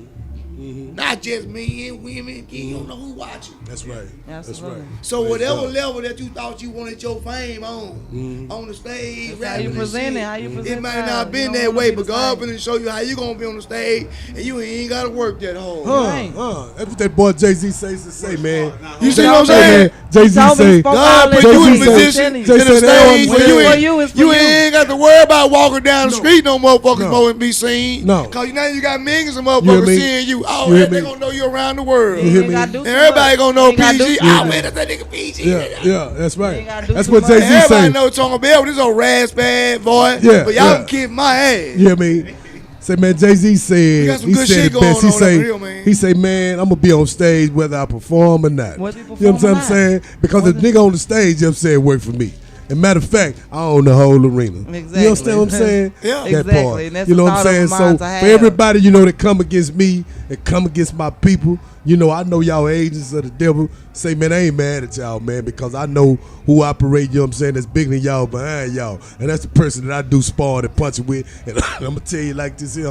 Not just men, women, you don't know who watching. That's right. That's right. So whatever level that you thought you wanted your fame on the stage, how you present it, it might not been that way, but God finna show you how you gonna be on the stage, and you ain't gotta work that hard. That's what that boy Jay-Z says to say, man. You see what I'm saying? Jay-Z say, God put you in position in the stage where you ain't got to worry about walking down the street no motherfuckers more and be seen. No. Cause now you got millions of motherfuckers seeing you. Oh, they gonna know you around the world. You hear me? And everybody gonna know PG. Oh, man, that's that nigga PG. Yeah, that's right. That's what Jay-Z say. Everybody know Tonga Bell with this old raspy boy. Yeah, but y'all can kick my ass. You hear me? Say, man, Jay-Z said, he said the best. He say, man, I'm gonna be on stage whether I perform or not. You know what I'm saying? Because the nigga on the stage, you know what I'm saying, work for me. And matter of fact, I own the whole arena. Exactly. You understand what I'm saying? Yeah. That Exactly. part. And that's You know the what I'm thought of saying? mine So to have. for everybody, you know, that come against me, that come against my people, you know, I know y'all agents of the devil. Say, man, I ain't mad at y'all, man, because I know who operate, you know what I'm saying, that's bigger than y'all, behind y'all. And that's the person that I do sparring and punching with. And I'm going to tell you like this here,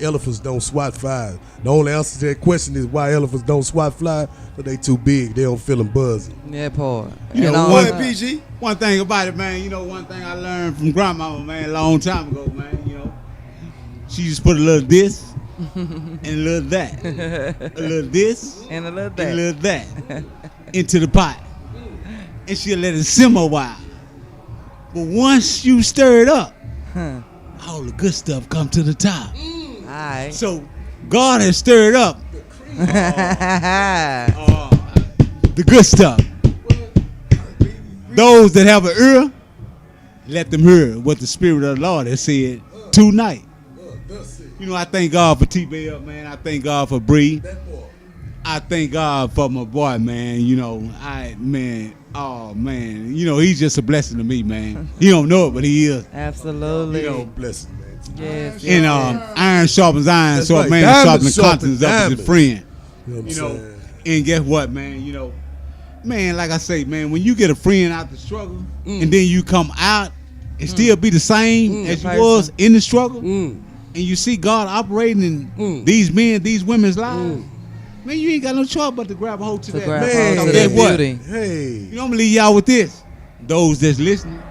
elephants don't swat flies. The only answer to that question is why elephants don't swat flies, because they too big. They don't feel them buzzing. Yeah, poor. You know, PG? One thing about it, man, you know, one thing I learned from grandmama, man, a long time ago, man, you know, she just put a little this and a little that, a little this and a little that, and a little that into the pot, and she'll let it simmer a while. But once you stir it up, all the good stuff come to the top. Alright. So God has stirred up the good stuff. Those that have an ear, let them hear what the Spirit of the Lord has said tonight. You know, I thank God for T-Bell, man. I thank God for Bree. I thank God for my boy, man. You know, you know, he's just a blessing to me, man. He don't know it, but he is. Absolutely. You know, blessing, man. Yes. And iron sharpens iron, That's so right. man Diamonds sharpens the countenance of diamonds. his friend. You know what I'm You know, saying? and guess what, man? You know, man, like I say, man, when you get a friend out the struggle, and then you come out and still be the same as you was in the struggle, and you see God operating in these men, these women's lives, man, you ain't got no choice but to grab a hold to that. Man, So guess what? Hey. You know, I'm gonna leave y'all with this. Those that's listening,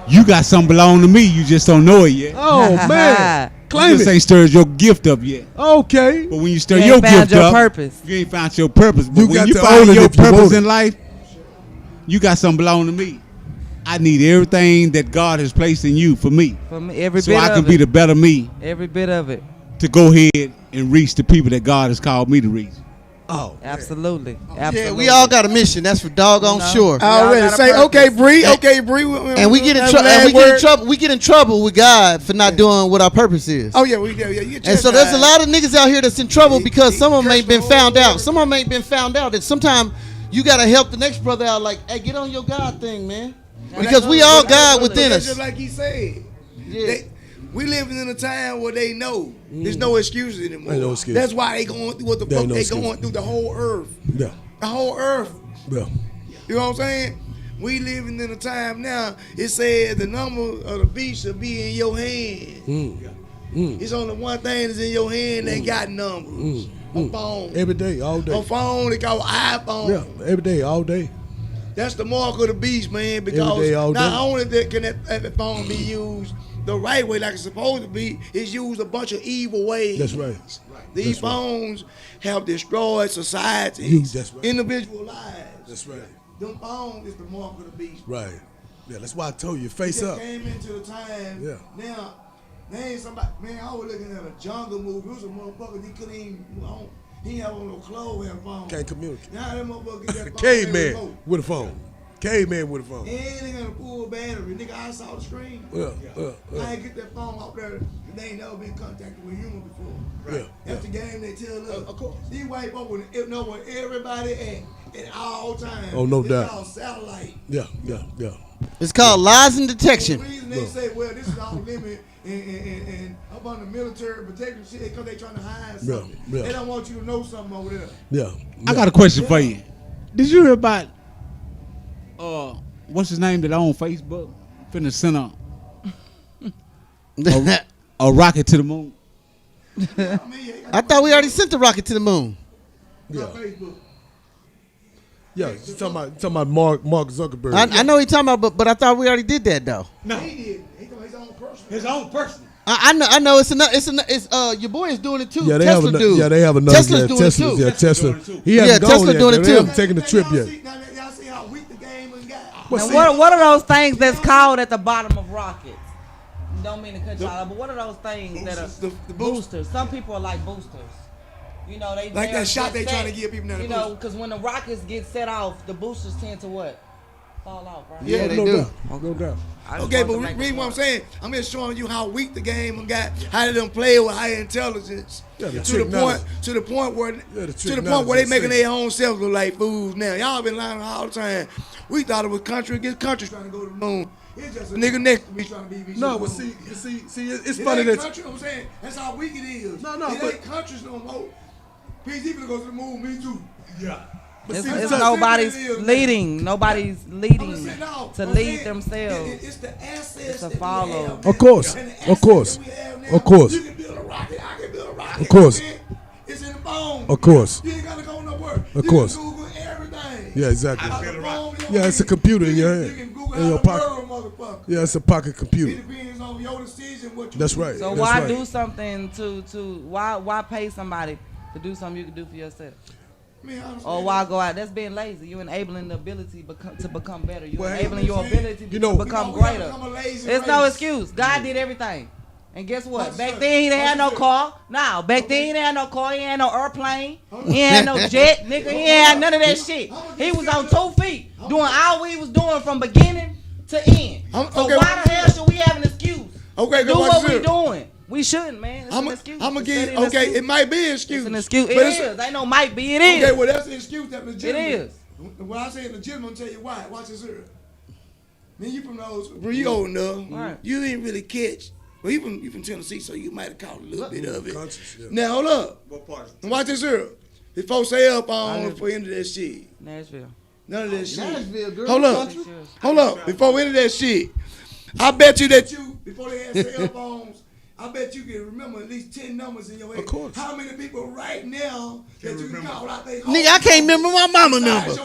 you got something belong to me. You just don't know it yet. Oh, man. Claim You just it. ain't stirred your gift up yet. Okay. But when you stir You your ain't found gift your up, purpose. you ain't found your purpose. But You when got you to find own it your if you purpose want in it. life, you got something belong to me. I need everything that God has placed in you for me. For me, every So bit I of can it. be the better me Every bit of it. to go ahead and reach the people that God has called me to reach. Oh, Absolutely. Yeah, we all got a mission. That's for doggone sure. Already say, okay, Bree, okay, Bree. And we get in trouble. And we get in trouble. We get in trouble with God for not doing what our purpose is. Oh yeah, we do. Yeah, you And so there's a lot of niggas out here that's in trouble because some of them ain't been found out. Some of them ain't been found out that sometimes you gotta help the next brother out. Like, hey, get on your God thing, man. Because we all God within That's us. just like he said. Yeah. We living in a time where they know there's no excuses anymore. Ain't no excuse. That's why they going through what the There fuck ain't no they excuse. going through the whole earth. Yeah. The whole earth. Yeah. You know what I'm saying? We living in a time now. It says the number of the beast should be in your hand. It's only one thing that's in your hand that got numbers. A phone. Every day, all day. A phone, they call iPhone. Yeah, every day, all day. That's the mark of the beast, man, because Every day, all not day. only that can that phone be used the right way like it's supposed to be, it's used a bunch of evil ways. That's right. These That's right. phones have destroyed society, That's right. individual lives. That's right. Them phones is the mark of the beast. Right. Yeah, that's why I told you, face It up. came into the time. Yeah. Now, ain't somebody. Man, I was looking at a jungle movie. It was a motherfucker. He couldn't even. He ain't have on no clothes. Had a phone. Can't communicate. Now that motherfucker get that phone. Caveman remote. with a phone. Caveman with a phone. And they got a full battery. Nigga, I saw the screen. I ain't get that phone out there. They ain't never been contacted with human before. Yeah. That's the game they tell us. Of course. These white folks know where everybody at all times. Oh, no doubt. It's called satellite. Yeah. It's called lies and detection. The reason they say, well, this is our limit and up on the military protection shit because they trying to hide something. Yeah. They don't want you to know something over there. Yeah. I got a question for you. Did you hear about what's his name that on Facebook? Finna send a rocket to the moon. I thought we already sent the rocket to the moon. Yeah. Yeah, you talking about Mark Zuckerberg. I know he talking about, but I thought we already did that though. No, he did. He got his own person. His own person. I know it's your boy is doing it too. Yeah, they Tesla have dude. Yeah, they have another. Tesla's doing it too. Yeah, Tesla. He hasn't gone Tesla yet. doing it They too. haven't taken the trip yet. Y'all see how weak the game has got? Now, what are those things that's called at the bottom of rockets? Don't mean to cut y'all out, but what are those things that are the boosters? Some people are like boosters. You know, they Like that shot they set, trying to give people. You know, because when the rockets get set off, the boosters tend to what? Fall off, right? Yeah, they do. No doubt. Okay, but read what I'm saying. I'm just showing you how weak the game got, how they done play with high intelligence to the point where they making their own selves look like fools now. Y'all been lying all the time. We thought it was country against country trying to go to the moon. It's just a nigga next to me trying to be. No, but see, it's it funny ain't that country. I'm saying that's how weak it is. No, it ain't countries no more. PZ gonna go to the moon. Me too. Yeah. It's nobody's leading. Nobody's leading to lead themselves. It's the assets. It's a follow. Of course. You can build a rocket. I can build a rocket. Of course. It's in the phone. Of course. You ain't gotta go nowhere. Of course. You can Google everything. Yeah, exactly. Yeah, it's a computer in your hand. In your pocket. Yeah, it's a pocket computer. It depends on your decision what you That's do. right. So why do something why pay somebody to do something you can do for yourself? Or why go out? That's being lazy. You're enabling the ability to become better. You're enabling your ability to become greater. There's no excuse. God did everything. And guess what? Back then he didn't have no car. Now, back then he didn't have no car. He ain't had no airplane. He ain't had no jet, nigga. He ain't had none of that shit. He was on 2 feet doing all we was doing from beginning to end. So why the hell should we have an excuse? Okay, do what we doing. We shouldn't, man. It's an excuse. I'm gonna give you, okay, it might be an excuse. It's an excuse. It is. Ain't no might be. It is. Okay, well, that's an excuse that's legitimate. It is. When I say legitimate, I'm gonna tell you why. Watch this here. Man, you from those, you old enough. Right. You didn't really catch. Well, you from Tennessee, so you might have caught a little bit of it. Now, hold up. What part? Watch this here. Before cell phone, before into that shit. Nashville. None of that shit. Nashville, girl. Hold up. Before we into that shit, I bet you that before they had cell phones, I bet you can remember at least 10 numbers in your head. Of course. How many people right now that you can call out their Nigga, I can't remember my mama number.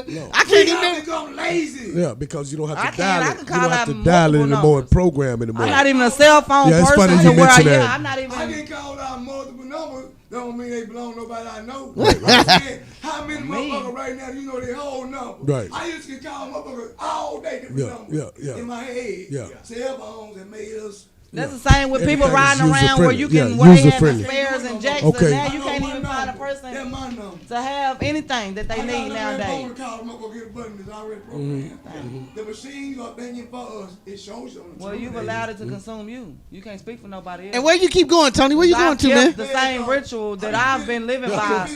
No. I can't even remember. become lazy. Yeah, because you don't have I to can't. dial I it. can You call don't have out to dial it multiple anymore and numbers. program anymore. I'm not even a cell phone Yeah, it's person funny you to where mention I am. that. I'm not even. I can call out multiple numbers. Don't mean they belong to nobody I know. I'm saying, how many motherfuckers right now you know their whole number? Right. I used to call motherfuckers all day different numbers in my head. Yeah. Cell phones that made us. That's the same with people riding around where you can Yeah, weigh in user-friendly. spares and Jackson. Okay. Now you can't even find a person to have anything that they need nowadays. The machines are thinking for us. It shows you. Well, you've allowed it to consume you. You can't speak for nobody else. And where you keep going, Tony? Where you going to, man? The same ritual that I've been living by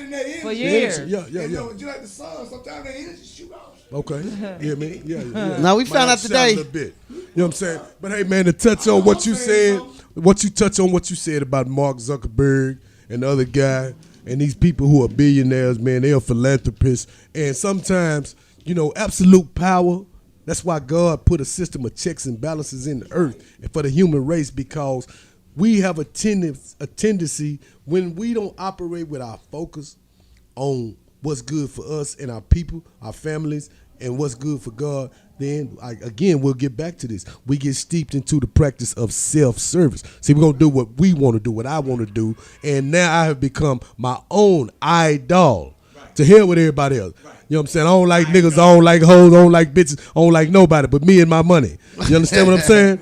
for years. Yeah. Just like the sun, sometimes the energy shoot off. Okay. Yeah, man. Yeah. Now we found out today. A little bit. You know what I'm saying? But hey, man, to touch on what you said, what you said about Mark Zuckerberg and the other guy and these people who are billionaires, man, they are philanthropists. And sometimes, absolute power, that's why God put a system of checks and balances in the earth and for the human race, because we have a tendency when we don't operate with our focus on what's good for us and our people, our families, and what's good for God, then again, we'll get back to this. We get steeped into the practice of self-service. See, we're going to do what we want to do, what I want to do, and now I have become my own idol. Right. To hell with everybody else. Right. You know what I'm saying? I don't like niggas, I don't like hoes, I don't like bitches, I don't like nobody but me and my money. You understand what I'm saying?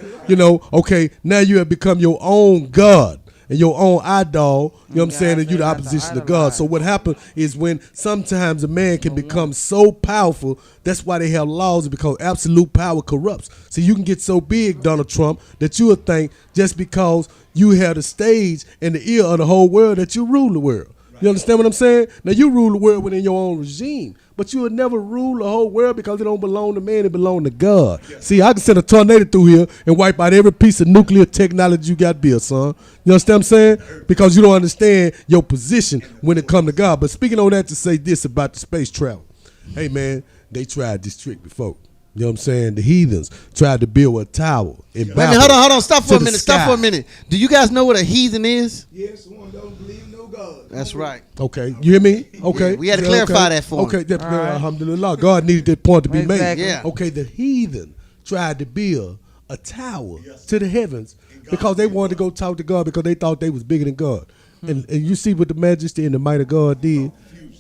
Okay, now you have become your own God. and your own idol, you know what I'm saying, and you the opposition to God. So what happens is when sometimes a man can become so powerful, that's why they have laws, because absolute power corrupts. So you can get so big, Donald Trump, that you would think just because you have the stage and the ear of the whole world that you rule the world. You understand what I'm saying? Now, you rule the world within your own regime, but you will never rule the whole world because it don't belong to man, it belong to God. See, I can send a tornado through here and wipe out every piece of nuclear technology you got built, son. You understand what I'm saying? Because you don't understand your position when it come to God. But speaking on that, to say this about the space travel. Hey, man, they tried this trick before. You know what I'm saying? The heathens tried to build a tower in Babel. Hold on. Stop for a minute. Do you guys know what a heathen is? Yes, one don't believe no God. That's right. Okay, you hear me? Okay. Yeah, we had to clarify that for him. Okay, alhamdulillah. God needed that point to be made. Yeah. Okay, the heathen tried to build a tower to the heavens because they wanted to go talk to God because they thought they was bigger than God. And you see what the majesty and the might of God did?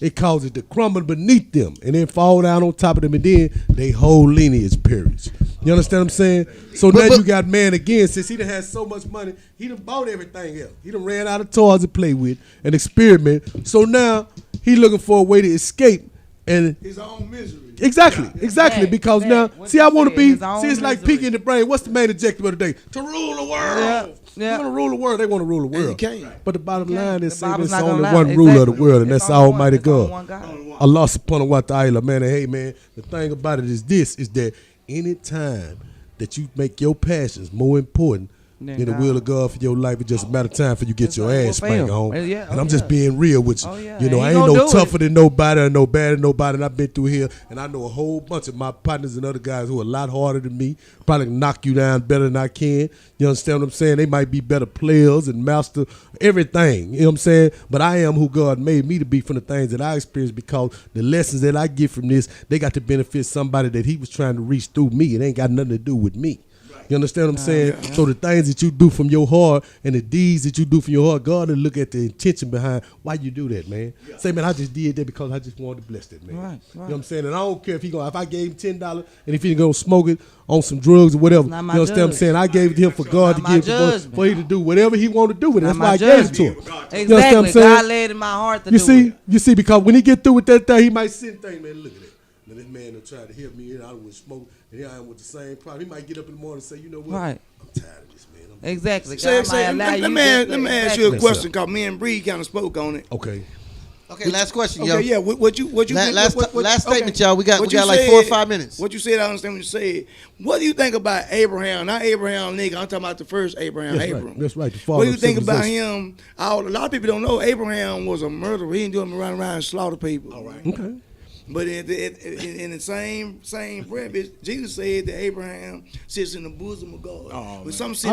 It caused it to crumble beneath them and then fall down on top of them, and then they whole lineage perished. You understand what I'm saying? So now you got man again, since he done had so much money, he done bought everything else. He done ran out of toys to play with and experiment. So now he looking for a way to escape and his own misery. Exactly. Because now, see, I want to be, it's like peeking in the brain. What's the main objective of the day? To rule the world. Yeah. They want to rule the world. They want to rule the world. But the bottom line is saying there's only one ruler of the world, and that's Almighty God. Allah subhanahu wa ta'ala, man. And hey, man, the thing about it is this, is that any time that you make your passions more important than the will of God for your life, it's just a matter of time for you get your ass spanked on. And I'm just being real with you. You know, I ain't no tougher than nobody or no better than nobody, and I've been through here, and I know a whole bunch of my partners and other guys who are a lot harder than me, probably knock you down better than I can. You understand what I'm saying? They might be better players and master everything. You know what I'm saying? But I am who God made me to be from the things that I experienced, because the lessons that I get from this, they got to benefit somebody that he was trying to reach through me. It ain't got nothing to do with me. You understand what I'm saying? So the things that you do from your heart and the deeds that you do from your heart, God will look at the intention behind why you do that, man. Say, man, I just did that because I just wanted to bless that man. Right. You know what I'm saying? And I don't care if I gave him $10 and if he gonna smoke it on some drugs or whatever. You understand what I'm saying? I gave it to him for God to give for him to do whatever he wanted to do with it. That's why I gave it to him. Exactly. You know what I'm saying? God laid in my heart to do it. You see, because when he get through with that thing, he might sit and think, man, look at that. Now this man will try to help me, and I would smoke, and here I am with the same problem. He might get up in the morning and say, you know what? Right. I'm tired of this, man. Exactly. Let me ask you a question, because me and Bree kind of spoke on it. Okay. Okay, last question, yo. Okay, yeah. What you last statement, y'all. We got like 4 or 5 minutes. What you said, I understand what you said. What do you think about Abraham? Not Abraham, nigga. I'm talking about the first Abraham. That's right. The father. What do you think about him? A lot of people don't know Abraham was a murderer. He didn't do him run around and slaughter people. All right. Okay. But in the same breath, Jesus said that Abraham sits in the bosom of God. I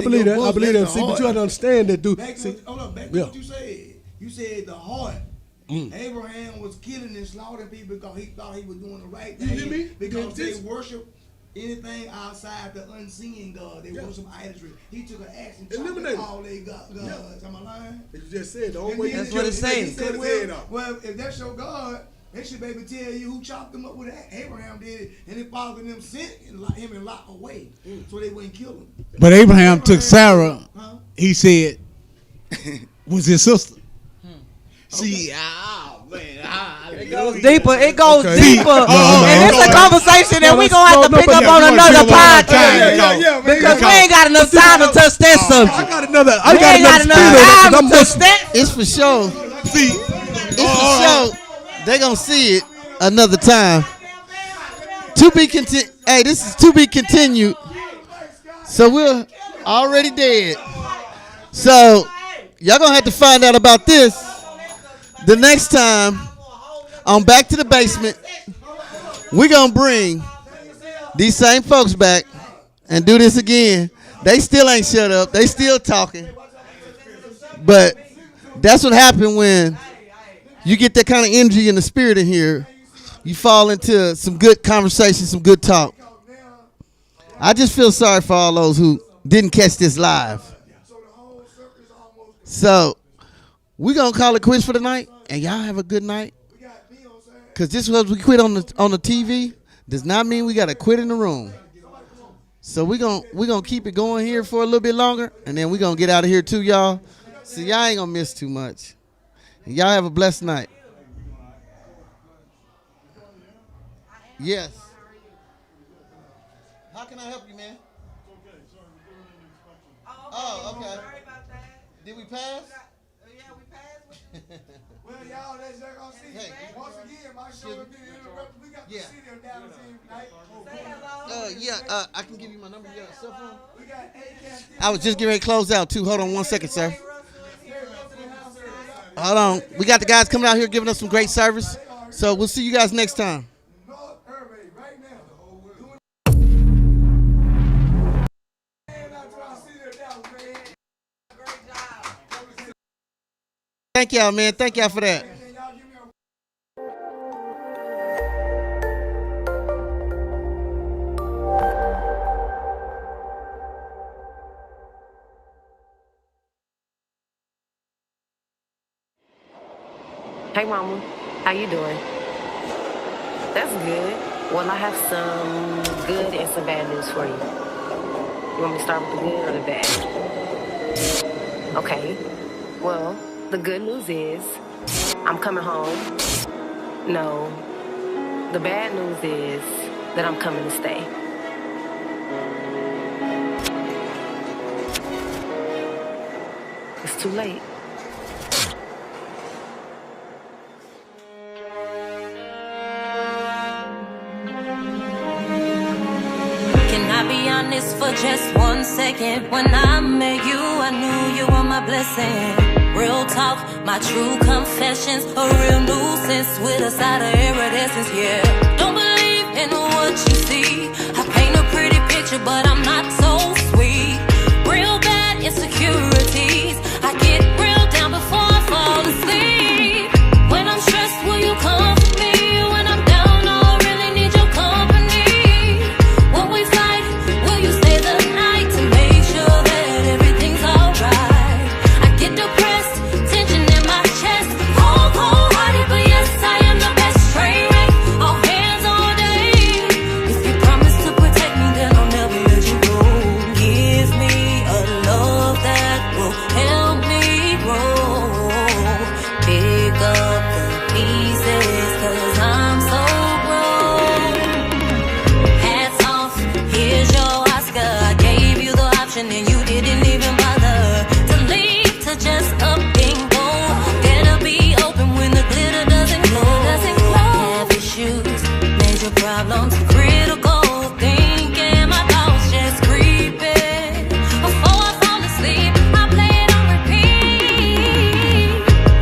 believe that. I believe that. See, but you have to understand that, dude. Back to what you said. You said the heart. Abraham was killing and slaughtering people because he thought he was doing the right thing. You hear me? Because they worship anything outside the unseen God. They worship idolatry. He took an axe and chopped out all they gods. Am I lying? You just said the only way. That's what it's saying. He said, well, if that's your God, they should be able to tell you who chopped them up with that. Abraham did it, and his father and them sent him and Lot away so they wouldn't kill him. But Abraham took Sarah, he said, was his sister. See, it goes deeper. It goes deeper. And it's a conversation that we're going to have to pick up on another podcast. Because we ain't got enough time to touch that subject. I got enough time to touch that. It's for sure. See, it's for sure. They gonna see it another time. To be continued. Hey, this is to be continued. So we're already dead. So y'all gonna have to find out about this the next time on Back to the Basement. We're gonna bring these same folks back and do this again. They still ain't shut up. They still talking. But that's what happened when you get that kind of energy and the spirit in here. You fall into some good conversation, some good talk. I just feel sorry for all those who didn't catch this live. So we're going to call it quits for the night, and y'all have a good night. Because just because we quit on the TV does not mean we got to quit in the room. So we're gonna keep it going here for a little bit longer, and then we're going to get out of here too, y'all. So y'all ain't gonna miss too much. Y'all have a blessed night. Yes. How can I help you, man? Oh, okay. Sorry about that. Did we pass? Yeah, we passed. Well, y'all, that's y'all gonna see. Hey. Once again, my show has been interrupted. We got the city of Dallas here tonight. Say hello. Yeah, I can give you my number. Yeah, cell phone. We got ACAST. I was just getting ready to close out too. Hold on one second, sir. Hold on. We got the guys coming out here giving us some great service. So we'll see you guys next time. Thank y'all, man. Thank y'all for that. Hey mama, how you doing? That's good. Well, I have some good and some bad news for you. You want me to start with the good or the bad? Okay. Well, the good news is I'm coming home. No. The bad news is that I'm coming to stay. It's too late. Can I be honest for just 1 second? When I met you, I knew you were my blessing. Real talk, my true confessions, a real nuisance with a side of iridescence, yeah. Don't believe in what you see. I paint a pretty picture, but I'm not so sweet. Real bad insecurities. I get real down before I fall asleep. When I'm stressed, will you comfort me? When I'm down, I really need your company. When we fight, will you stay the night to make sure that everything's alright? I get depressed, tension in my chest, cold-hearted, but yes, I am the best. Train wreck, all hands on deck. If you promise to protect me, then I'll never let you go. Give me a love that will help me grow. Pick up the pieces, 'cause I'm so grown. Hats off, here's your Oscar. I gave you the option and you didn't even bother to leave, to just up and go. Better be open when the glitter doesn't glow. Have issues, major problems, critical thinking. My thoughts just creeping. Before I fall asleep, I play it on repeat.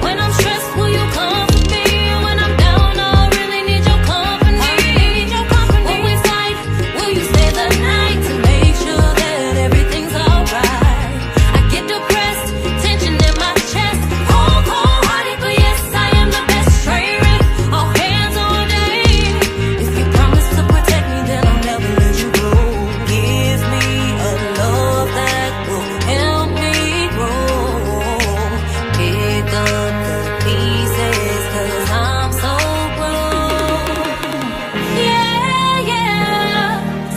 When I'm stressed, will you comfort me? When I'm down, I really need your company. When we fight, will you stay the night to make sure that everything's alright? I get depressed, tension in my chest, cold-hearted, but yes, I am the best. Train wreck, all hands on deck. If you promise to protect me, then I'll never let you go. Give me a love that will help me grow. Pick up the pieces, 'cause I'm so grown. Yeah, yeah.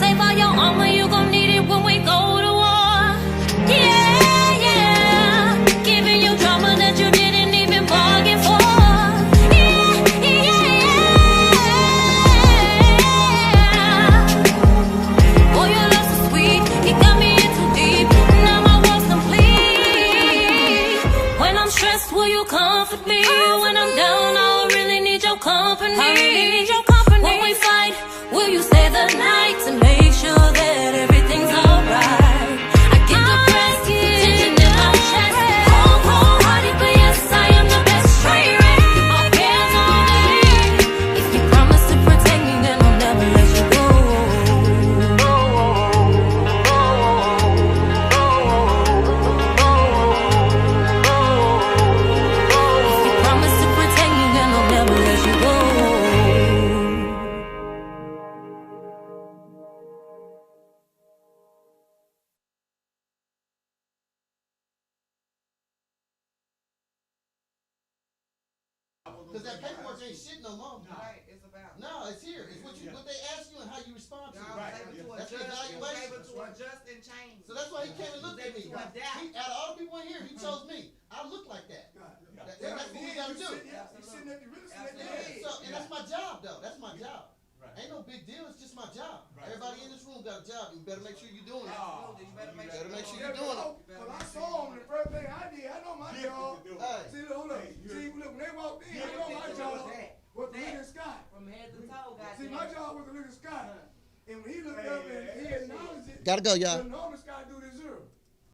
Save all your armor, you gon' need it when we go to war. Yeah, yeah. Giving you drama that you didn't even bargain for. Yeah, yeah. Boy, your love so sweet, it got me in too deep. Now my world's complete. When I'm stressed, will you comfort me? When I'm down, I really need your company. When we fight, will you stay the night to make sure that everything's alright? I get depressed, tension in my chest, cold-hearted, but yes, I am the best. Train wreck, all hands on deck. If you promise to protect me, then I'll never let you go. If you promise to protect me, then I'll never let you go. Because that paperwork ain't shit no more. Right, it's about. No, it's here. It's what they ask you and how you respond to it. Y'all was able to That's the adjust, evaluation. able to adjust and change. So that's why he came and looked at me. To adapt. Out of all the people in here, he chose me. I look like that. Yeah, That's what we gotta do. You sitting at the real estate. So, and that's my job, though. That's my job. Ain't no big deal. It's just my job. Everybody in this room got a job. You better make sure you're doing it. You better make sure you're doing it. Well, I saw him the first thing I did. I know my job. See, hold up. See, look, when they walked in, I know my job was to look at Scott. From head to toe, guys. See, my job was to look at Scott. And when he looked up and he acknowledged it. Gotta go, y'all. Normally Scott do this.